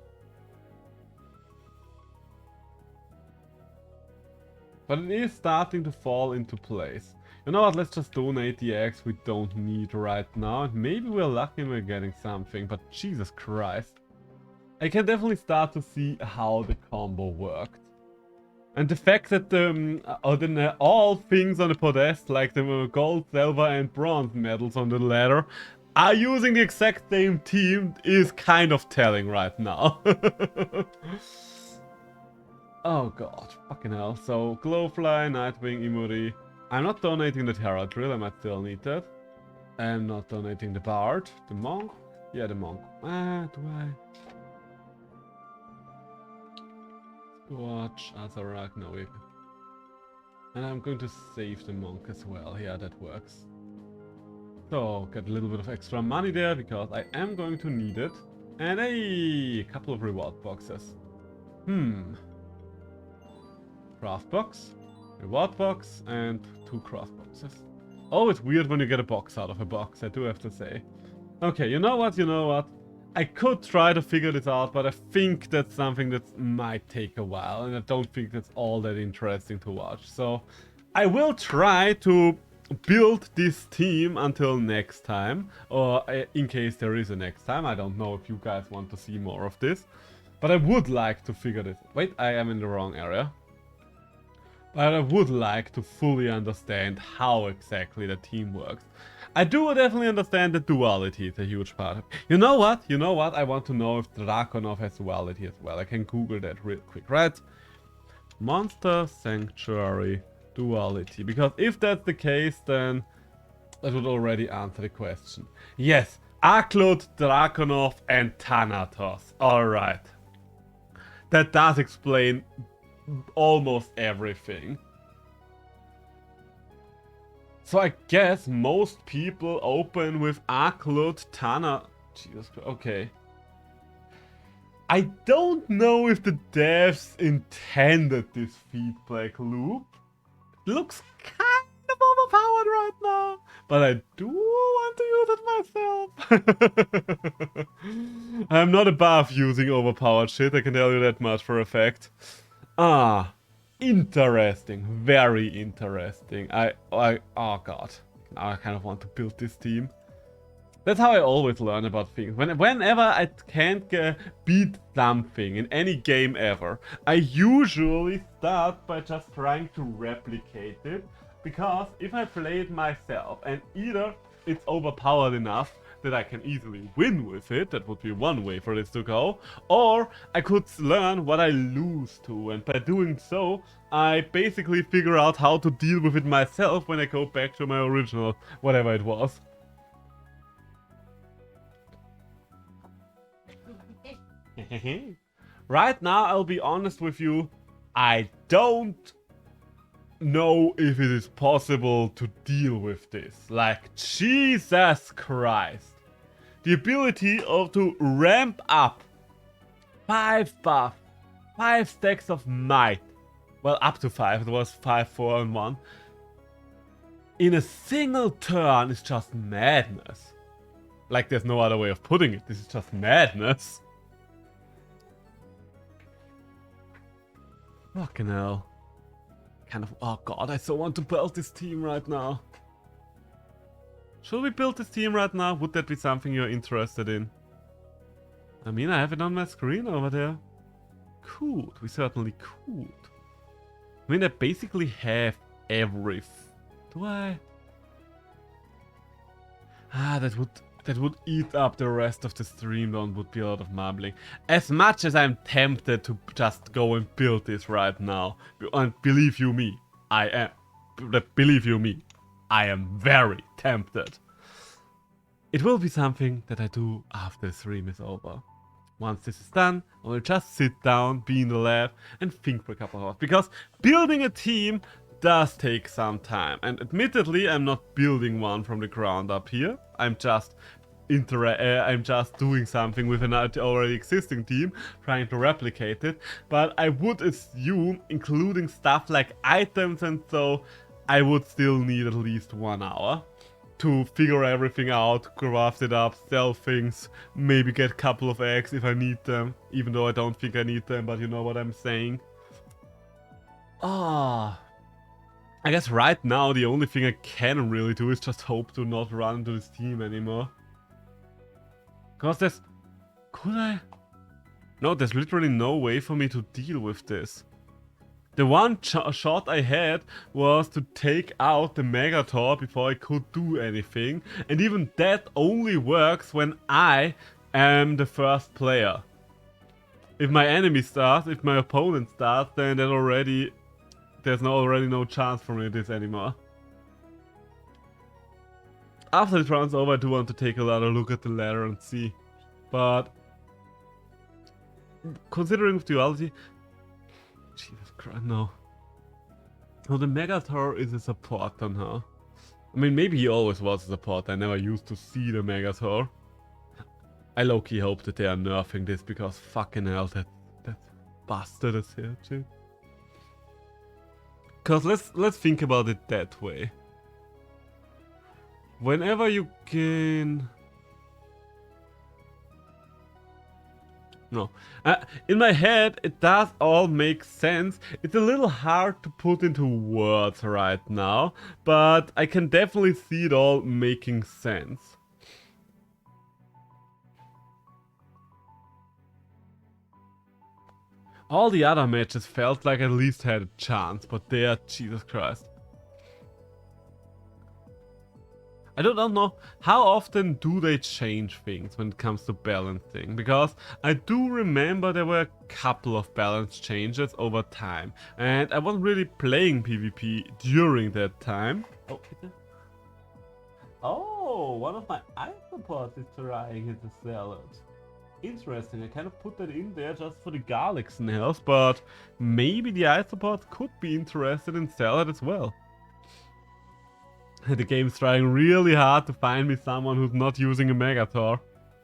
But it is starting to fall into place. You know what, let's just donate the eggs we don't need right now. And maybe we're lucky and we're getting something, but Jesus Christ. I can definitely start to see how the combo worked. And the fact that all things on the podest, like the gold, silver and bronze medals on the ladder, are using the exact same team is kind of telling right now. Oh god, fucking hell. So, Glowfly, Nightwing, Imuri. I'm not donating the Terra Drill, I might still need that. I'm not donating the Bard. The Monk? Yeah, the Monk. Do I? Squatch, Azarak, no wait. And I'm going to save the Monk as well, yeah, that works. So, get a little bit of extra money there, because I am going to need it. And a couple of reward boxes. Craft box, reward box, and 2 craft boxes. Oh, it's weird when you get a box out of a box, I do have to say. Okay, you know what? I could try to figure this out, but I think that's something that might take a while, and I don't think that's all that interesting to watch. So, I will try to build this team until next time, or in case there is a next time. I don't know if you guys want to see more of this, but I would like to figure this. Wait, I am in the wrong area. But I would like to fully understand how exactly the team works. I do definitely understand that duality is a huge part of it. You know what? I want to know if Draconov has duality as well. I can Google that real quick, right? Monster Sanctuary duality. Because if that's the case, then that would already answer the question. Yes, Aklud, Draconov, and Thanatos. Alright. That does explain almost everything. So I guess most people open with Aklud, Tana. Jesus Christ, okay. I don't know if the devs intended this feedback loop. It looks kind of overpowered right now, but I do want to use it myself. I'm not above using overpowered shit, I can tell you that much for a fact. Interesting. Very interesting. Oh god. Now I kind of want to build this team. That's how I always learn about things. Whenever I can't beat something in any game ever, I usually start by just trying to replicate it. Because if I play it myself and either it's overpowered enough that I can easily win with it, that would be one way for this to go, or I could learn what I lose to, and by doing so, I basically figure out how to deal with it myself when I go back to my original, whatever it was. Right now, I'll be honest with you, I don't know if it is possible to deal with this. Like, Jesus Christ. The ability to ramp up 5 buff, 5 stacks of might. Well, up to 5. It was 5, 4, and 1. In a single turn is just madness. Like, there's no other way of putting it. This is just madness. Fucking hell. Kind of, oh god, I so want to build this team right now. Should we build this team right now? Would that be something you're interested in? I mean, I have it on my screen over there. Could. We certainly could. I mean, I basically have every... Do I? Ah, that would eat up the rest of the stream, though, and would be a lot of mumbling. As much as I'm tempted to just go and build this right now, and believe you me, I am. Believe you me, I am very tempted. It will be something that I do after the stream is over. Once this is done, I will just sit down, be in the lab, and think for a couple of hours. Because building a team does take some time. And admittedly, I'm not building one from the ground up here. I'm just doing something with an already existing team, trying to replicate it. But I would assume, including stuff like items and so, I would still need at least 1 hour to figure everything out, craft it up, sell things, maybe get a couple of eggs if I need them, even though I don't think I need them, but you know what I'm saying. I guess right now the only thing I can really do is just hope to not run into this team anymore. Cause there's... Could I? No, there's literally no way for me to deal with this. The one shot I had was to take out the Megator before I could do anything. And even that only works when I am the first player. If my enemy starts, if my opponent starts, then that already... There's already no chance for me this anymore. After this round's over, I do want to take another look at the ladder and see. But... Considering duality... Jesus Christ, no. Oh, the Megator is a support on her. I mean, maybe he always was a support. I never used to see the Megator. I low-key hope that they are nerfing this because fucking hell, that bastard is here, too. Cause let's think about it that way. Whenever you gain... No. In my head, it does all make sense. It's a little hard to put into words right now, but I can definitely see it all making sense. All the other matches felt like I at least had a chance, but there, Jesus Christ. I don't know, how often do they change things when it comes to balancing? Because I do remember there were a couple of balance changes over time. And I wasn't really playing PvP during that time. Oh, oh, one of my ice supports is trying his salad. Interesting, I kind of put that in there just for the garlic snails, but maybe the ice supports could be interested in salad as well. The game's trying really hard to find me someone who's not using a Megator.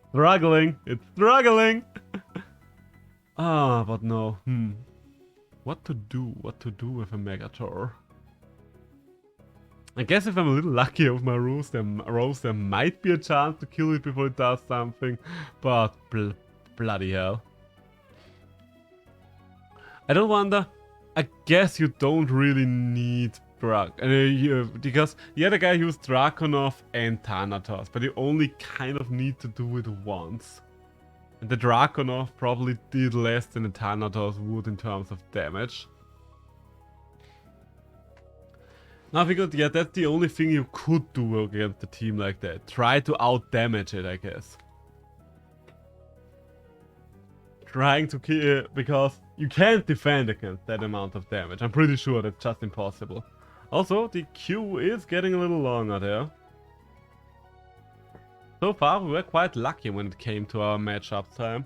Struggling! It's struggling! But no. What to do? What to do with a Megator? I guess if I'm a little lucky with my rose, there might be a chance to kill it before it does something. But bloody hell. I don't wonder. I guess you don't really need because the other guy used Draconov and Thanatos, but you only kind of need to do it once. And the Draconov probably did less than the Thanatos would in terms of damage. Now because, yeah, that's the only thing you could do against a team like that. Try to out-damage it, I guess. Trying to kill, because you can't defend against that amount of damage. I'm pretty sure that's just impossible. Also, the queue is getting a little longer there. So far, we were quite lucky when it came to our matchup time.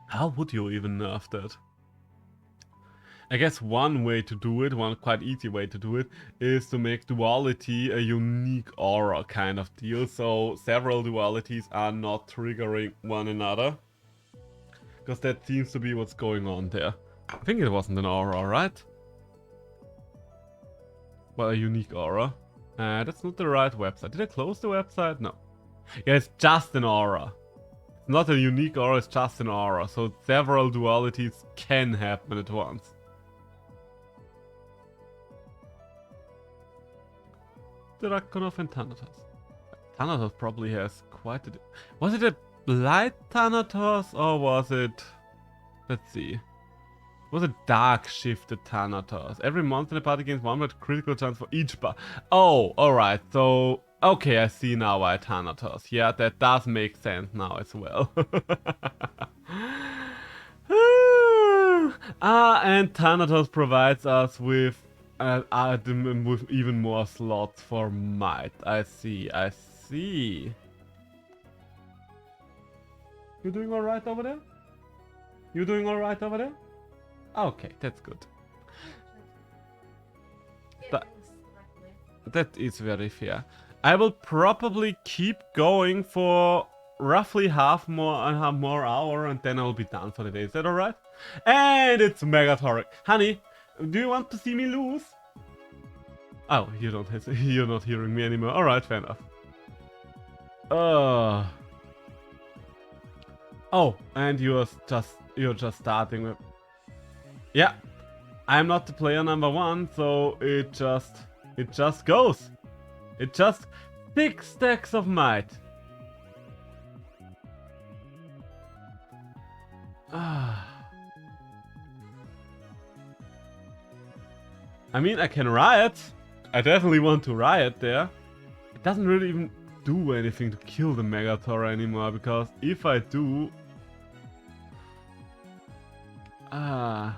How would you even nerf that? I guess one way to do it, one quite easy way to do it, is to make duality a unique aura kind of deal. So several dualities are not triggering one another. Because that seems to be what's going on there. I think it wasn't an aura, right? Well, a unique aura. That's not the right website. Did I close the website? No. Yeah, it's just an aura. It's not a unique aura, it's just an aura. So several dualities can happen at once. Draconov and Thanatos. Thanatos probably has quite a... Was it a... light Thanatos or was it... Let's see. Was it dark shifted Thanatos? Every monster in the party gains 1 with critical chance for each bar. Oh, alright, so... Okay, I see now why Thanatos. Yeah, that does make sense now as well. And Thanatos provides us with even more slots for might. I see, I see. You doing alright over there? You doing alright over there? Okay, that's good. That is very fair. I will probably keep going for roughly half more hour and then I'll be done for the day. Is that alright? And it's Megatoric. Honey, do you want to see me lose? Oh, you don't have, you're not hearing me anymore. Alright, fair enough. Oh, and you're just starting with... Yeah, I'm not the player number 1, so it just goes. It just 6 stacks of might. I mean, I can riot. I definitely want to riot there. It doesn't really even do anything to kill the Megator anymore, because if I do... I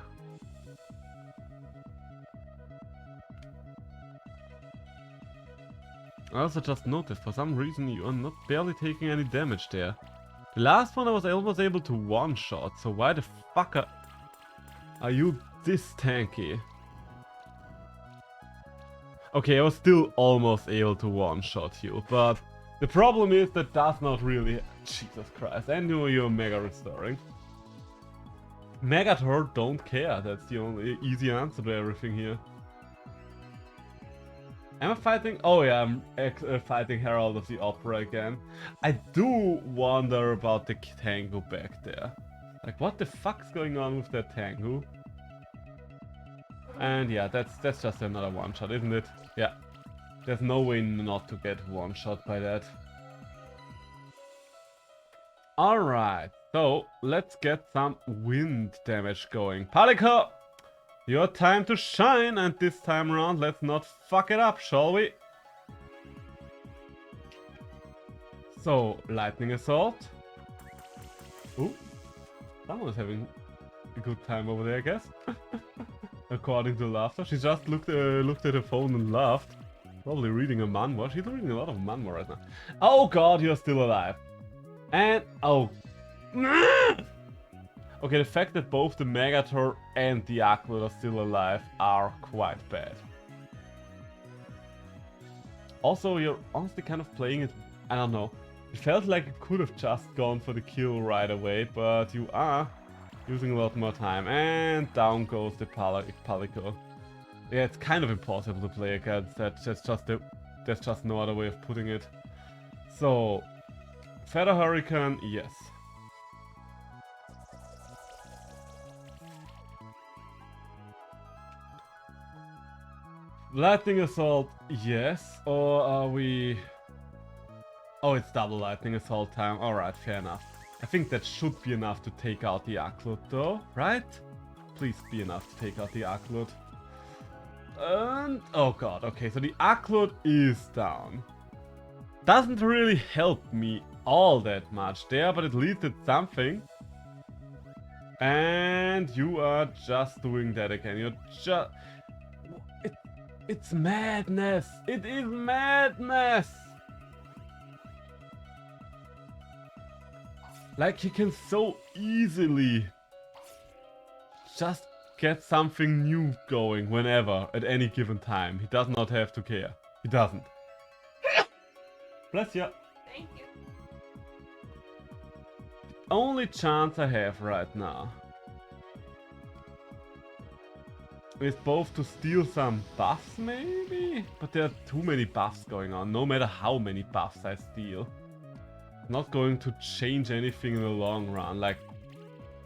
also just noticed, for some reason you are not barely taking any damage there. The last one I was almost able to one-shot, so why the fuck are you this tanky? Okay, I was still almost able to one-shot you, but the problem is that does not really... Jesus Christ, I knew you were mega restoring. Megator don't care, that's the only easy answer to everything here. Am I fighting? Oh yeah, I'm fighting Herald of the Opera again. I do wonder about the Tengu back there. Like, what the fuck's going on with that Tengu? And yeah, that's just another one-shot, isn't it? Yeah. There's no way not to get one-shot by that. Alright, so let's get some wind damage going. Palico! Your time to shine, and this time around, let's not fuck it up, shall we? So, Lightning Assault. Ooh, someone's having a good time over there, I guess. According to Laughter. She just looked at her phone and laughed. Probably reading a manhwa. She's reading a lot of manhwa right now. Oh god, you're still alive. And, oh. Okay, the fact that both the Megator and the Aquilot are still alive are quite bad. Also, you're honestly kind of playing it, I don't know. It felt like it could have just gone for the kill right away, but you are using a lot more time. And down goes the Palico. Yeah, it's kind of impossible to play against that. There's just no other way of putting it. So, Feather Hurricane, yes. Lightning Assault, yes. Or are we... Oh, it's double Lightning Assault time. Alright, fair enough. I think that should be enough to take out the Aquilot though, right? Please be enough to take out the Aquilot. And... oh god, okay, so the Aquilot is down. Doesn't really help me all that much there, but at least it's something. And you are just doing that again. You're just... It's madness! It is madness! Like, he can so easily just get something new going whenever, at any given time. He does not have to care. He doesn't. Bless you. Thank you. Only chance I have right now is both to steal some buffs, maybe? But there are too many buffs going on, no matter how many buffs I steal. Not going to change anything in the long run, like...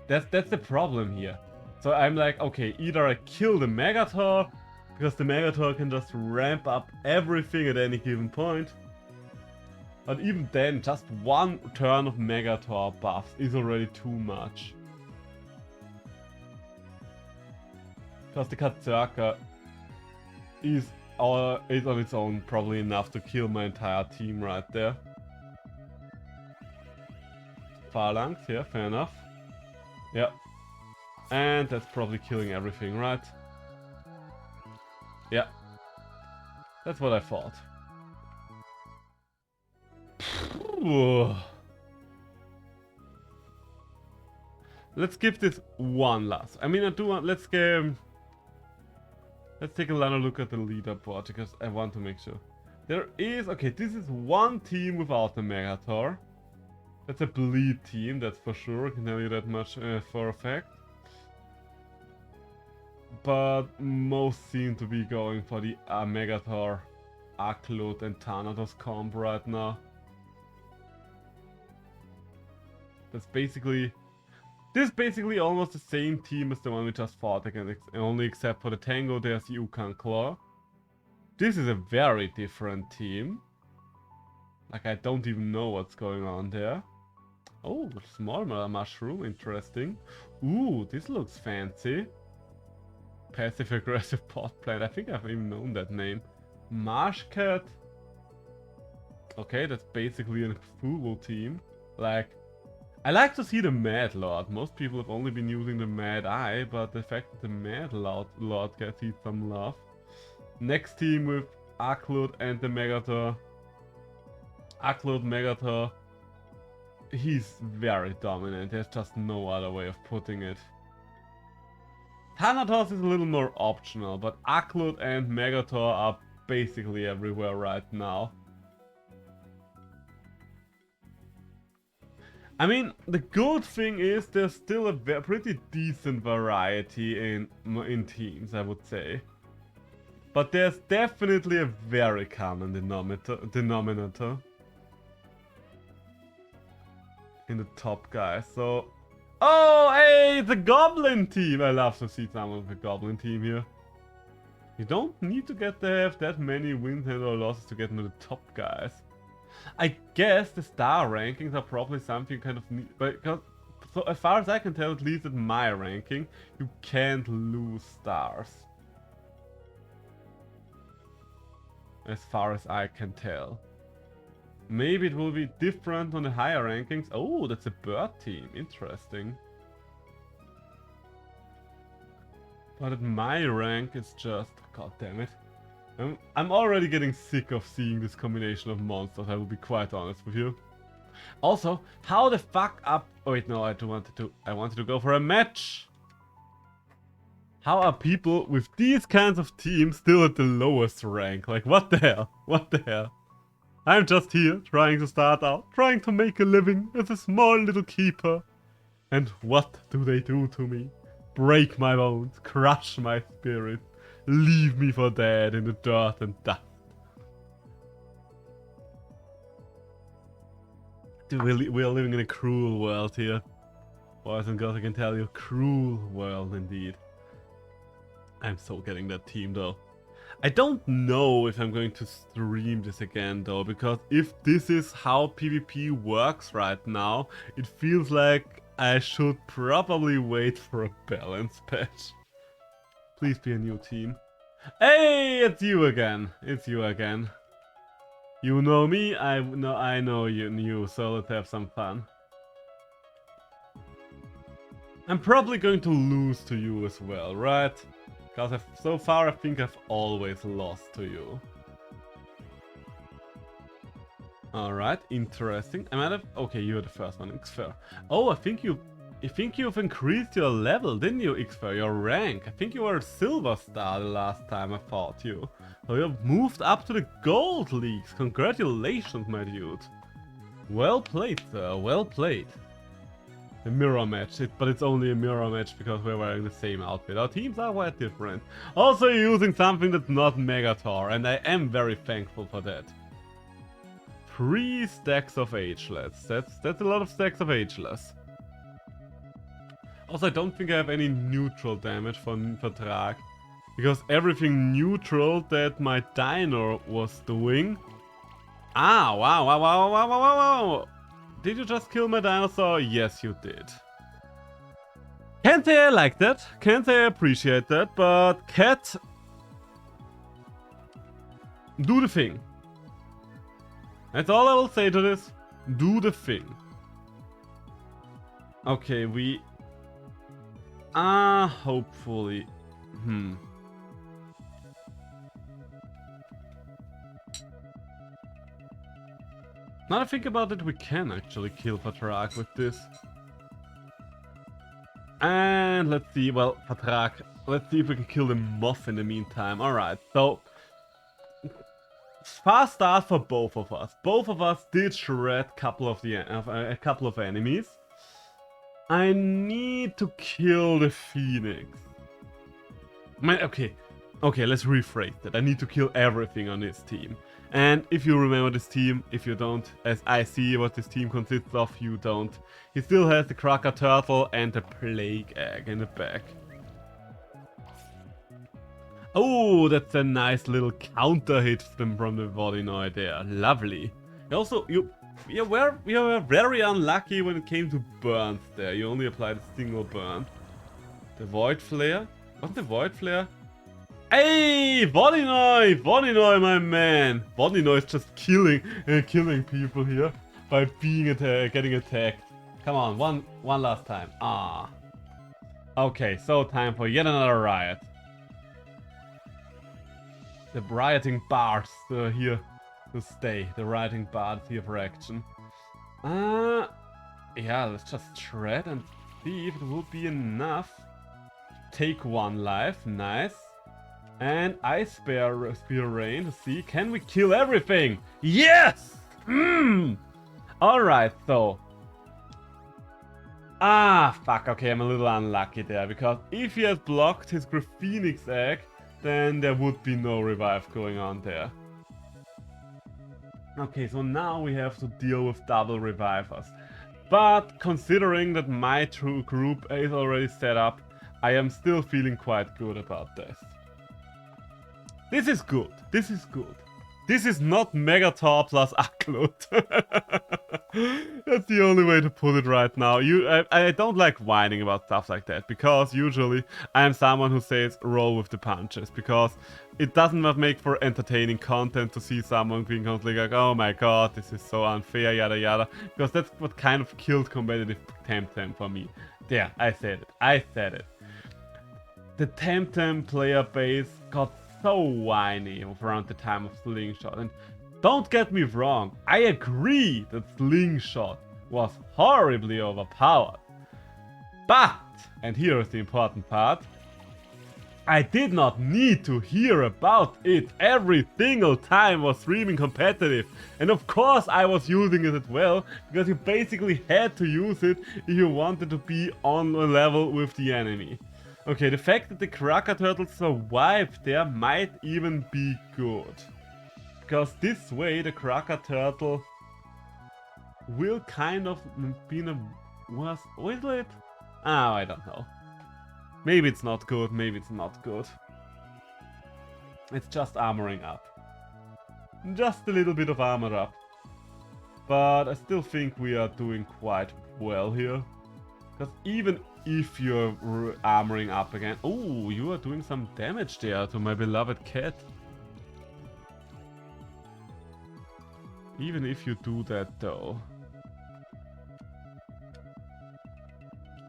That's the problem here. So I'm like, okay, either I kill the Megator, because the Megator can just ramp up everything at any given point. But even then, just one turn of Megator buffs is already too much. Because the Katzerka is on its own probably enough to kill my entire team right there. Phalanx, yeah, fair enough. Yeah. And that's probably killing everything, right? Yeah. That's what I thought. Let's give this one last. I mean, I do want. Let's take another look at the leaderboard because I want to make sure. There is. Okay, this is one team without the Megator. That's a bleed team, that's for sure. I can tell you that much for a fact. But most seem to be going for the Megator, Aklud, and Thanatos comp right now. That's basically... This is basically almost the same team as the one we just fought against, only except for the Tango, there's the Yukon Claw. This is a very different team. Like, I don't even know what's going on there. Oh, small mushroom, interesting. Ooh, this looks fancy. Passive-aggressive pot plant, I think I've even known that name. Marsh Cat. Okay, that's basically a Fubu team. Like, I like to see the Mad Lord. Most people have only been using the Mad Eye, but the fact that the Mad Lord gets some love. Next team with Aklud and the Megator. Aklud, Megator. He's very dominant. There's just no other way of putting it. Thanatos is a little more optional, but Aklud and Megator are basically everywhere right now. I mean, the good thing is there's still a pretty decent variety in teams, I would say. But there's definitely a very common denominator in the top guys. So, oh, hey, the Goblin team! I love to see some of the Goblin team here. You don't need to have that many wins and or losses to get into the top guys. I guess the star rankings are probably something kind of neat, because so as far as I can tell, at least at my ranking, you can't lose stars. As far as I can tell. Maybe it will be different on the higher rankings. Oh, that's a bird team. Interesting. But at my rank, it's just... God damn it. I'm already getting sick of seeing this combination of monsters, I will be quite honest with you. Also, how the fuck up... Oh wait, no, I wanted to go for a match! How are people with these kinds of teams still at the lowest rank? Like, what the hell? What the hell? I'm just here, trying to start out, trying to make a living as a small little keeper. And what do they do to me? Break my bones, crush my spirit. Leave me for dead in the dirt and dust. Dude, we are living in a cruel world here. Boys and girls, I can tell you, cruel world indeed. I'm so getting that team though. I don't know if I'm going to stream this again though, because if this is how PvP works right now, it feels like I should probably wait for a balance patch. Please be a new team. Hey, it's you again. It's you again. You know me, I know you, so let's have some fun. I'm probably going to lose to you as well, right? Because so far I think I've always lost to you. Alright, interesting. I might have... Okay, you're the first one, Xfer. Oh, I think you've increased your level, didn't you, Xfer? Your rank. I think you were a silver star the last time I fought you. So you've moved up to the gold leagues. Congratulations, my dude. Well played, sir. Well played. A mirror match, but it's only a mirror match because we're wearing the same outfit. Our teams are quite different. Also using something that's not Megator, and I am very thankful for that. 3 stacks of Ageless. That's a lot of stacks of Ageless. Also, I don't think I have any neutral damage for Drag. Because everything neutral that my Dino was doing Ah, wow, wow, wow, wow, wow, wow, wow. Did you just kill my dinosaur? Yes, you did. Can't say I like that. Can't say I appreciate that, but cat, do the thing. That's all I will say to this. Do the thing. Okay, we are hopefully. Now that I think about it, we can actually kill Patrak with this. And let's see, well, Patrak, let's see if we can kill the moth in the meantime. Alright, so fast start for both of us. Both of us did shred a couple of enemies. I need to kill the Phoenix. Okay, let's rephrase that. I need to kill everything on this team. And if you remember this team, if you don't, as I see what this team consists of, you don't. He still has the Cracker Turtle and the Plague Egg in the back. Oh, that's a nice little counter hit from the Vodinoid there. Lovely. Also, you were very unlucky when it came to burns there. You only applied a single burn. The Void Flare? What's the Void Flare? Hey, Vodinoid! Vodinoid, my man! Vodinoid is just killing people here by being getting attacked. Come on, one last time. Ah. Okay, so time for yet another riot. The rioting bards here to stay. The rioting bards here for action. Yeah, let's just shred and see if it will be enough. Take one life, nice. And Ice Spear Rain to see, can we kill everything? Yes! Alright, so. Fuck, okay, I'm a little unlucky there, because if he has blocked his Phoenix Egg, then there would be no revive going on there. Okay, so now we have to deal with double revivers. But considering that my true group is already set up, I am still feeling quite good about this. This is good. This is good. This is not Megator plus Aklut. That's the only way to put it right now. I don't like whining about stuff like that, because usually I am someone who says roll with the punches, because it doesn't make for entertaining content to see someone being constantly like, oh my god, this is so unfair, yada yada, because that's what kind of killed competitive Temtem for me. There, I said it. I said it. The Temtem player base got so whiny around the time of Slingshot, and don't get me wrong, I agree that Slingshot was horribly overpowered. But, and here is the important part, I did not need to hear about it every single time I was streaming competitive. And of course I was using it as well, because you basically had to use it if you wanted to be on a level with the enemy. Okay, the fact that the Cracker Turtle survived there might even be good. Because this way the Cracker Turtle will kind of be in a worse... Will it? Oh, I don't know. Maybe it's not good, maybe it's not good. It's just armoring up. Just a little bit of armor up. But I still think we are doing quite well here. Because even if you're armoring up again... Oh, you are doing some damage there to my beloved cat. Even if you do that though.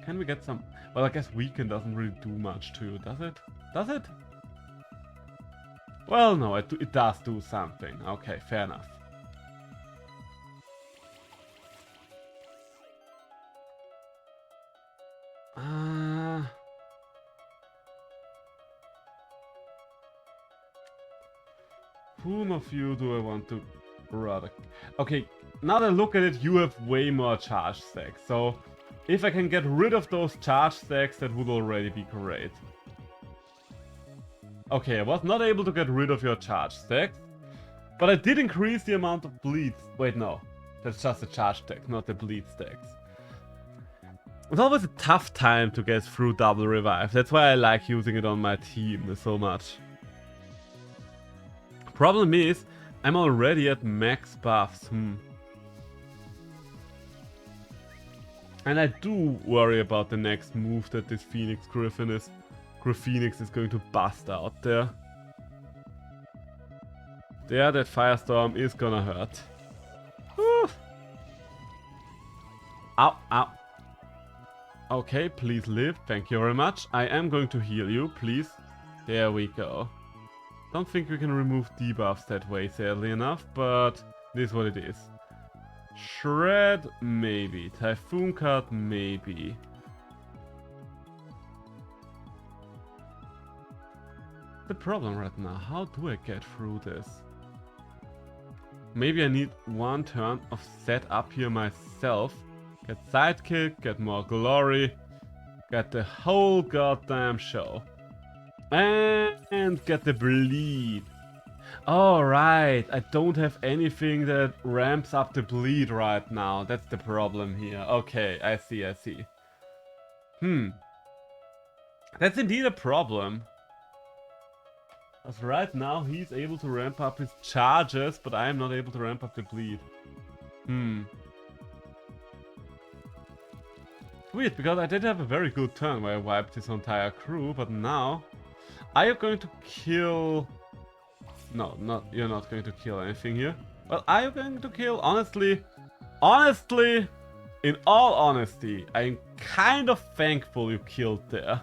Can we get some... Well, I guess weaken doesn't really do much to you, does it? Does it? Well, no, it does do something. Okay, fair enough. Whom of you do I want to rather... Okay, now that I look at it, you have way more charge stacks, so if I can get rid of those charge stacks, that would already be great. Okay, I was not able to get rid of your charge stacks, but I did increase the amount of bleeds. Wait, no, that's just the charge stack, not the bleed stacks. It's always a tough time to get through double revive, that's why I like using it on my team so much. Problem is, I'm already at max buffs. And I do worry about the next move that this Phoenix Phoenix is going to bust out there. There, that Firestorm is gonna hurt. Whew. Ow, ow. Okay, please live. Thank you very much. I am going to heal you, please. There we go. Don't think we can remove debuffs that way, sadly enough, but it is what it is. Shred, maybe. Typhoon card, maybe. The problem right now, how do I get through this? Maybe I need one turn of setup here myself. Get sidekick, get more glory, get the whole goddamn show. And get the bleed. Alright, I don't have anything that ramps up the bleed right now. That's the problem here. Okay, I see, I see. That's indeed a problem. Because right now he's able to ramp up his charges, but I am not able to ramp up the bleed. Weird, because I did have a very good turn where I wiped his entire crew, but now... Are you going to kill... No, you're not going to kill anything here. Well, are you going to kill? Honestly, in all honesty, I'm kind of thankful you killed there.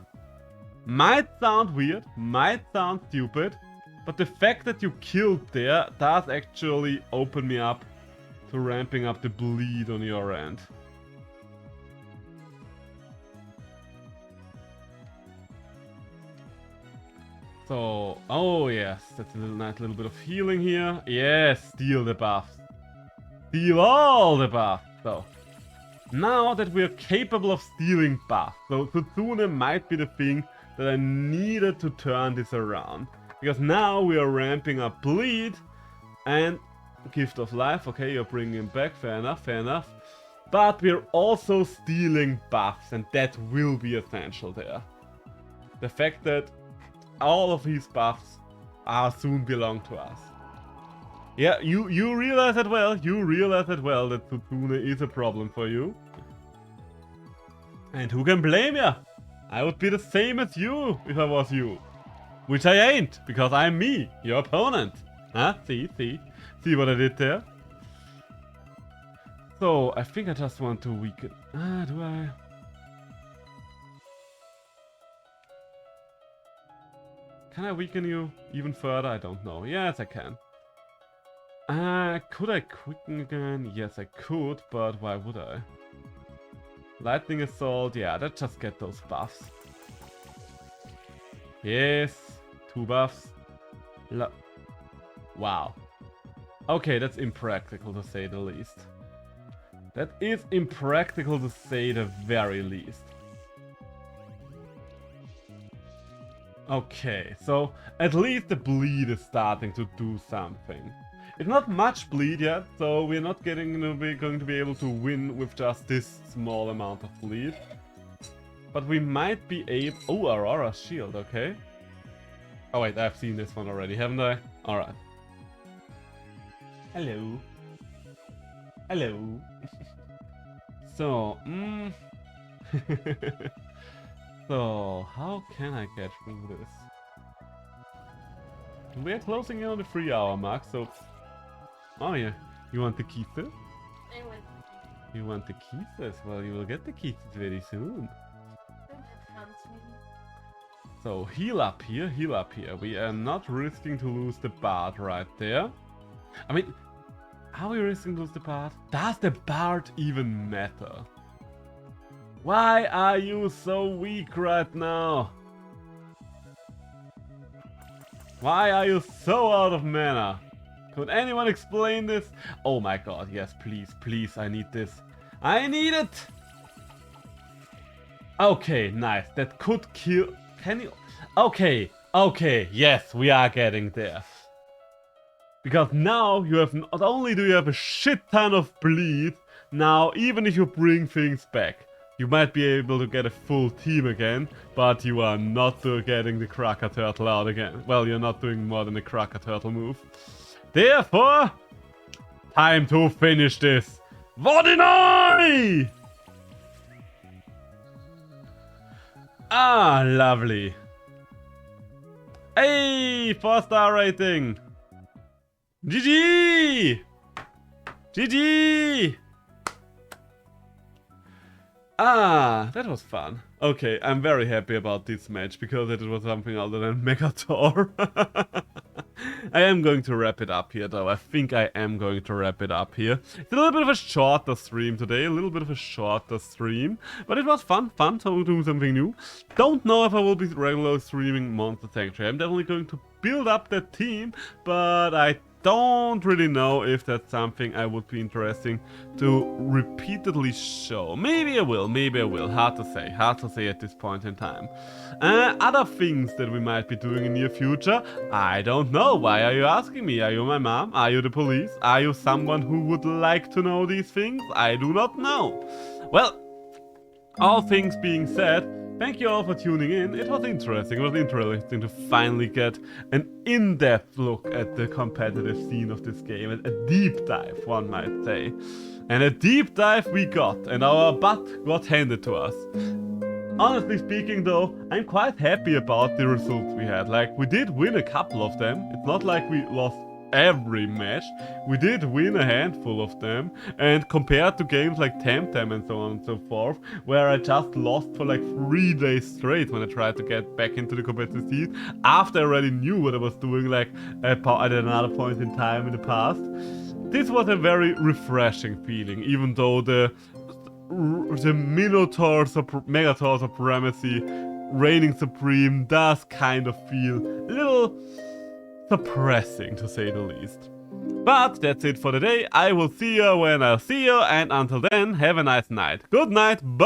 Might sound weird, might sound stupid, but the fact that you killed there does actually open me up to ramping up the bleed on your end. So, oh yes, that's a nice little bit of healing here. Yes, steal the buffs. Steal all the buffs. So, now that we're capable of stealing buffs, so Tsune might be the thing that I needed to turn this around. Because now we are ramping up bleed and gift of life. Okay, you're bringing him back. Fair enough, fair enough. But we're also stealing buffs, and that will be essential there. The fact that all of these buffs are soon belong to us. Yeah, you realize that well. You realize that well that Tsune is a problem for you. And who can blame ya? I would be the same as you if I was you. Which I ain't, because I'm me, your opponent. Huh? See what I did there? So, I think I just want to weaken... do I? Can I weaken you even further? I don't know. Yes, I can. Could I quicken again? Yes, I could, but why would I? Lightning Assault, yeah, let's just get those buffs. Yes, 2 buffs. Wow. Okay, that's impractical to say the least. That is impractical to say the very least. Okay, so at least the bleed is starting to do something. It's not much bleed yet, so we're not going to be able to win with just this small amount of bleed. But we might be able... Oh, Aurora's shield, okay. Oh wait, I've seen this one already, haven't I? Alright. Hello. Hello. So, So, how can I get through this? We're closing in on the 3-hour mark, so... Oh yeah, you want the keys? I want You want the keys? Well, you will get the keys very soon. So, heal up here, heal up here. We are not risking to lose the Bard right there. I mean, are we risking to lose the Bard? Does the Bard even matter? Why are you so weak right now? Why are you so out of mana? Could anyone explain this? Oh my god, yes, please, please, I need this. I need it! Okay, nice. That could kill... Can you... Okay, okay, yes, we are getting there. Because now you have... Not only do you have a shit ton of bleed, now even if you bring things back, you might be able to get a full team again, but you are not getting the Cracker Turtle out again. Well, you're not doing more than a Cracker Turtle move. Therefore, time to finish this. Vodinoi! Ah, lovely. Hey, 4-star rating. GG! GG! Ah, that was fun. Okay, I'm very happy about this match because it was something other than Megator. I am going to wrap it up here though. I think I am going to wrap it up here. It's a little bit of a shorter stream today, but it was fun to do something new. Don't know if I will be regularly streaming Monster Sanctuary. I'm definitely going to build up that team, but I don't really know if that's something I would be interesting to repeatedly show. Maybe I will. Hard to say at this point in time. Other things that we might be doing in near future, I don't know. Why are you asking me? Are you my mom? Are you the police? Are you someone who would like to know these things? I do not know. Well, all things being said, thank you all for tuning in. It was interesting. It was interesting to finally get an in-depth look at the competitive scene of this game. A deep dive, one might say. And a deep dive we got, and our butt got handed to us. Honestly speaking though, I'm quite happy about the results we had. Like, we did win a couple of them. It's not like we lost every match. We did win a handful of them, and compared to games like Temtem and so on and so forth, where I just lost for like 3 days straight when I tried to get back into the competitive scene after I already knew what I was doing like at another point in time in the past. This was a very refreshing feeling, even though the Megator supremacy reigning supreme does kind of feel a little suppressing, to say the least. But that's it for today. I will see you when I see you, and until then, have a nice night. Good night, bye!